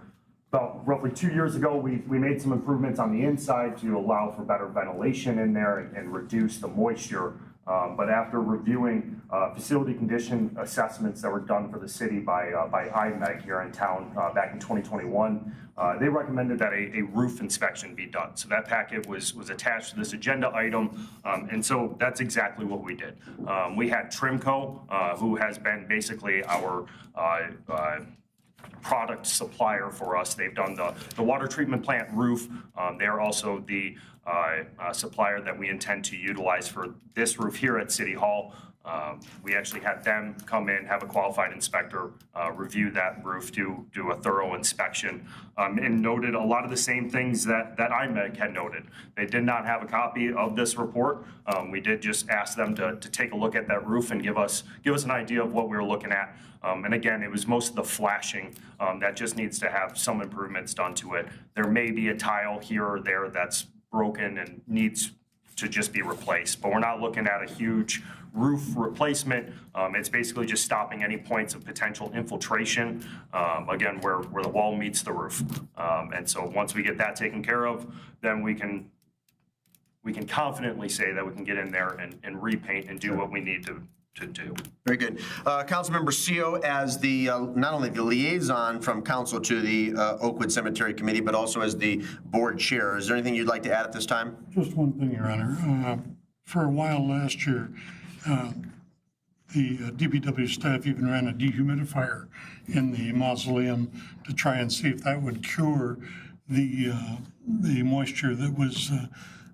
about roughly 2 years ago, we made some improvements on the inside to allow for better ventilation in there and reduce the moisture But after reviewing facility condition assessments that were done for the city by IMEG here in town back in 2021, they recommended that a roof inspection be done. So that packet was attached to this agenda item, and so that's exactly what we did. We had Trimco, who has been basically our product supplier for us. They've done the water treatment plant roof. They're also the supplier that we intend to utilize for this roof here at City Hall. We actually had them come in, have a qualified inspector review that roof, do a thorough inspection, and noted a lot of the same things that IMEG had noted. They did not have a copy of this report. We did just ask them to take a look at that roof and give us an idea of what we were looking at. And again, it was most of the flashing that just needs to have some improvements done to it. There may be a tile here or there that's broken and needs to just be replaced, but we're not looking at a huge roof replacement. It's basically just stopping any points of potential infiltration, again, where the wall meets the roof. And so once we get that taken care of, then we can confidently say that we can get in there and repaint and do what we need to do. Very good. Councilmember Seo, as the not only the liaison from council to the Oakwood Cemetery Committee, but also as the board chair, is there anything you'd like to add at this time? Just one thing, Your Honor. For a while last year, the DPW staff even ran a dehumidifier in the mausoleum to try and see if that would cure the moisture that was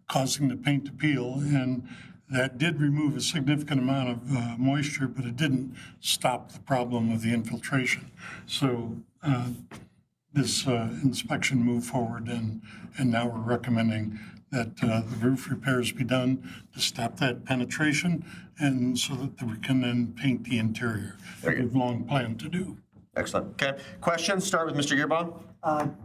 causing the paint to peel, and that did remove a significant amount of moisture, but it didn't stop the problem of the infiltration. So this inspection moved forward, and now we're recommending that the roof repairs be done to stop that penetration, and so that we can then paint the interior that we've long planned to do. Excellent. Okay. Questions? Start with Mr. Gearbaum.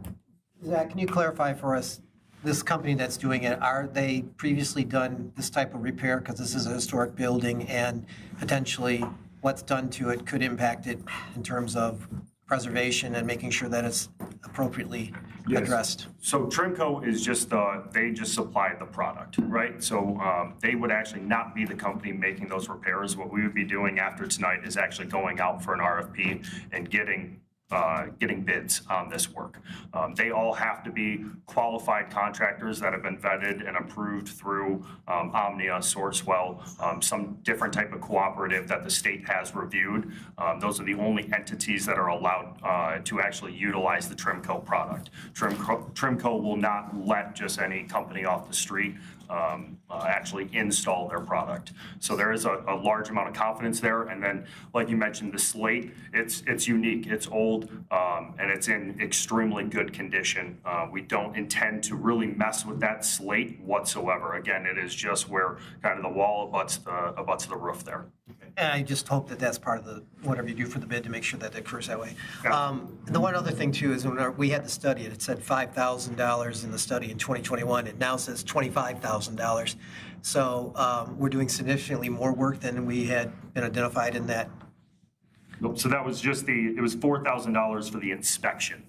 Zach, can you clarify for us, this company that's doing it, are they previously done this type of repair? Because this is a historic building, and potentially what's done to it could impact it in terms of preservation and making sure that it's appropriately addressed. So Trimco is just they just supply the product, right? So they would actually not be the company making those repairs. What we would be doing after tonight is actually going out for an RFP and getting bids on this work. They all have to be qualified contractors that have been vetted and approved through Omnia, Sourcewell, some different type of cooperative that the state has reviewed. Those are the only entities that are allowed to actually utilize the Trimco product. Trimco will not let just any company off the street actually install their product. So there is a large amount of confidence there. And then, like you mentioned, the slate, it's unique, it's old, and it's in extremely good condition. We don't intend to really mess with that slate whatsoever. Again, it is just where kind of the wall abuts the roof there. And I just hope that that's part of the, whatever you do for the bid, to make sure that it occurs that way. The one other thing too is when we had the study, it said $5,000 in the study in 2021. It now says $25,000. So we're doing significantly more work than we had been identified in that. Nope. So that was just it was $4,000 for the inspection.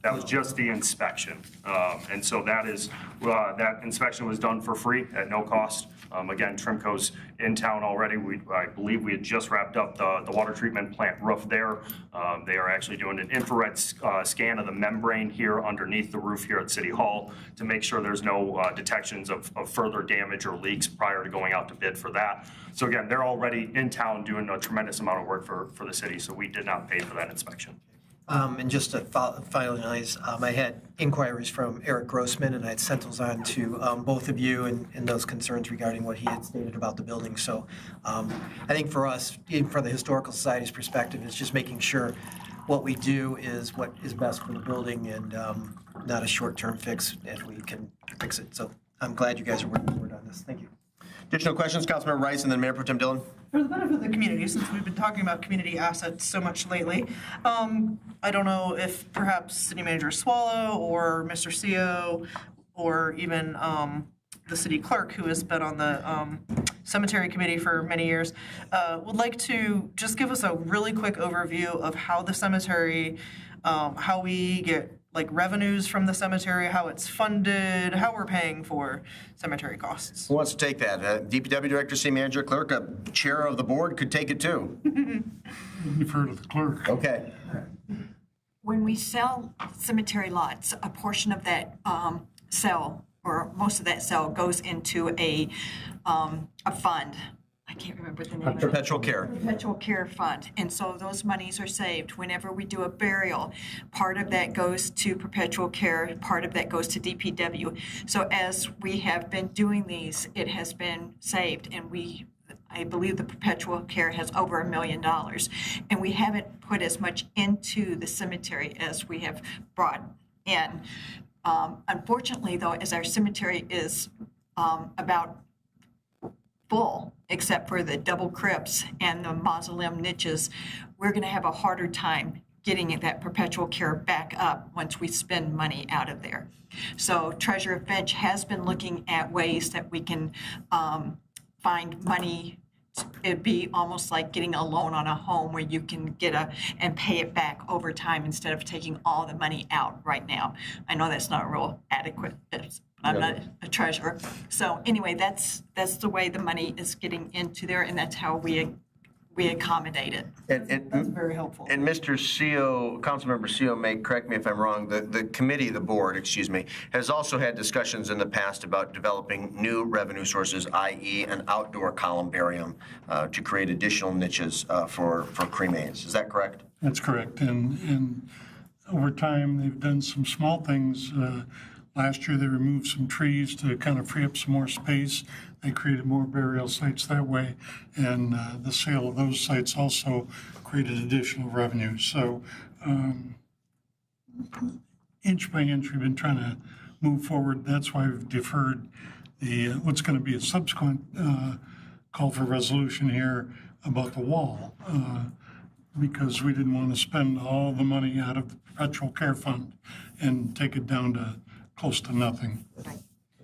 That was just the inspection. And so that inspection was done for free at no cost. Again, Trimco's in town already. I believe we had just wrapped up the water treatment plant roof there. They are actually doing an infrared scan of the membrane here underneath the roof here at City Hall to make sure there's no detections of further damage or leaks prior to going out to bid for that. So again, they're already in town doing a tremendous amount of work for the city, so we did not pay for that inspection. And just to finalize, I had inquiries from Eric Grossman, and I had sent those on to both of you and those concerns regarding what he had stated about the building. So I think for us, even from the Historical Society's perspective, it's just making sure what we do is what is best for the building and not a short-term fix if we can fix it. So I'm glad you guys are working forward on this. Thank you. Additional questions, Councilmember Rice, and then Mayor Pro Tem Dillon. For the benefit of the community, since we've been talking about community assets so much lately, I don't know if perhaps City Manager Swallow or Mr. Seo or even the city clerk, who has been on the cemetery committee for many years, would like to just give us a really quick overview of how the cemetery, how we get like revenues from the cemetery, how it's funded, how we're paying for cemetery costs. Who wants to take that? DPW Director, City Manager, Clerk, Chair of the Board could take it too. Defer to the clerk. Okay. When we sell cemetery lots, a portion of that sale, or most of that sale, goes into a fund. I can't remember the name of it. Perpetual care. Perpetual care fund. And so those monies are saved. Whenever we do a burial, part of that goes to perpetual care, part of that goes to DPW. So as we have been doing these, it has been saved, and I believe the perpetual care has over $1 million. And we haven't put as much into the cemetery as we have brought in. Unfortunately, though, as our cemetery is about full, except for the double crypts and the mausoleum niches, we're going to have a harder time getting that perpetual care back up once we spend money out of there. So Treasurer Finch has been looking at ways that we can find money. It'd be almost like getting a loan on a home where you can get and pay it back over time instead of taking all the money out right now. I know that's not real adequate. I'm not a treasurer. So anyway, that's the way the money is getting into there, and that's how we accommodate it. That's very helpful. And Mr. CO, Councilmember CO, may correct me if I'm wrong, the committee, the board, excuse me, has also had discussions in the past about developing new revenue sources, i.e. an outdoor columbarium to create additional niches for cremains. Is that correct? That's correct. And over time, they've done some small things. Last year, they removed some trees to kind of free up some more space. They created more burial sites that way, and the sale of those sites also created additional revenue. So inch by inch, we've been trying to move forward. That's why we've deferred the what's going to be a subsequent call for resolution here about the wall, because we didn't want to spend all the money out of the perpetual care fund and take it down to close to nothing.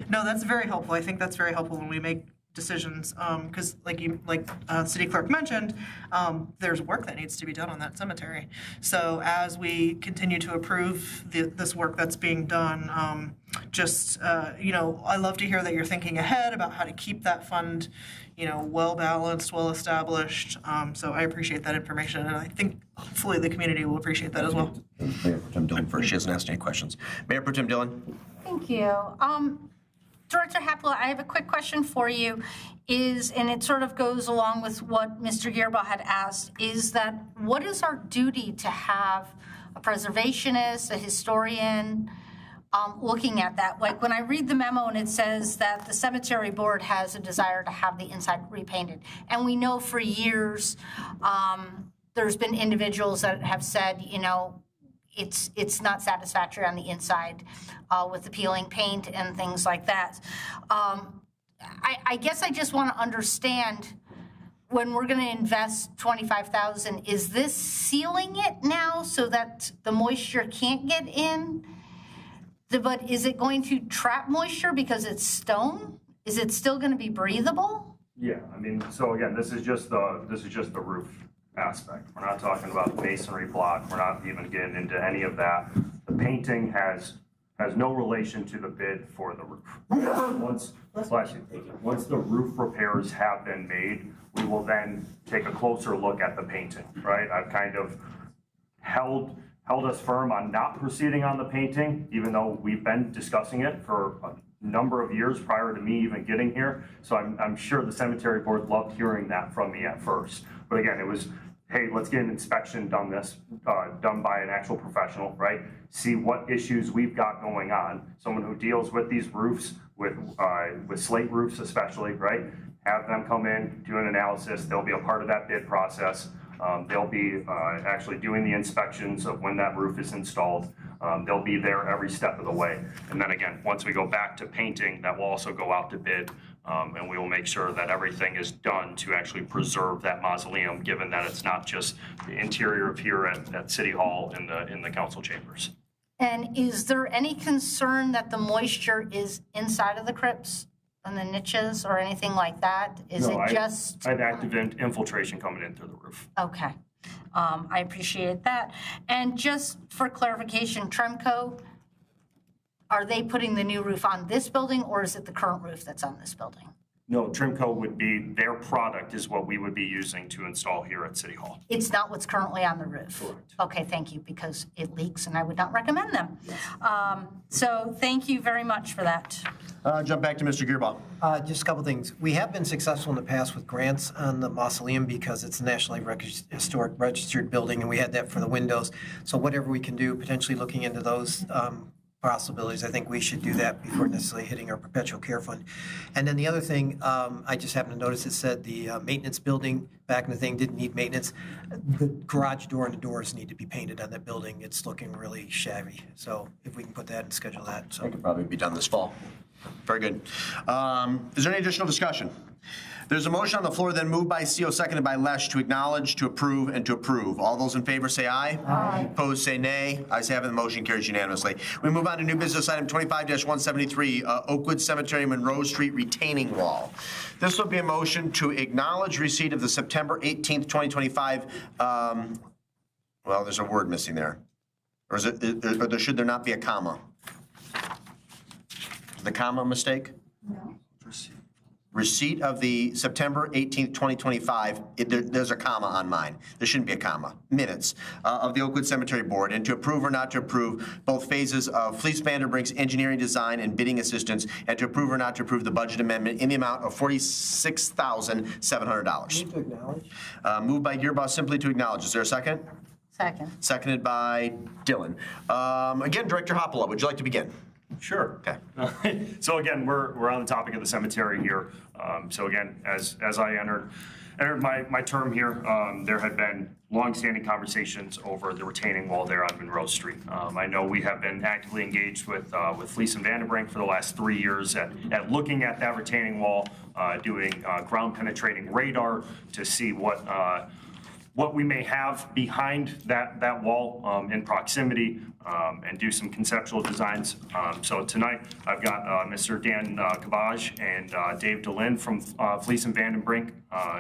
No, that's very helpful. I think that's very helpful when we make decisions, because like City Clerk mentioned, there's work that needs to be done on that cemetery. So as we continue to approve this work that's being done, I love to hear that you're thinking ahead about how to keep that fund, well balanced, well established. So I appreciate that information, and I think hopefully the community will appreciate that as well. Mayor Pro Tem Dillon first. She hasn't asked any questions. Mayor Pro Tem Dillon. Thank you. Director Happel, I have a quick question for you, and it sort of goes along with what Mr. Gearbaugh had asked, is that what is our duty to have a preservationist, a historian, looking at that? Like when I read the memo and it says that the cemetery board has a desire to have the inside repainted, and we know for years there's been individuals that have said, it's not satisfactory on the inside with the peeling paint and things like that. I guess I just want to understand, when we're going to invest $25,000, is this sealing it now so that the moisture can't get in? But is it going to trap moisture because it's stone? Is it still going to be breathable? Yeah, so again, this is just the roof aspect. We're not talking about the masonry block. We're not even getting into any of that. The painting has no relation to the bid for the roof. Once the roof repairs have been made, we will then take a closer look at the painting, right? I've kind of held us firm on not proceeding on the painting, even though we've been discussing it for a number of years prior to me even getting here. So I'm sure the cemetery board loved hearing that from me at first. But again, it was, hey, let's get an inspection done by an actual professional, right? See what issues we've got going on. Someone who deals with these roofs, with slate roofs especially, right? Have them come in, do an analysis. They'll be a part of that bid process. They'll be actually doing the inspections of when that roof is installed. They'll be there every step of the way. And then again, once we go back to painting, that will also go out to bid. And we will make sure that everything is done to actually preserve that mausoleum, given that it's not just the interior of here at City Hall in the council chambers. And is there any concern that the moisture is inside of the crypts and the niches or anything like that? Is it just... I've active infiltration coming in through the roof. Okay. I appreciate that. And just for clarification, Tremco, are they putting the new roof on this building, or is it the current roof that's on this building? No, Trimco would be, their product is what we would be using to install here at City Hall. It's not what's currently on the roof? Correct. Okay, thank you, because it leaks and I would not recommend them. So thank you very much for that. Jump back to Mr. Gearbaugh. Just a couple things. We have been successful in the past with grants on the Mausoleum because it's a nationally historic registered building, and we had that for the windows. So whatever we can do, potentially looking into those possibilities, I think we should do that before necessarily hitting our perpetual care fund. And then the other thing, I just happened to notice it said the maintenance building back in the thing didn't need maintenance. The garage door and the doors need to be painted on that building. It's looking really shabby. So if we can put that and schedule that. So It could probably be done this fall. Very good. Is there any additional discussion? There's a motion on the floor, then moved by CO, seconded by Lesh, to acknowledge, to approve, and to approve. All those in favor say aye. Aye. Opposed say nay. Ayes have it, the motion carries unanimously. We move on to new business item 25-173, Oakwood Cemetery, Monroe Street retaining wall. This will be a motion to acknowledge receipt of the September 18th, 2025, well, there's a word missing there. Or is it, or should there not be a comma? Is the comma a mistake? No. Receipt of the September 18th, 2025, there's a comma on mine. There shouldn't be a comma. Minutes of the Oakwood Cemetery Board, and to approve or not to approve both phases of Fleece Vanderbrink's engineering design and bidding assistance, and to approve or not to approve the budget amendment in the amount of $46,700. Move to acknowledge. Moved by Gearbaugh, simply to acknowledge. Is there a second? Second. Seconded by Dillon. Again, Director Hoppola, would you like to begin? Sure. Okay. So again, we're on the topic of the cemetery here. So again, as I entered my term here, there had been long-standing conversations over the retaining wall there on Monroe Street. I know we have been actively engaged with Fleece and Vanderbrink for the last 3 years at looking at that retaining wall, doing ground penetrating radar to see what we may have behind that wall in proximity, and do some conceptual designs. So tonight I've got Mr. Dan Kabaj and Dave DeLynn from Fleece and Vandenbrink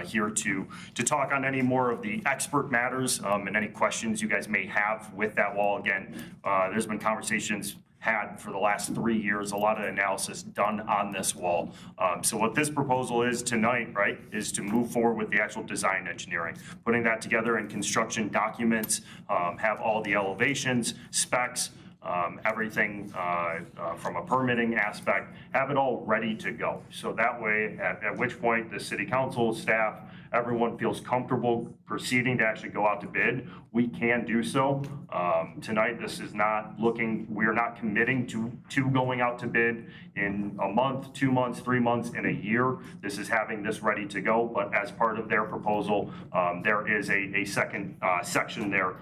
here to talk on any more of the expert matters and any questions you guys may have with that wall. Again, there's been conversations had for the last 3 years, a lot of analysis done on this wall. So what this proposal is tonight, right, is to move forward with the actual design engineering, putting that together in construction documents, have all the elevations, specs, everything from a permitting aspect, have it all ready to go. So that way, at which point the city council, staff, everyone feels comfortable proceeding to actually go out to bid, we can do so. Tonight, this is not looking, we are not committing to going out to bid in a month, 2 months, 3 months, in a year. This is having this ready to go, but as part of their proposal, there is a second section there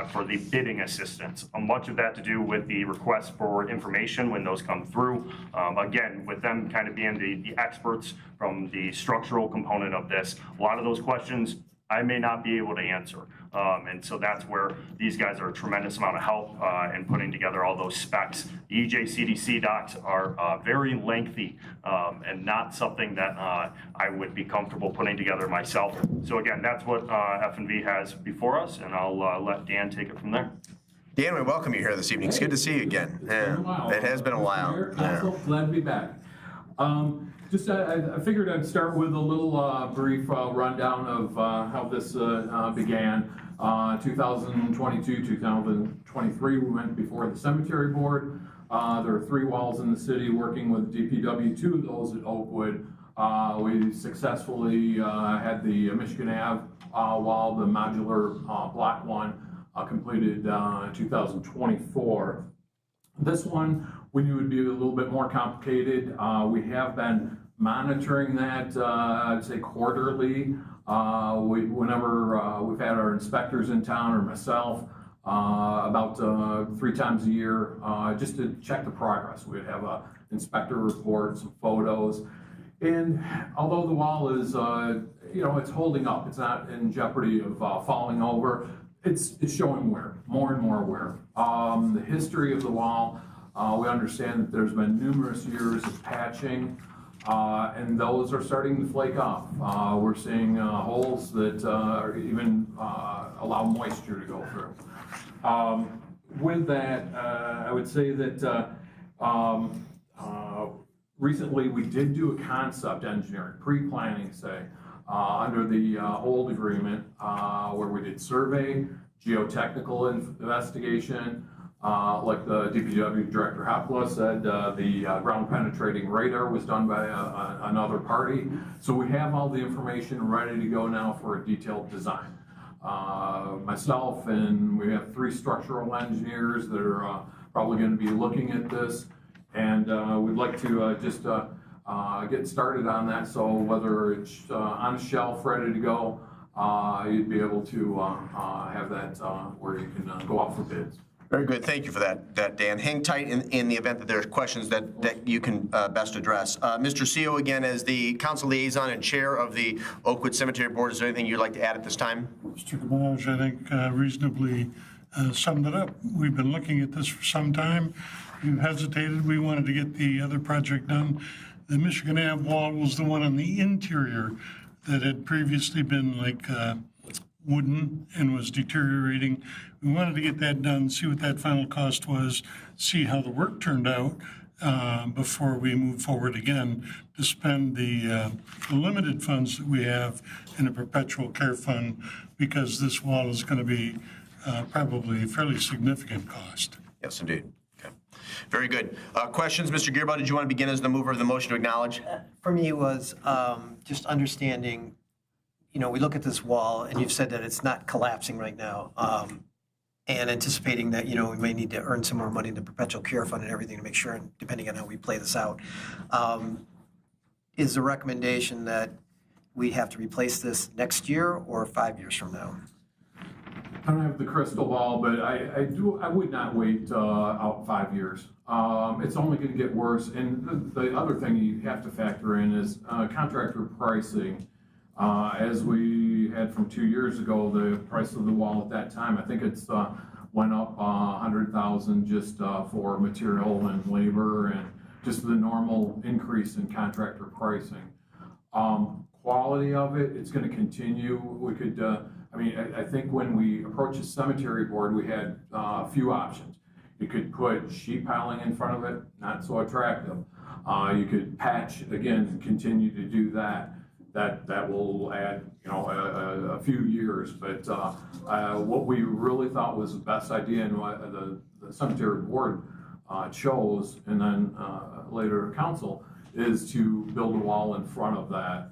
for the bidding assistance. Much of that to do with the requests for information when those come through. Again, with them kind of being the experts from the structural component of this, a lot of those questions I may not be able to answer. And so that's where these guys are a tremendous amount of help in putting together all those specs. The EJCDC docs are very lengthy and not something that I would be comfortable putting together myself. So again, that's what F&V has before us, and I'll let Dan take it from there. Dan, we welcome you here this evening. It's good to see you again. Yeah, it has been a while. Glad to be back. Just I figured I'd start with a little brief rundown of how this began. 2022, 2023, we went before the cemetery board. There are 3 walls in the city working with DPW, 2 of those at Oakwood. We successfully had the Michigan Ave wall, the modular block one, completed in 2024. This one we knew would be a little bit more complicated. We have been monitoring that, I'd say quarterly. Whenever we've had our inspectors in town, or myself, about 3 times a year, just to check the progress. We'd have an inspector report, some photos. And although the wall is, it's holding up, it's not in jeopardy of falling over, it's showing wear, more and more wear. The history of the wall, we understand that there's been numerous years of patching. and those are starting to flake off. We're seeing holes that even allow moisture to go through. With that, I would say that recently we did do a concept engineering, pre-planning, say, under the old agreement, where we did survey, geotechnical investigation, like the DPW Director Hopla said, the ground penetrating radar was done by another party. So we have all the information ready to go now for a detailed design. Myself and we have 3 structural engineers that are probably going to be looking at this, and we'd like to just get started on that. So whether it's on a shelf ready to go, you'd be able to have that where you can go out for bids. Very good. Thank you for that, Dan. Hang tight in the event that there are questions that you can best address. Mr. CEO, again, as the council liaison and chair of the Oakwood Cemetery Board, is there anything you'd like to add at this time? Mr. Kamaj, I think reasonably summed it up. We've been looking at this for some time. You hesitated. We wanted to get the other project done. The Michigan Ave wall was the one on the interior that had previously been like wooden and was deteriorating. We wanted to get that done, see what that final cost was, see how the work turned out before we move forward again to spend the limited funds that we have in a perpetual care fund, because this wall is going to be probably a fairly significant cost. Yes, indeed. Okay. Very good. Questions? Mr. Gearbow, did you want to begin as the mover of the motion to acknowledge? For me, it was just understanding, we look at this wall, and you've said that it's not collapsing right now, and anticipating that, we may need to earn some more money in the perpetual care fund and everything to make sure, depending on how we play this out. Is the recommendation that we have to replace this next year or 5 years from now? I don't have the crystal ball, but I would not wait out 5 years. It's only going to get worse. And the other thing you have to factor in is contractor pricing. As we had from 2 years ago, the price of the wall at that time, I think it's went up $100,000 just for material and labor and just the normal increase in contractor pricing. Quality of it, it's going to continue. We could, I think when we approached the cemetery board, we had a few options. You could put sheet piling in front of it, not so attractive. You could patch, again, continue to do that. That will add, a few years. But what we really thought was the best idea, and what the cemetery board chose, and then later council, is to build a wall in front of that.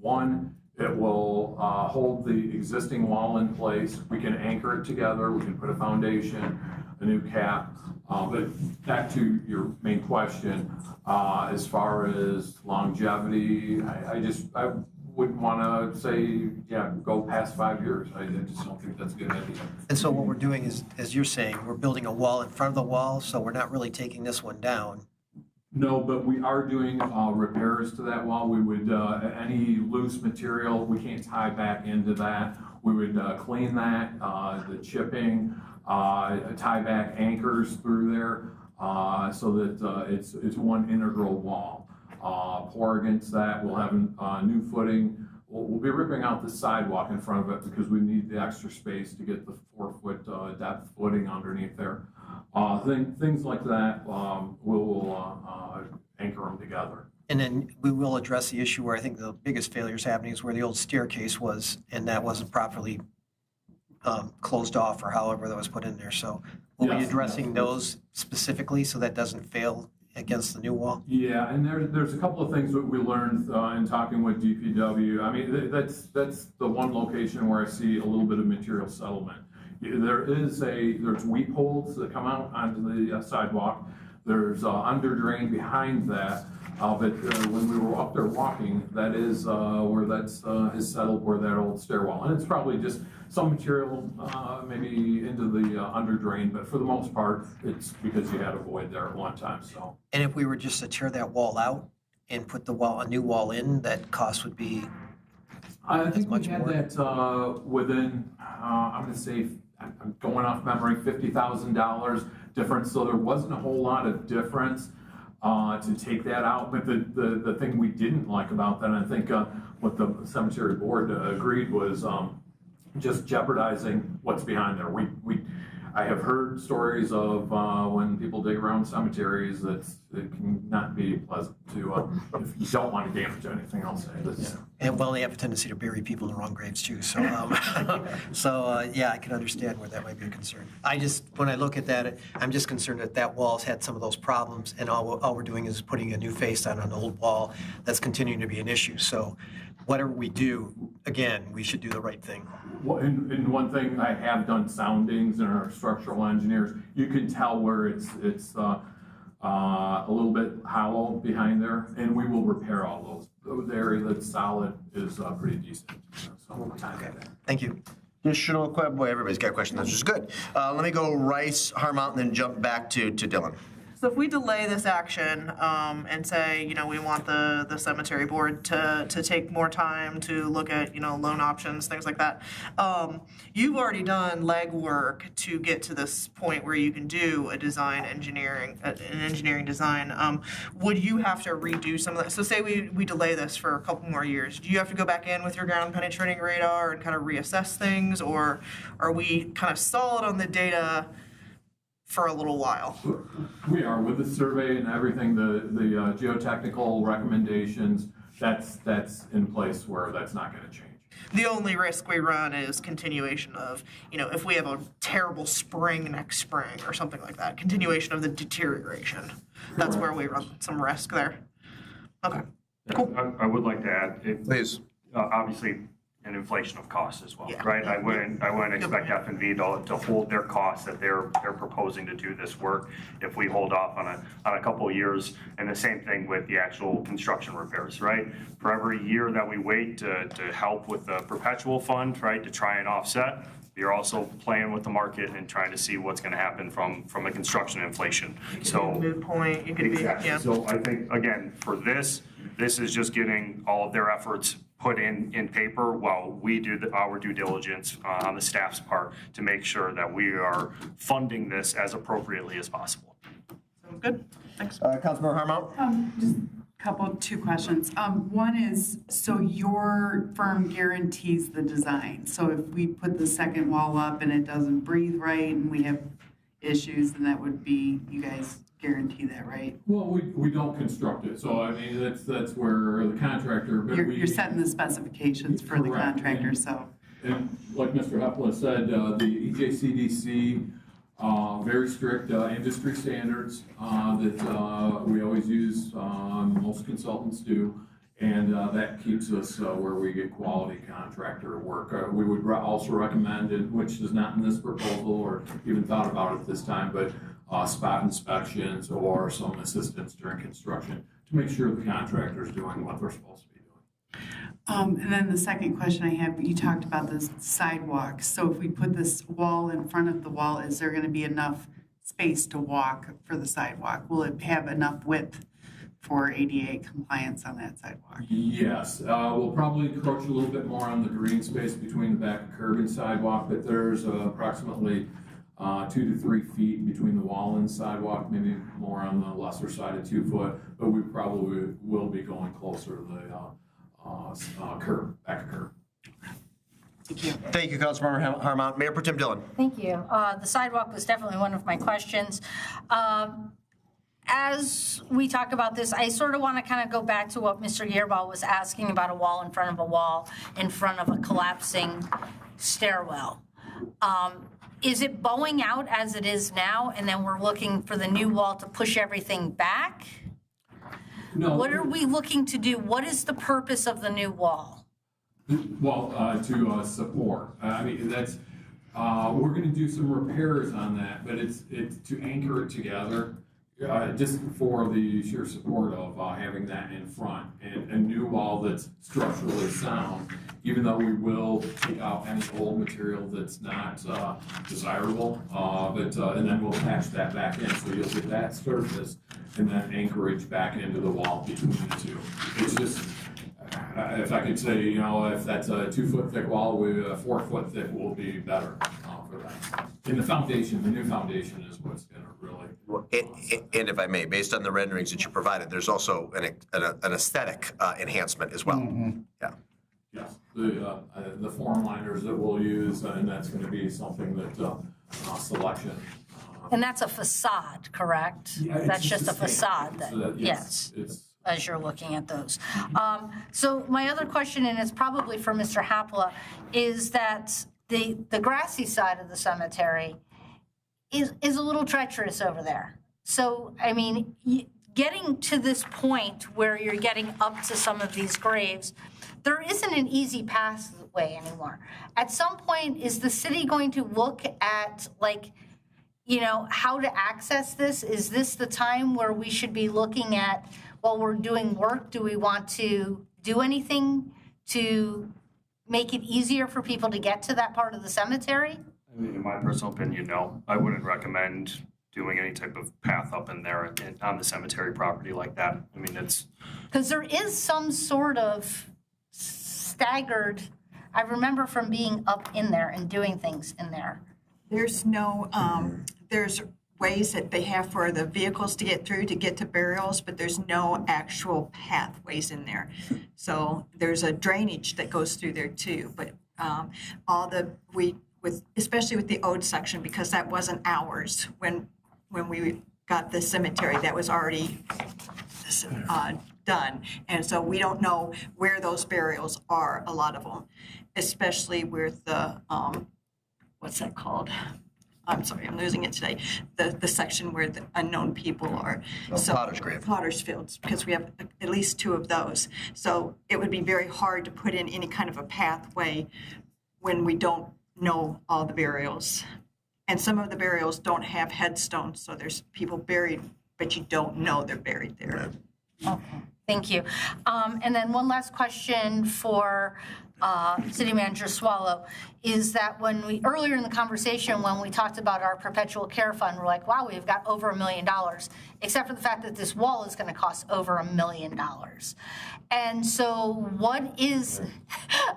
One, it will hold the existing wall in place. We can anchor it together. We can put a foundation, a new cap. But back to your main question, as far as longevity, I wouldn't want to say, go past 5 years. I just don't think that's a good idea. And so what we're doing is, as you're saying, we're building a wall in front of the wall, so we're not really taking this one down. No, but we are doing repairs to that wall. We would, any loose material, we can't tie back into that. We would clean that, the chipping, tie back anchors through there so that it's one integral wall. Pour against that, we'll have new footing. We'll be ripping out the sidewalk in front of it because we need the extra space to get the 4-foot depth footing underneath there. Things like that, we'll anchor them together. And then we will address the issue where I think the biggest failure is happening is where the old staircase was, and that wasn't properly closed off or however that was put in there. So we'll be addressing those specifically so that doesn't fail against the new wall? Yeah, and there's a couple of things that we learned in talking with DPW. I mean, that's the one location where I see a little bit of material settlement. There's weep holes that come out onto the sidewalk. There's under drain behind that. But when we were up there walking, that is where that's is settled, where that old stairwell. And it's probably just some material maybe into the under drain, but for the most part, it's because you had a void there at one time. So. And if we were just to tear that wall out and put a new wall in, that cost would be. I think we had that within. I'm going to say, I'm going off memory, $50,000 difference. So there wasn't a whole lot of difference. to take that out. But the thing we didn't like about that, and I think what the cemetery board agreed was just jeopardizing what's behind there. I have heard stories of when people dig around cemeteries that it can not be pleasant to, if you don't want to damage anything, I'll say. And well, they have a tendency to bury people in the wrong graves too. So, yeah, I can understand where that might be a concern. When I look at that, I'm just concerned that that wall's had some of those problems, and all we're doing is putting a new face on an old wall that's continuing to be an issue. So, whatever we do, again, we should do the right thing. Well, and one thing, I have done soundings in our structural engineers. You can tell where it's a little bit hollow behind there, and we will repair all those. The area that's solid is pretty decent. So okay. Thank you. Additional question? Boy, everybody's got questions. This is good. Let me go Rice, Harmont, and then jump back to Dylan. So if we delay this action and say, we want the cemetery board to take more time to look at, loan options, things like that, you've already done legwork to get to this point where you can do an engineering design. Would you have to redo some of that? So say we delay this for a couple more years. Do you have to go back in with your ground penetrating radar and kind of reassess things, or are we kind of solid on the data for a little while? We are, with the survey and everything, the geotechnical recommendations, that's in place where that's not going to change. The only risk we run is continuation of, if we have a terrible spring next spring or something like that, continuation of the deterioration. That's where we run some risk there. Okay, cool. I would like to add, please. Obviously, an inflation of costs as well, right? I wouldn't expect F&V to hold their costs that they're proposing to do this work if we hold off on a couple of years. And the same thing with the actual construction repairs, right? For every year that we wait to help with the perpetual fund, right, to try and offset, you're also playing with the market and trying to see what's going to happen from a construction inflation. So moot point, you could exactly. be, yeah. So I think, again, for this is just getting all of their efforts put in paper while we do our due diligence on the staff's part to make sure that we are funding this as appropriately as possible. Sounds good. Thanks. Councilmember Harmont? Just two questions. One is, so your firm guarantees the design. So if we put the second wall up and it doesn't breathe right and we have issues, then that would be, you guys guarantee that, right? Well, we don't construct it, so I mean that's where the contractor. But you're setting the specifications for the contractor, so. And like Mr. Hepla said, the EJCDC, very strict industry standards that we always use. Most consultants do, and that keeps us where we get quality contractor work. We would also recommend, which is not in this proposal or even thought about at this time, but spot inspections or some assistance during construction to make sure the contractor is doing what they're supposed to be doing. And then the second question I have, you talked about the sidewalks. So if we put this wall in front of the wall, is there going to be enough space to walk for the sidewalk? Will it have enough width for ADA compliance on that sidewalk? Yes, we'll probably encroach a little bit more on the green space between the back curb and sidewalk, but there's approximately 2 to 3 feet between the wall and sidewalk, maybe more on the lesser side of 2 foot, but we probably will be going closer to the curb, back curb. Thank you. Thank you, Councilmember Harmont. Mayor Pro Tem Dillon. Thank you. The sidewalk was definitely one of my questions. As we talk about this, I sort of want to kind of go back to what Mr. Yearball was asking about a wall in front of a wall, in front of a collapsing stairwell. Is it bowing out as it is now, and then we're looking for the new wall to push everything back? No. What are we looking to do? What is the purpose of the new wall? Well, to support. I mean, that's we're going to do some repairs on that, but it's to anchor it together, just for the sheer support of having that in front, and a new wall that's structurally sound. Even though we will take out any old material that's not desirable, and then we'll patch that back in, so you'll get that surface and then anchorage back into the wall between the two. It's just, if I could say, if that's a 2 foot thick wall, a 4 foot thick will be better for that. in the foundation, the new foundation is what's going to really. And if I may, based on the renderings that you provided, there's also an aesthetic enhancement as well. Yeah. Yes, the form liners that we'll use, and that's going to be something that selection. And that's a facade, correct? Yeah, that's just a facade. Yes. As you're looking at those. So my other question, and it's probably for Mr. Hapla, is that the grassy side of the cemetery is a little treacherous over there. So, I mean, getting to this point where you're getting up to some of these graves, there isn't an easy pathway anymore. At some point, is the city going to look at, like, you know, how to access this? Is this the time where we should be looking at, while we're doing work, do we want to do anything to make it easier for people to get to that part of the cemetery? I mean, in my personal opinion, no. I wouldn't recommend doing any type of path up in there on the cemetery property like that. I mean, it's... Because there is some sort of staggered, I remember from being up in there and doing things in there. There's no, there's ways that they have for the vehicles to get through to get to burials, but there's no actual pathways in there. So there's a drainage that goes through there too, but especially with the ode section, because that wasn't ours when we got the cemetery, that was already done. And so we don't know where those burials are, a lot of them, especially with the, what's that called? I'm sorry, I'm losing it today. The section where the unknown people are. So, Potter's Grave. Potter's Fields, because we have at least 2 of those. So it would be very hard to put in any kind of a pathway when we don't know all the burials. And some of the burials don't have headstones, so there's people buried, but you don't know they're buried there. Okay, thank you. And then one last question for City Manager Swallow is that when we, earlier in the conversation, when we talked about our perpetual care fund, we're like, wow, we've got over $1 million, except for the fact that this wall is going to cost over $1 million. And so what is,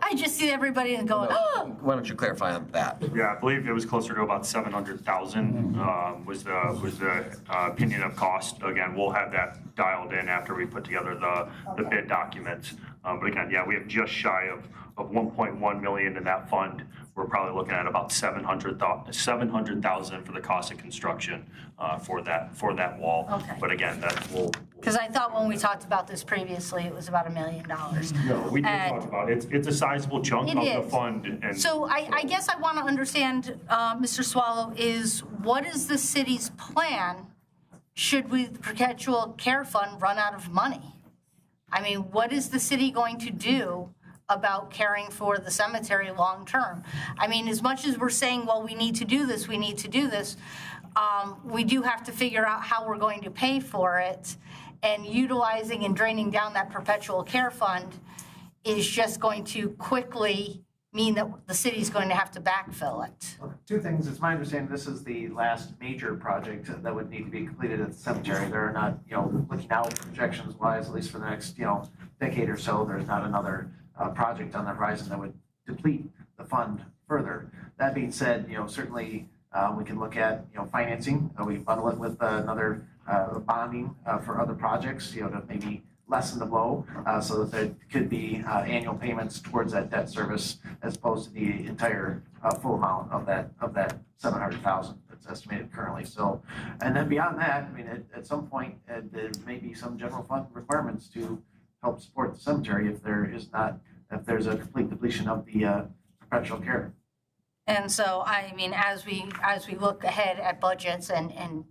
I just see everybody and going, oh. Why don't you clarify on that? Yeah, I believe it was closer to about 700,000 was the opinion of cost. Again, we'll have that dialed in after we put together the bid documents. But again, yeah, we have just shy of 1.1 million in that fund. We're probably looking at about 700,000 for the cost of construction for that wall. Okay. But again, that will. Because I thought when we talked about this previously, it was about $1 million. No, we did talk about it. It's a sizable chunk of the fund. And so I guess I want to understand, Mr. Swallow, is what is the city's plan should we, the perpetual care fund, run out of money? I mean, what is the city going to do about caring for the cemetery long term? I mean, as much as we're saying, well, we need to do this, we do have to figure out how we're going to pay for it, and utilizing and draining down that perpetual care fund is just going to quickly mean that the city's going to have to backfill it. Well, 2 things. It's my understanding this is the last major project that would need to be completed at the cemetery. They're not, looking out projections wise, at least for the next, decade or so, there's not another project on the horizon that would deplete the fund further. That being said, certainly we can look at, financing. We bundle it with another bonding for other projects, to maybe lessen the blow so that there could be annual payments towards that debt service as opposed to the entire full amount of that 700,000 that's estimated currently. So, and then beyond that, I mean, at some point there may be some general fund requirements to help support the cemetery if there's a complete depletion of the perpetual care. And so, I mean, as we look ahead at budgets, and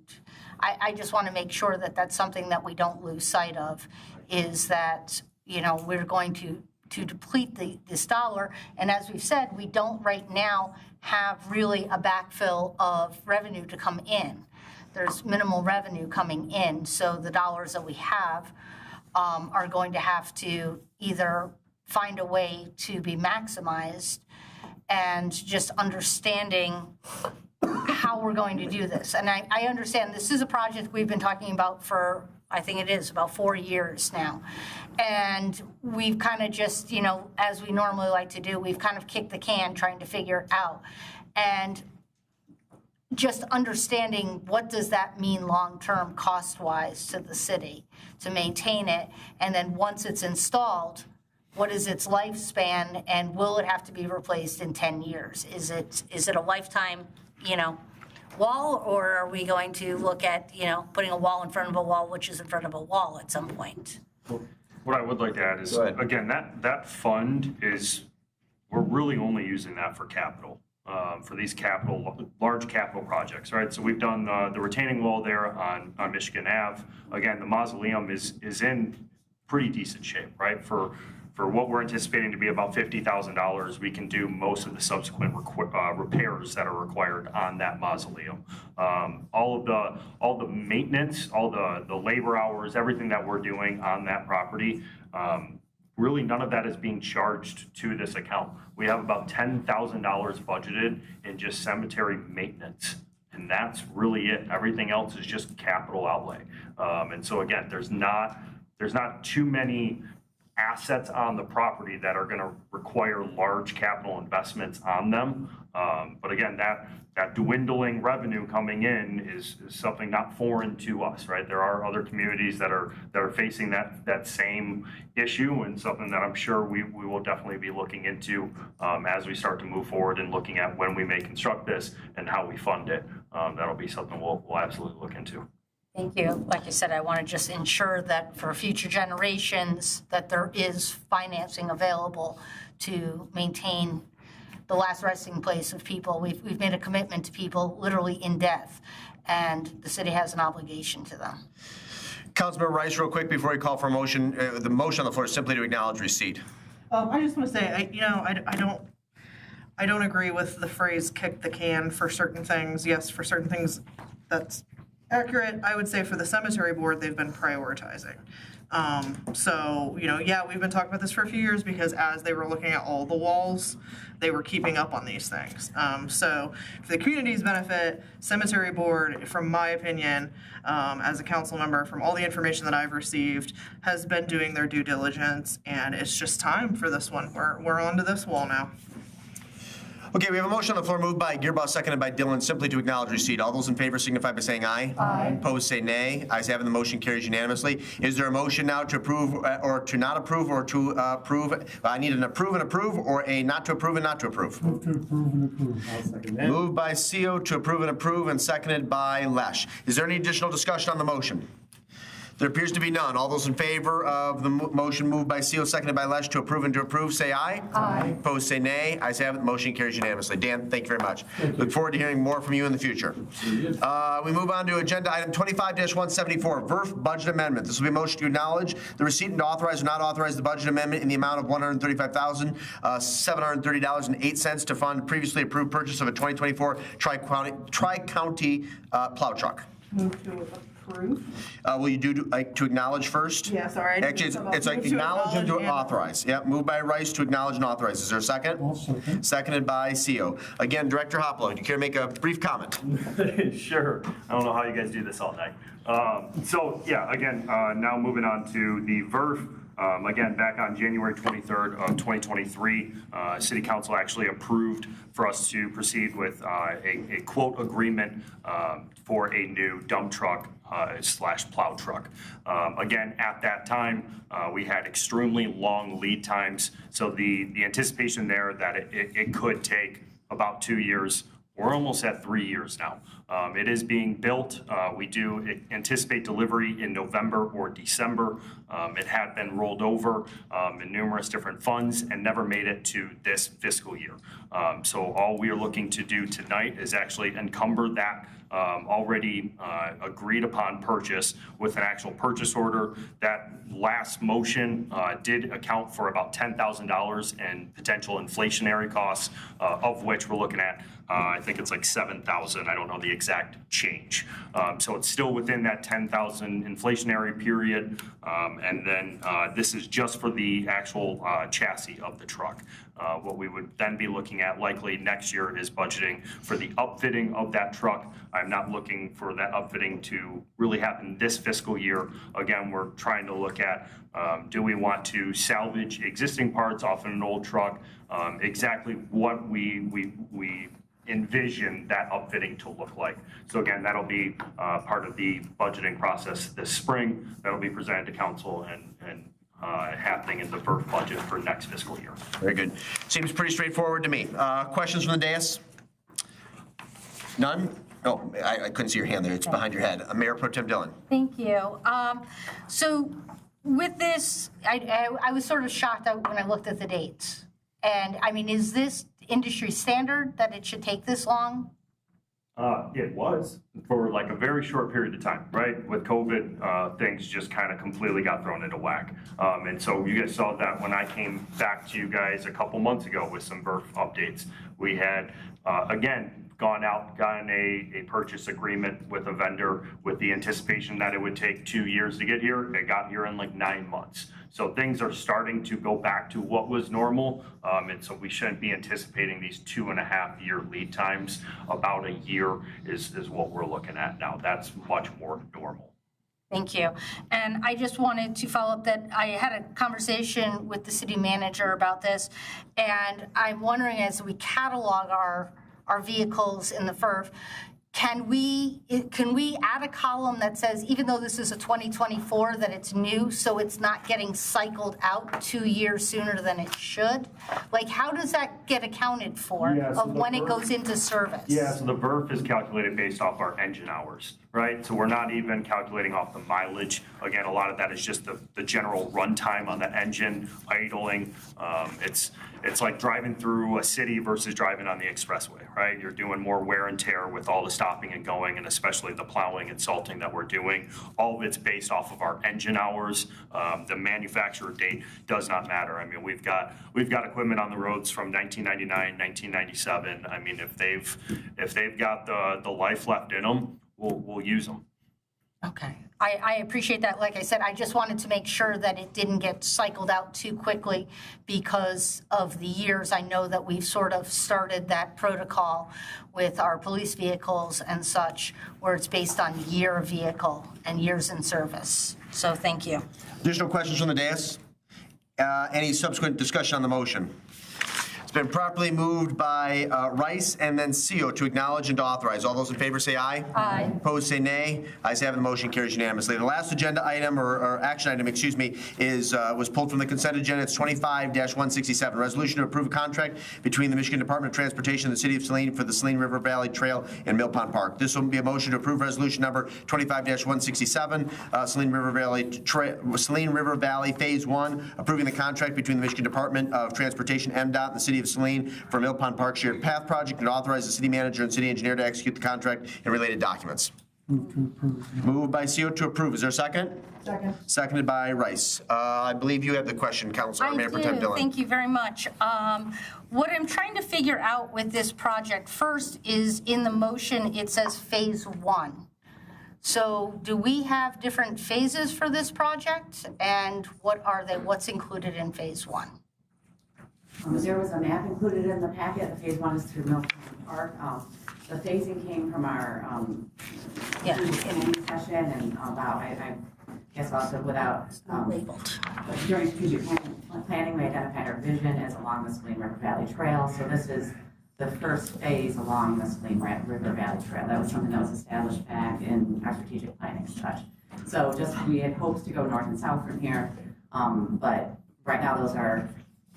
I just want to make sure that that's something that we don't lose sight of, is that, we're going to deplete this dollar. And as we've said, we don't right now have really a backfill of revenue to come in. There's minimal revenue coming in. So the dollars that we have are going to have to either find a way to be maximized, and just understanding how we're going to do this. And I understand this is a project we've been talking about for, I think it is about 4 years now. And we've kind of just, as we normally like to do, we've kind of kicked the can trying to figure it out. And just understanding what does that mean long-term cost-wise to the city to maintain it? And then once it's installed, what is its lifespan, and will it have to be replaced in 10 years? Is it a lifetime, wall, or are we going to look at, putting a wall in front of a wall, which is in front of a wall at some point? What I would like to add is, again, that fund is, we're really only using that for capital. For these large capital projects, right? So we've done the retaining wall there on Michigan Ave. Again, the Mausoleum is in pretty decent shape, right? For what we're anticipating to be about $50,000, we can do most of the subsequent repairs that are required on that Mausoleum. All the maintenance, all the labor hours, everything that we're doing on that property, really none of that is being charged to this account. We have about $10,000 budgeted in just cemetery maintenance, and that's really it. Everything else is just capital outlay. And so again, there's not too many assets on the property that are going to require large capital investments on them. But again, that dwindling revenue coming in is something not foreign to us, right? There are other communities that are facing that same issue, and something that I'm sure we will definitely be looking into as we start to move forward and looking at when we may construct this and how we fund it. That'll be something we'll absolutely look into. Thank you. Like I said, I want to just ensure that for future generations that there is financing available to maintain the last resting place of people. We've made a commitment to people literally in death, and the city has an obligation to them. Councilman Rice, real quick before we call for a motion, the motion on the floor is simply to acknowledge receipt. I just want to say, I don't agree with the phrase "kick the can" for certain things. Yes, for certain things, that's accurate. I would say for the cemetery board, they've been prioritizing. So, yeah, we've been talking about this for a few years because as they were looking at all the walls, they were keeping up on these things. So for the community's benefit, cemetery board, from my opinion, as a council member, from all the information that I've received, has been doing their due diligence, and it's just time for this one. We're on to this wall now. Okay, we have a motion on the floor moved by Gearboss, seconded by Dillon, simply to acknowledge receipt. All those in favor signify by saying aye. Aye. Opposed say nay. Ayes have it, the motion carries unanimously. Is there a motion now to approve or to not approve or to approve? I need an approve and approve or a not to approve and not to approve. Move to approve and approve. I'll second that. Moved by CO to approve and approve and seconded by Lesh. Is there any additional discussion on the motion? There appears to be none. All those in favor of the motion moved by CO, seconded by Lesh to approve and to approve, say aye. Aye. Opposed, say nay. Ayes have it. The motion carries unanimously. Dan, thank you very much. Look forward to hearing more from you in the future. We move on to agenda item 25-174, VERF budget amendment. This will be a motion to acknowledge the receipt and to authorize or not authorize the budget amendment in the amount of $135,730.08 to fund previously approved purchase of a 2024 Tri-County plow truck. Move to approve. Will you do to acknowledge first? Yeah, sorry. Actually, it's like acknowledge and to authorize. Yep, moved by Rice to acknowledge and authorize. Is there a second? Second. Seconded by CO. Again, Director Hoplow, do you care to make a brief comment? Sure. I don't know how you guys do this all night. So yeah, again, now moving on to the VERF. Again, back on January 23rd of 2023, City Council actually approved for us to proceed with a quote agreement for a new dump truck / plow truck. Again, at that time, we had extremely long lead times. So the anticipation there that it could take about 2 years. We're almost at 3 years now. It is being built. We do anticipate delivery in November or December. It had been rolled over in numerous different funds and never made it to this fiscal year. So all we are looking to do tonight is actually encumber that already agreed upon purchase with an actual purchase order. That last motion did account for about $10,000 in potential inflationary costs, of which we're looking at I think it's like 7,000. I don't know the exact change. So it's still within that 10,000 inflationary period. And then this is just for the actual chassis of the truck. What we would then be looking at likely next year is budgeting for the upfitting of that truck. I'm not looking for that upfitting to really happen this fiscal year. Again, we're trying to look at do we want to salvage existing parts off an old truck? Exactly what we envision that upfitting to look like. So again, that'll be part of the budgeting process this spring. That'll be presented to council and happening in the VERF budget for next fiscal year. Very good. Seems pretty straightforward to me. Questions from the dais? None? Oh, I couldn't see your hand there. It's behind your head. Mayor Pro Tem Dillon. Thank you. So with this, I was sort of shocked when I looked at the dates. And I mean, is this industry standard that it should take this long? It was for like a very short period of time, right? With COVID, things just kind of completely got thrown into whack. And so you guys saw that when I came back to you guys a couple months ago with some VERF updates. We had, again, gone out, gotten a purchase agreement with a vendor with the anticipation that it would take 2 years to get here. It got here in like 9 months. So things are starting to go back to what was normal. And so we shouldn't be anticipating these 2.5-year lead times. About a year is what we're looking at now. That's much more normal. Thank you. And I just wanted to follow up that I had a conversation with the city manager about this. And I'm wondering, as we catalog our vehicles in the VERF, can we add a column that says, even though this is a 2024, that it's new, so it's not getting cycled out 2 years sooner than it should? Like, how does that get accounted for when it goes into service? Yeah, so the VERF is calculated based off our engine hours, right? So we're not even calculating off the mileage. Again, a lot of that is just the general runtime on the engine, idling. It's like driving through a city versus driving on the expressway, right? You're doing more wear and tear with all the stopping and going, and especially the plowing and salting that we're doing. All of it's based off of our engine hours. The manufacturer date does not matter. I mean, we've got equipment on the roads from 1999, 1997. I mean, if they've got the life left in them, we'll use them. Okay, I appreciate that. Like I said, I just wanted to make sure that it didn't get cycled out too quickly because of the years. I know that we've sort of started that protocol with our police vehicles and such, where it's based on year of vehicle and years in service. So thank you. Additional questions from the dais? Any subsequent discussion on the motion? Been properly moved by Rice and then Seal to acknowledge and to authorize. All those in favor say aye. Aye. Opposed say nay. Ayes have it, the motion carries unanimously. The last agenda item, or action item, excuse me, was pulled from the consent agenda. It's 25-167, resolution to approve a contract between the Michigan Department of Transportation and the City of Saline for the Saline River Valley Trail in Mill Pond Park. This will be a motion to approve resolution number 25-167, Saline River Valley Phase 1, approving the contract between the Michigan Department of Transportation, MDOT, and the City of Saline for Mill Pond Park Shared Path Project, and authorize the city manager and city engineer to execute the contract and related documents. Move to approve. Moved by CO to approve. Is there a second? Second. Seconded by Rice. I believe you have the question, Councilor Mayor Pro Tem Dillon. Thank you very much. What I'm trying to figure out with this project first is in the motion it says phase 1. So do we have different phases for this project, and what are they? What's included in phase 1? There was a map included in the packet. The phase 1 is through Mill Pond Park. The phasing came from our planning session, and about I guess also without labeled during strategic planning, we identified our vision as along the Saline River Valley Trail. So this is the first phase along the Saline River Valley Trail. That was something that was established back in our strategic planning such. So we had hopes to go north and south from here, but right now those are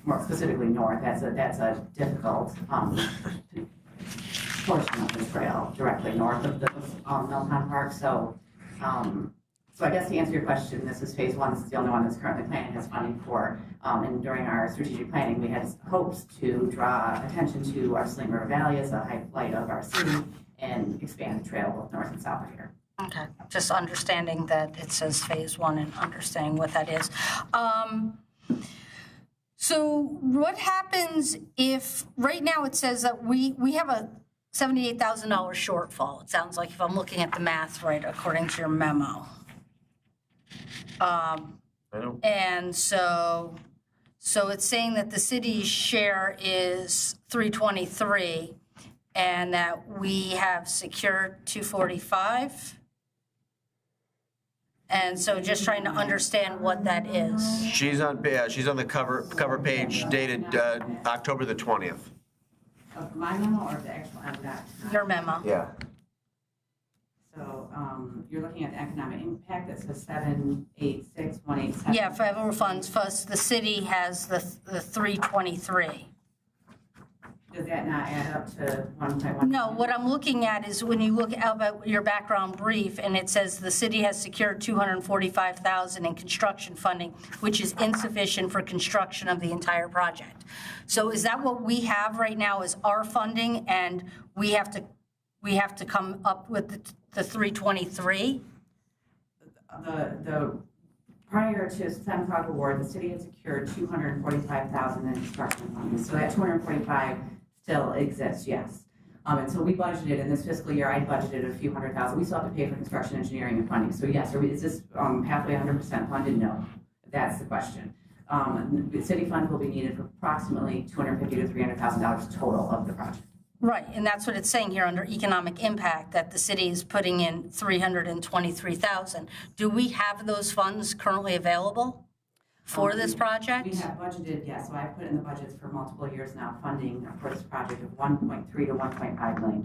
more specifically north. That's a difficult portion of the trail directly north of the Mill Pond Park. So I guess to answer your question, this is phase 1. This is the only one that's currently planning has funding for. And during our strategic planning, we had hopes to draw attention to our Saline River Valley as a high flight of our city and expand the trail both north and south of here. Okay, just understanding that it says phase 1 and understanding what that is. So what happens if, right now it says that we have a $78,000 shortfall, it sounds like, if I'm looking at the math right, according to your memo. And so it's saying that the city's share is 323 and that we have secured 245. And so just trying to understand what that is. She's on the cover page dated October the 20th. Of my memo or the actual MDOT? Your memo. Yeah. So you're looking at the economic impact that says 786,187. Yeah, federal funds first, the city has the 323. Does that not add up to 1.1? No, what I'm looking at is when you look at your background brief, and it says the city has secured $245,000 in construction funding, which is insufficient for construction of the entire project. So is that what we have right now is our funding, and we have to come up with the 323? The prior to SEMCOG award, the city had secured $245,000 in construction funding. So that 245 still exists, yes. And so we budgeted in this fiscal year, I budgeted a few $100,000. We still have to pay for construction engineering and funding. So yes, is this halfway 100% funded? No, that's the question. The city funds will be needed for approximately $250,000 to $300,000 total of the project. Right, and that's what it's saying here under economic impact, that the city is putting in $323,000. Do we have those funds currently available for this project? We have budgeted, yes. So I've put in the budgets for multiple years now funding for this project of $1.3 to $1.5 million.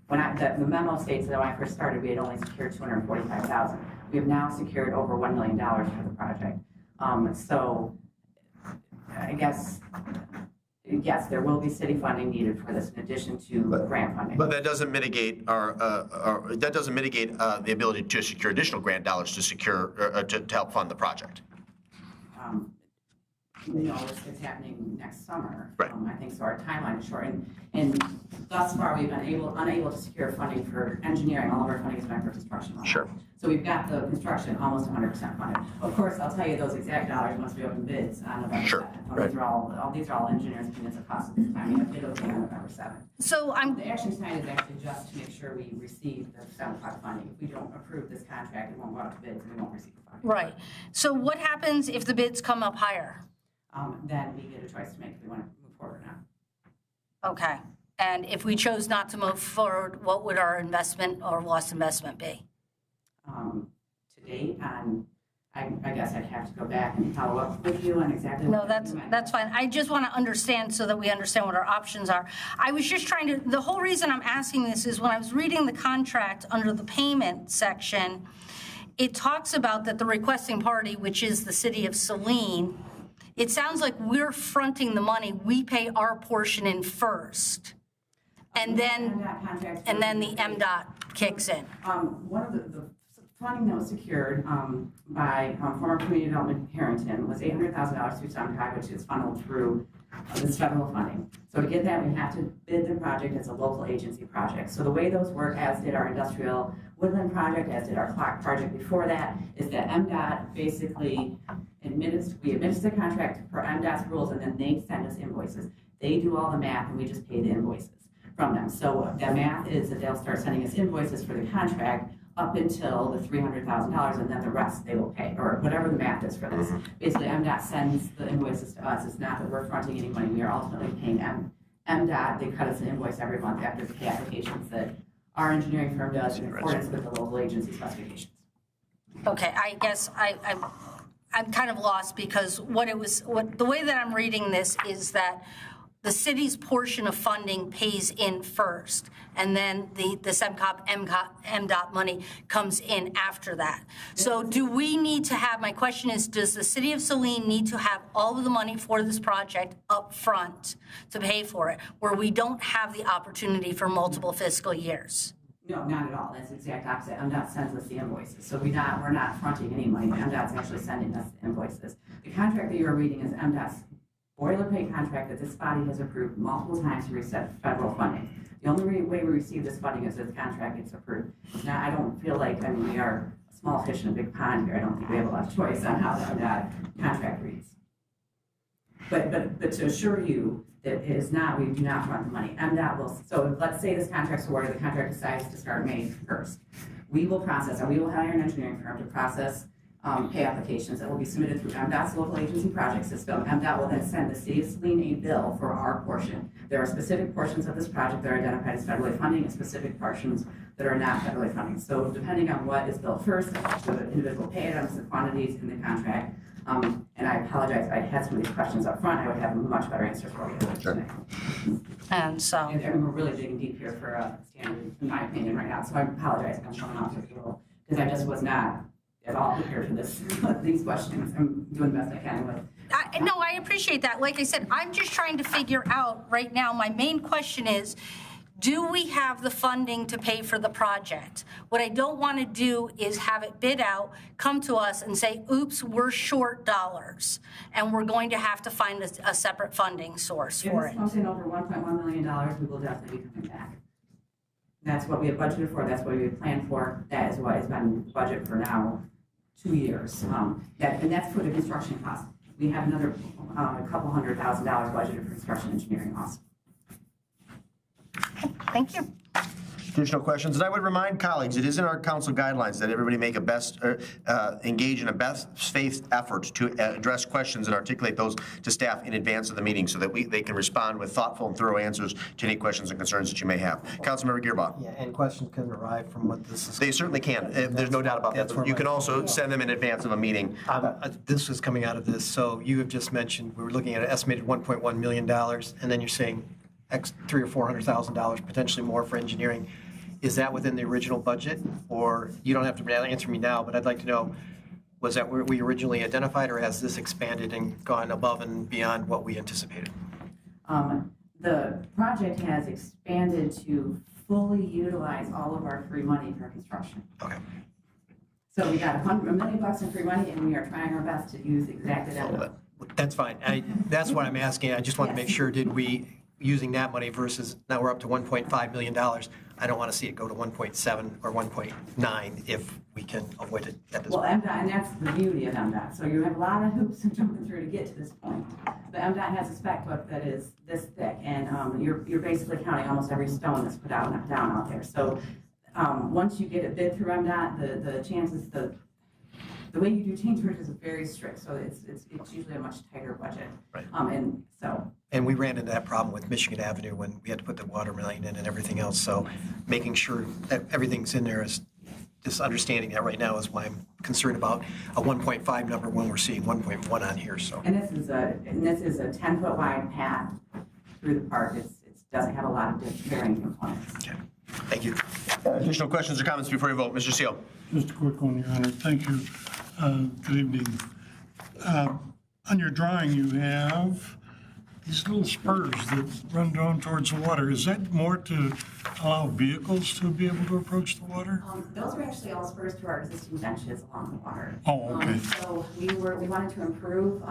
When the memo states that when I first started, we had only secured $245,000. We have now secured over $1 million for the project. So I guess, yes, there will be city funding needed for this in addition to grant funding. But that doesn't mitigate the ability to secure additional grant dollars to secure to help fund the project. No, it's happening next summer. Right. I think so. Our timeline is short, and thus far we've been unable to secure funding for engineering. All of our funding has been for construction. Sure. So we've got the construction almost 100% funded. Of course, I'll tell you those exact dollars once we open bids on November 7th. Right. These are all engineers' opinions of cost at this time. We have bid opening on November 7th. So the action tonight is actually just to make sure we receive the 7.5 funding. If we don't approve this contract, it won't go out to bids and we won't receive the funding. Right. So what happens if the bids come up higher? Then we get a choice to make if we want to move forward or not. Okay. And if we chose not to move forward, what would our investment or lost investment be? To date, I guess I'd have to go back and follow up with you on exactly. No, that's fine. I just want to understand so that we understand what our options are. I was just trying to, the whole reason I'm asking this is when I was reading the contract under the payment section, it talks about that the requesting party, which is the city of Saline, it sounds like we're fronting the money. We pay our portion in first, and then the MDOT kicks in. One of the funding that was secured by former Community Development Harrington was $800,000 through SEMCOG, which is funneled through this federal funding. So to get that, we have to bid the project as a local agency project. So the way those work, as did our industrial woodland project, as did our clock project before that, is that MDOT basically administer the contract per MDOT's rules, and then they send us invoices. They do all the math, and we just pay the invoices from them. So the math is that they'll start sending us invoices for the contract up until the $300,000, and then the rest they will pay, or whatever the math is for this. Basically, MDOT sends the invoices to us. It's not that we're fronting any money. We are ultimately paying MDOT. They cut us an invoice every month after the applications that our engineering firm does in accordance with the local agency specifications. Okay, I guess I'm kind of lost because the way that I'm reading this is that the city's portion of funding pays in first, and then the SEMCOG MDOT money comes in after that. So do we need to have, my question is, does the city of Saline need to have all of the money for this project up front to pay for it, where we don't have the opportunity for multiple fiscal years? No, not at all. That's the exact opposite. MDOT sends us the invoices. So we're not fronting any money. MDOT's actually sending us the invoices. The contract that you're reading is MDOT's boilerplate contract that this body has approved multiple times to reset federal funding. The only way we receive this funding is if the contract gets approved. Now, I don't feel like, we are a small fish in a big pond here. I don't think we have a lot of choice on how the MDOT contract reads. But to assure you that it is not, we do not front the money. MDOT will, so let's say this contract's awarded, the contract decides to start May 1st. We will process, or we will hire an engineering firm to process pay applications that will be submitted through MDOT's local agency project system. MDOT will then send the city of Saline a bill for our portion. There are specific portions of this project that are identified as federally funding and specific portions that are not federally funding. So depending on what is billed first, the individual pay items, the quantities in the contract, and I apologize, I had some of these questions up front. I would have a much better answer for you today. And so. And we're really digging deep here for a standard, in my opinion, right now. So I apologize if I'm showing off with you because I just was not at all prepared for this, these questions. I'm doing the best I can with. No, I appreciate that. Like I said, I'm just trying to figure out right now, my main question is, do we have the funding to pay for the project? What I don't want to do is have it bid out, come to us and say, oops, we're short dollars, and we're going to have to find a separate funding source for it. If it's something over $1.1 million, we will definitely be coming back. That's what we have budgeted for, that's what we have planned for, that is what has been budgeted for now 2 years. And that's for the construction cost. We have another couple $100,000 budgeted for construction engineering costs. Thank you. Additional questions? And I would remind colleagues, it is in our council guidelines that everybody make engage in a best faith effort to address questions and articulate those to staff in advance of the meeting so that they can respond with thoughtful and thorough answers to any questions and concerns that you may have. Councilmember Gearbaugh. Yeah, and questions can arrive from what this is. They certainly can. There's no doubt about that. You can also send them in advance of a meeting. This is coming out of this. So you have just mentioned we were looking at an estimated $1.1 million, and then you're saying $300,000 or $400,000 potentially more for engineering. Is that within the original budget? Or you don't have to answer me now, but I'd like to know, was that where we originally identified, or has this expanded and gone above and beyond what we anticipated? The project has expanded to fully utilize all of our free money for construction. Okay. So we got $1 million in free money, and we are trying our best to use exactly that. That's fine. That's what I'm asking. I just want to make sure, did we, using that money versus now we're up to $1.5 million, I don't want to see it go to 1.7 or 1.9 if we can avoid it at this point. Well, MDOT, and that's the beauty of MDOT. So you have a lot of hoops and jumping through to get to this point. But MDOT has a spec book that is this thick, and you're basically counting almost every stone that's put down out there. So once you get it bid through MDOT, the chances, the way you do change orders is very strict. So it's usually a much tighter budget. Right. And we ran into that problem with Michigan Avenue when we had to put the water main in and everything else. So making sure that everything's in there is just understanding that right now is why I'm concerned about a 1.5 number when we're seeing 1.1 on here. So. And this is a 10-foot wide path through the park. It doesn't have a lot of varying components. Okay. Thank you. Additional questions or comments before you vote, Mr. Seal? Just a quick one, Your Honor. Thank you. Good evening. On your drawing, you have these little spurs that run down towards the water. Is that more to allow vehicles to be able to approach the water? Those are actually all spurs to our existing benches along the water. Oh, okay. So we wanted to improve.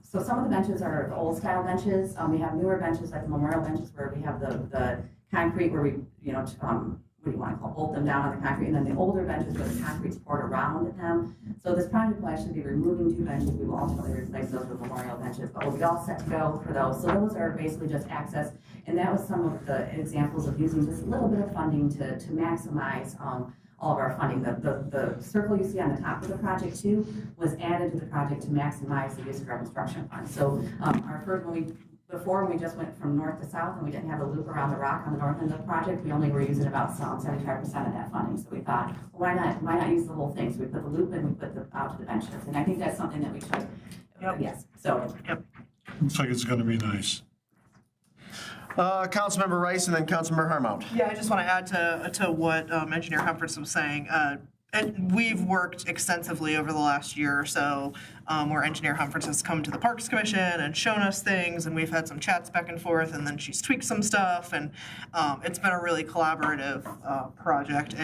So some of the benches are the old style benches. We have newer benches like the memorial benches where we have the concrete where we, what do you want to call, bolt them down on the concrete, and then the older benches where the concrete's poured around them. So this project will actually be removing 2 benches. We will ultimately replace those with memorial benches, but we'll be all set to go for those. So those are basically just access, and that was some of the examples of using just a little bit of funding to maximize all of our funding. The circle you see on the top of the project too was added to the project to maximize the use of our construction funds. So our first, before we just went from north to south and we didn't have a loop around the rock on the north end of the project, we only were using about 75% of that funding. So we thought, well, why not use the whole thing? So we put the loop and we put out to the benches. And I think that's something that we should, yes. So. Looks like it's going to be nice. Councilmember Rice and then Councilmember Harmount. Yeah, I just want to add to what Engineer Humphreys was saying. And we've worked extensively over the last year or so where Engineer Humphreys has come to the Parks Commission and shown us things, and we've had some chats back and forth, and then she's tweaked some stuff, and it's been a really collaborative project.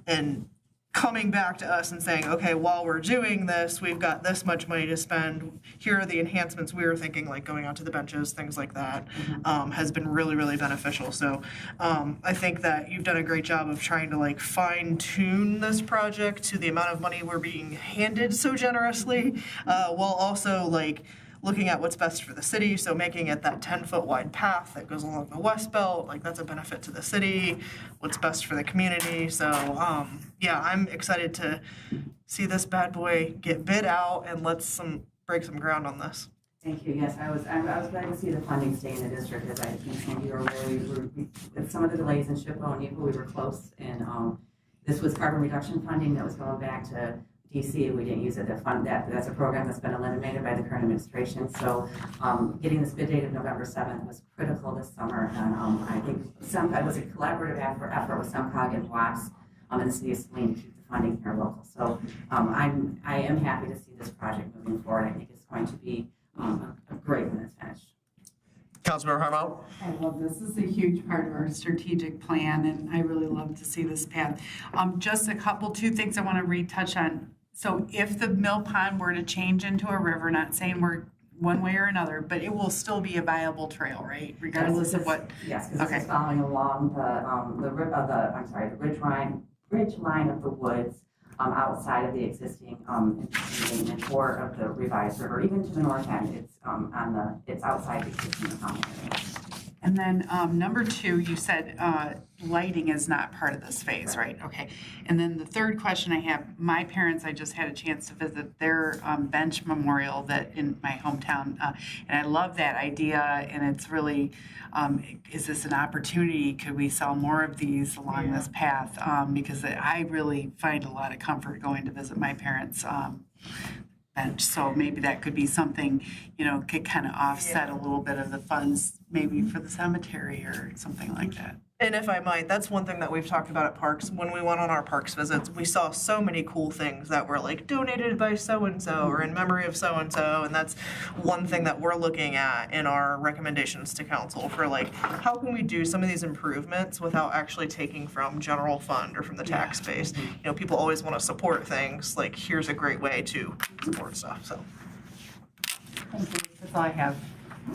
And coming back to us and saying, okay, while we're doing this, we've got this much money to spend. Here are the enhancements we were thinking, like going out to the benches, things like that, has been really, really beneficial. So I think that you've done a great job of trying to like fine tune this project to the amount of money we're being handed so generously, while also like looking at what's best for the city, so making it that 10-foot wide path that goes along the West Belt, like that's a benefit to the city, what's best for the community. So yeah, I'm excited to see this bad boy get bid out and let's break some ground on this. Thank you. Yes, I was glad to see the funding stay in the district, as I think some of you are aware. With some of the delays in SHPO and NEPA, we were close, and this was carbon reduction funding that was going back to DC, we didn't use it to fund that. That's a program that's been eliminated by the current administration. So getting this bid date of November 7th was critical this summer. And I think it was a collaborative effort with SEMCOG and WAPS in the city of Saline to keep the funding here local. So I am happy to see this project moving forward. I think it's going to be great when it's finished. Councilmember Harmount. I love this. This is a huge part of our strategic plan, and I really love to see this path. Just two things I want to retouch on. So if the mill pond were to change into a river, not saying we're one way or another, but it will still be a viable trail, right? Regardless of what. Yes, because it's following along the ridge line of the woods outside of the existing embankment or of the revised river, even to the north end. It's outside the existing area. And then number 2, you said lighting is not part of this phase, right? Okay. And then the third question I have, my parents, I just had a chance to visit their bench memorial that in my hometown, and I love that idea, and it's really, is this an opportunity? Could we sell more of these along this path? Because I really find a lot of comfort going to visit my parents' bench. So maybe that could be something, could kind of offset a little bit of the funds maybe for the cemetery or something like that. And if I might, that's one thing that we've talked about at parks. When we went on our parks visits, we saw so many cool things that were like donated by so-and-so or in memory of so-and-so. And that's one thing that we're looking at in our recommendations to council for like, how can we do some of these improvements without actually taking from general fund or from the tax base? People always want to support things. Like, here's a great way to support stuff. So thank you. That's all I have.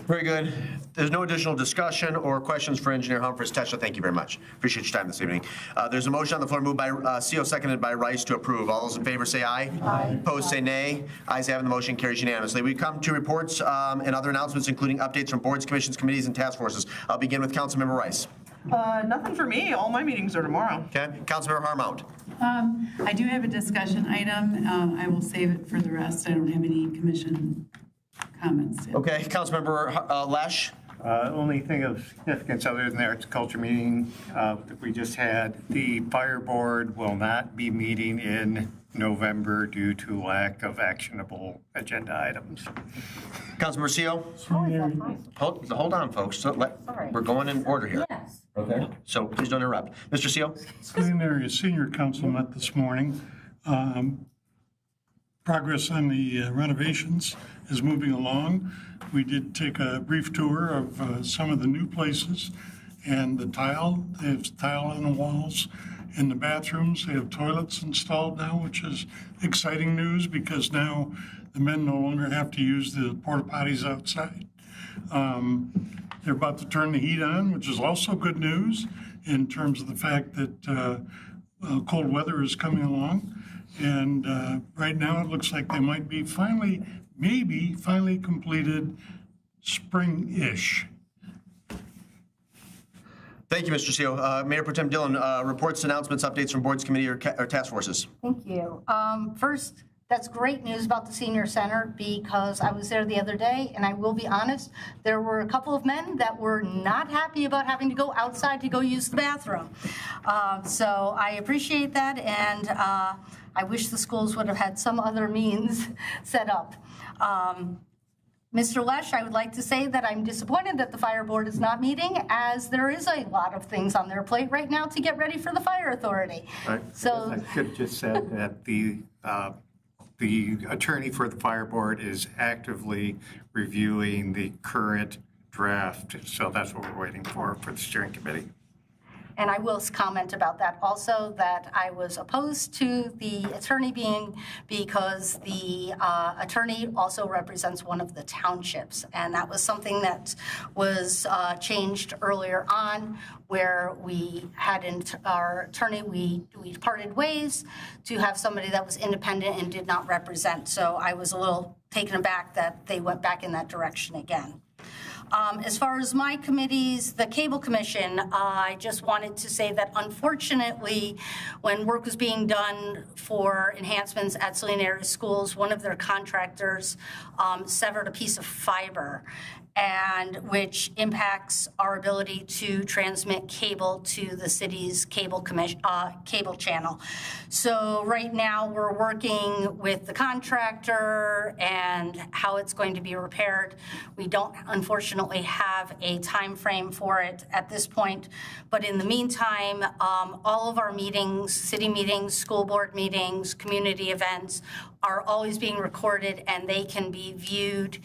Very good. There's no additional discussion or questions for Engineer Humphries. Tesha, thank you very much. Appreciate your time this evening. There's a motion on the floor moved by CO, seconded by Rice to approve. All those in favor say aye. Aye. Opposed say nay. Ayes have it, the motion carries unanimously. We come to reports and other announcements, including updates from boards, commissions, committees, and task forces. I'll begin with Councilmember Rice. Nothing for me. All my meetings are tomorrow. Okay. Councilmember Harmount. I do have a discussion item. I will save it for the rest. I don't have any commission comments. Okay, Councilmember Lesh. Only thing of significance other than the Arts and Culture meeting that we just had, the fire board will not be meeting in November due to lack of actionable agenda items. Councilmember CO. Hold on, folks. We're going in order here. Yes. Okay. So please don't interrupt. Mr. CO. Saline Area Senior Council met this morning. Progress on the renovations is moving along. We did take a brief tour of some of the new places and the tile. They have tile on the walls. In the bathrooms, they have toilets installed now, which is exciting news because now the men no longer have to use the porta potties outside. They're about to turn the heat on, which is also good news in terms of the fact that cold weather is coming along. And right now it looks like they might be finally completed spring-ish. Thank you, Mr. CO. Mayor Pro Tem Dillon, reports, announcements, updates from boards, committee, or task forces. Thank you. First, that's great news about the senior center because I was there the other day, and I will be honest, there were a couple of men that were not happy about having to go outside to go use the bathroom. So I appreciate that, and I wish the schools would have had some other means set up. Mr. Lesh, I would like to say that I'm disappointed that the fire board is not meeting, as there is a lot of things on their plate right now to get ready for the fire authority. Right. So I should have just said that the attorney for the fire board is actively reviewing the current draft, so that's what we're waiting for the steering committee. And I will comment about that also, that I was opposed to the attorney because the attorney also represents one of the townships. And that was something that was changed earlier on, where we had our attorney, we parted ways to have somebody that was independent and did not represent. So I was a little taken aback that they went back in that direction again. As far as my committees, the Cable Commission, I just wanted to say that unfortunately, when work was being done for enhancements at Saline area schools, one of their contractors severed a piece of fiber. and which impacts our ability to transmit cable to the city's cable channel. So right now we're working with the contractor and how it's going to be repaired. We don't unfortunately have a time frame for it at this point, but in the meantime, all of our meetings, city meetings, school board meetings, community events are always being recorded, and they can be viewed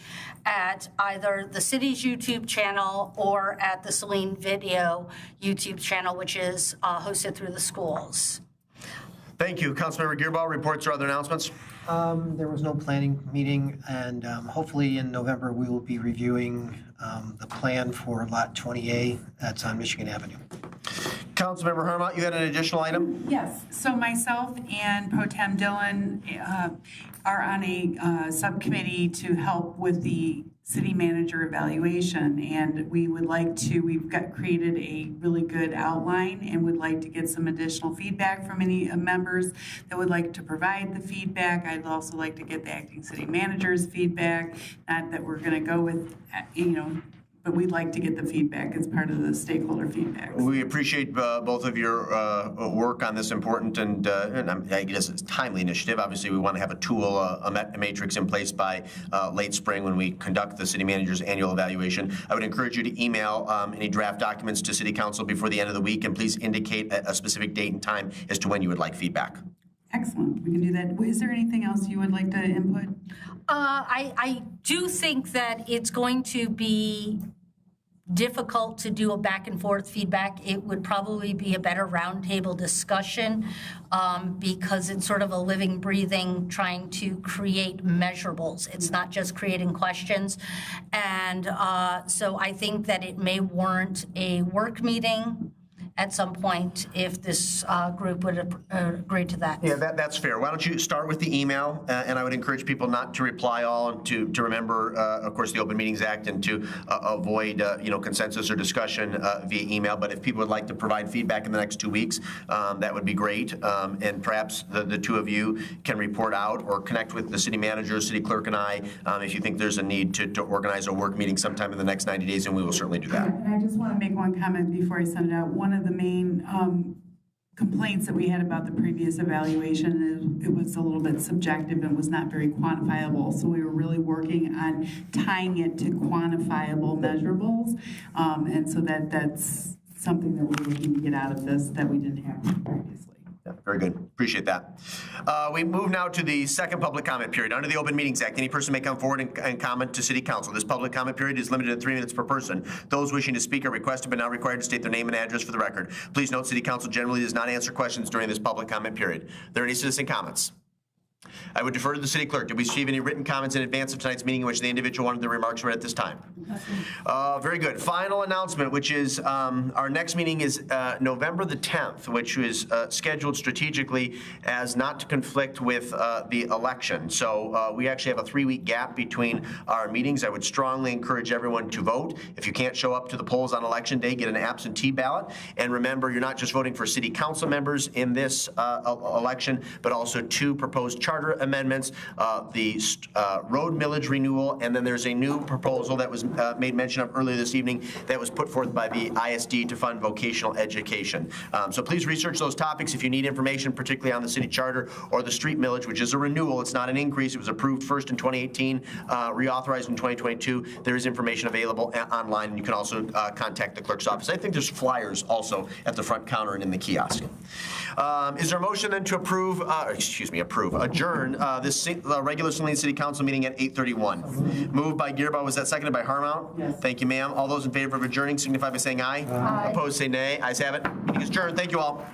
at either the city's YouTube channel or at the Saline Video YouTube channel, which is hosted through the schools. Thank you. Councilmember Gearbaugh, reports or other announcements? There was no planning meeting, and hopefully in November we will be reviewing the plan for Lot 20A that's on Michigan Avenue. Councilmember Hermont, you had an additional item? Yes, so myself and Pro Tem Dillon are on a subcommittee to help with the city manager evaluation, and we've created a really good outline and would like to get some additional feedback from any members that would like to provide the feedback. I'd also like to get the acting city manager's feedback, not that we're going to go with, but we'd like to get the feedback as part of the stakeholder feedback. We appreciate both of your work on this important and I guess it's timely initiative. Obviously, we want to have a tool, a matrix in place by late spring when we conduct the city manager's annual evaluation. I would encourage you to email any draft documents to City Council before the end of the week, and please indicate a specific date and time as to when you would like feedback. Excellent, we can do that. Is there anything else you would like to input? I do think that it's going to be difficult to do a back and forth feedback. It would probably be a better roundtable discussion because it's sort of a living, breathing, trying to create measurables. It's not just creating questions. And so I think that it may warrant a work meeting at some point if this group would agree to that. Yeah, that's fair. Why don't you start with the email, and I would encourage people not to reply all, and to remember, of course, the Open Meetings Act, and to avoid, consensus or discussion via email. But if people would like to provide feedback in the next 2 weeks, that would be great. And perhaps the two of you can report out or connect with the city manager, city clerk, and I if you think there's a need to organize a work meeting sometime in the next 90 days, and we will certainly do that. And I just want to make one comment before I send it out. One of the main complaints that we had about the previous evaluation is it was a little bit subjective and was not very quantifiable. So we were really working on tying it to quantifiable measurables. And so that's something that we're looking to get out of this that we didn't have previously. Yeah, very good. Appreciate that. We move now to the second public comment period. Under the Open Meetings Act, any person may come forward and comment to City Council. This public comment period is limited to 3 minutes per person. Those wishing to speak are requested but not required to state their name and address for the record. Please note, City Council generally does not answer questions during this public comment period. Are there any citizen comments? I would defer to the city clerk. Did we receive any written comments in advance of tonight's meeting in which the individual wanted their remarks read at this time? Very good. Final announcement, which is our next meeting is November the 10th, which is scheduled strategically as not to conflict with the election. So we actually have a 3-week gap between our meetings. I would strongly encourage everyone to vote. If you can't show up to the polls on election day, get an absentee ballot. And remember, you're not just voting for city council members in this election, but also 2 proposed charter amendments, the road millage renewal, and then there's a new proposal that was made mention of earlier this evening that was put forth by the ISD to fund vocational education. So please research those topics if you need information, particularly on the city charter or the street millage, which is a renewal. It's not an increase. It was approved first in 2018, reauthorized in 2022. There is information available online, and you can also contact the clerk's office. I think there's flyers also at the front counter and in the kiosk. Is there a motion then to adjourn this regular Saline City Council meeting at 8:31? Moved by Gearbaugh. Was that seconded by Hermont? Yes. Thank you, ma'am. All those in favor of adjourning signify by saying aye. Aye. Opposed, say nay. Ayes have it. Meeting is adjourned. Thank you all.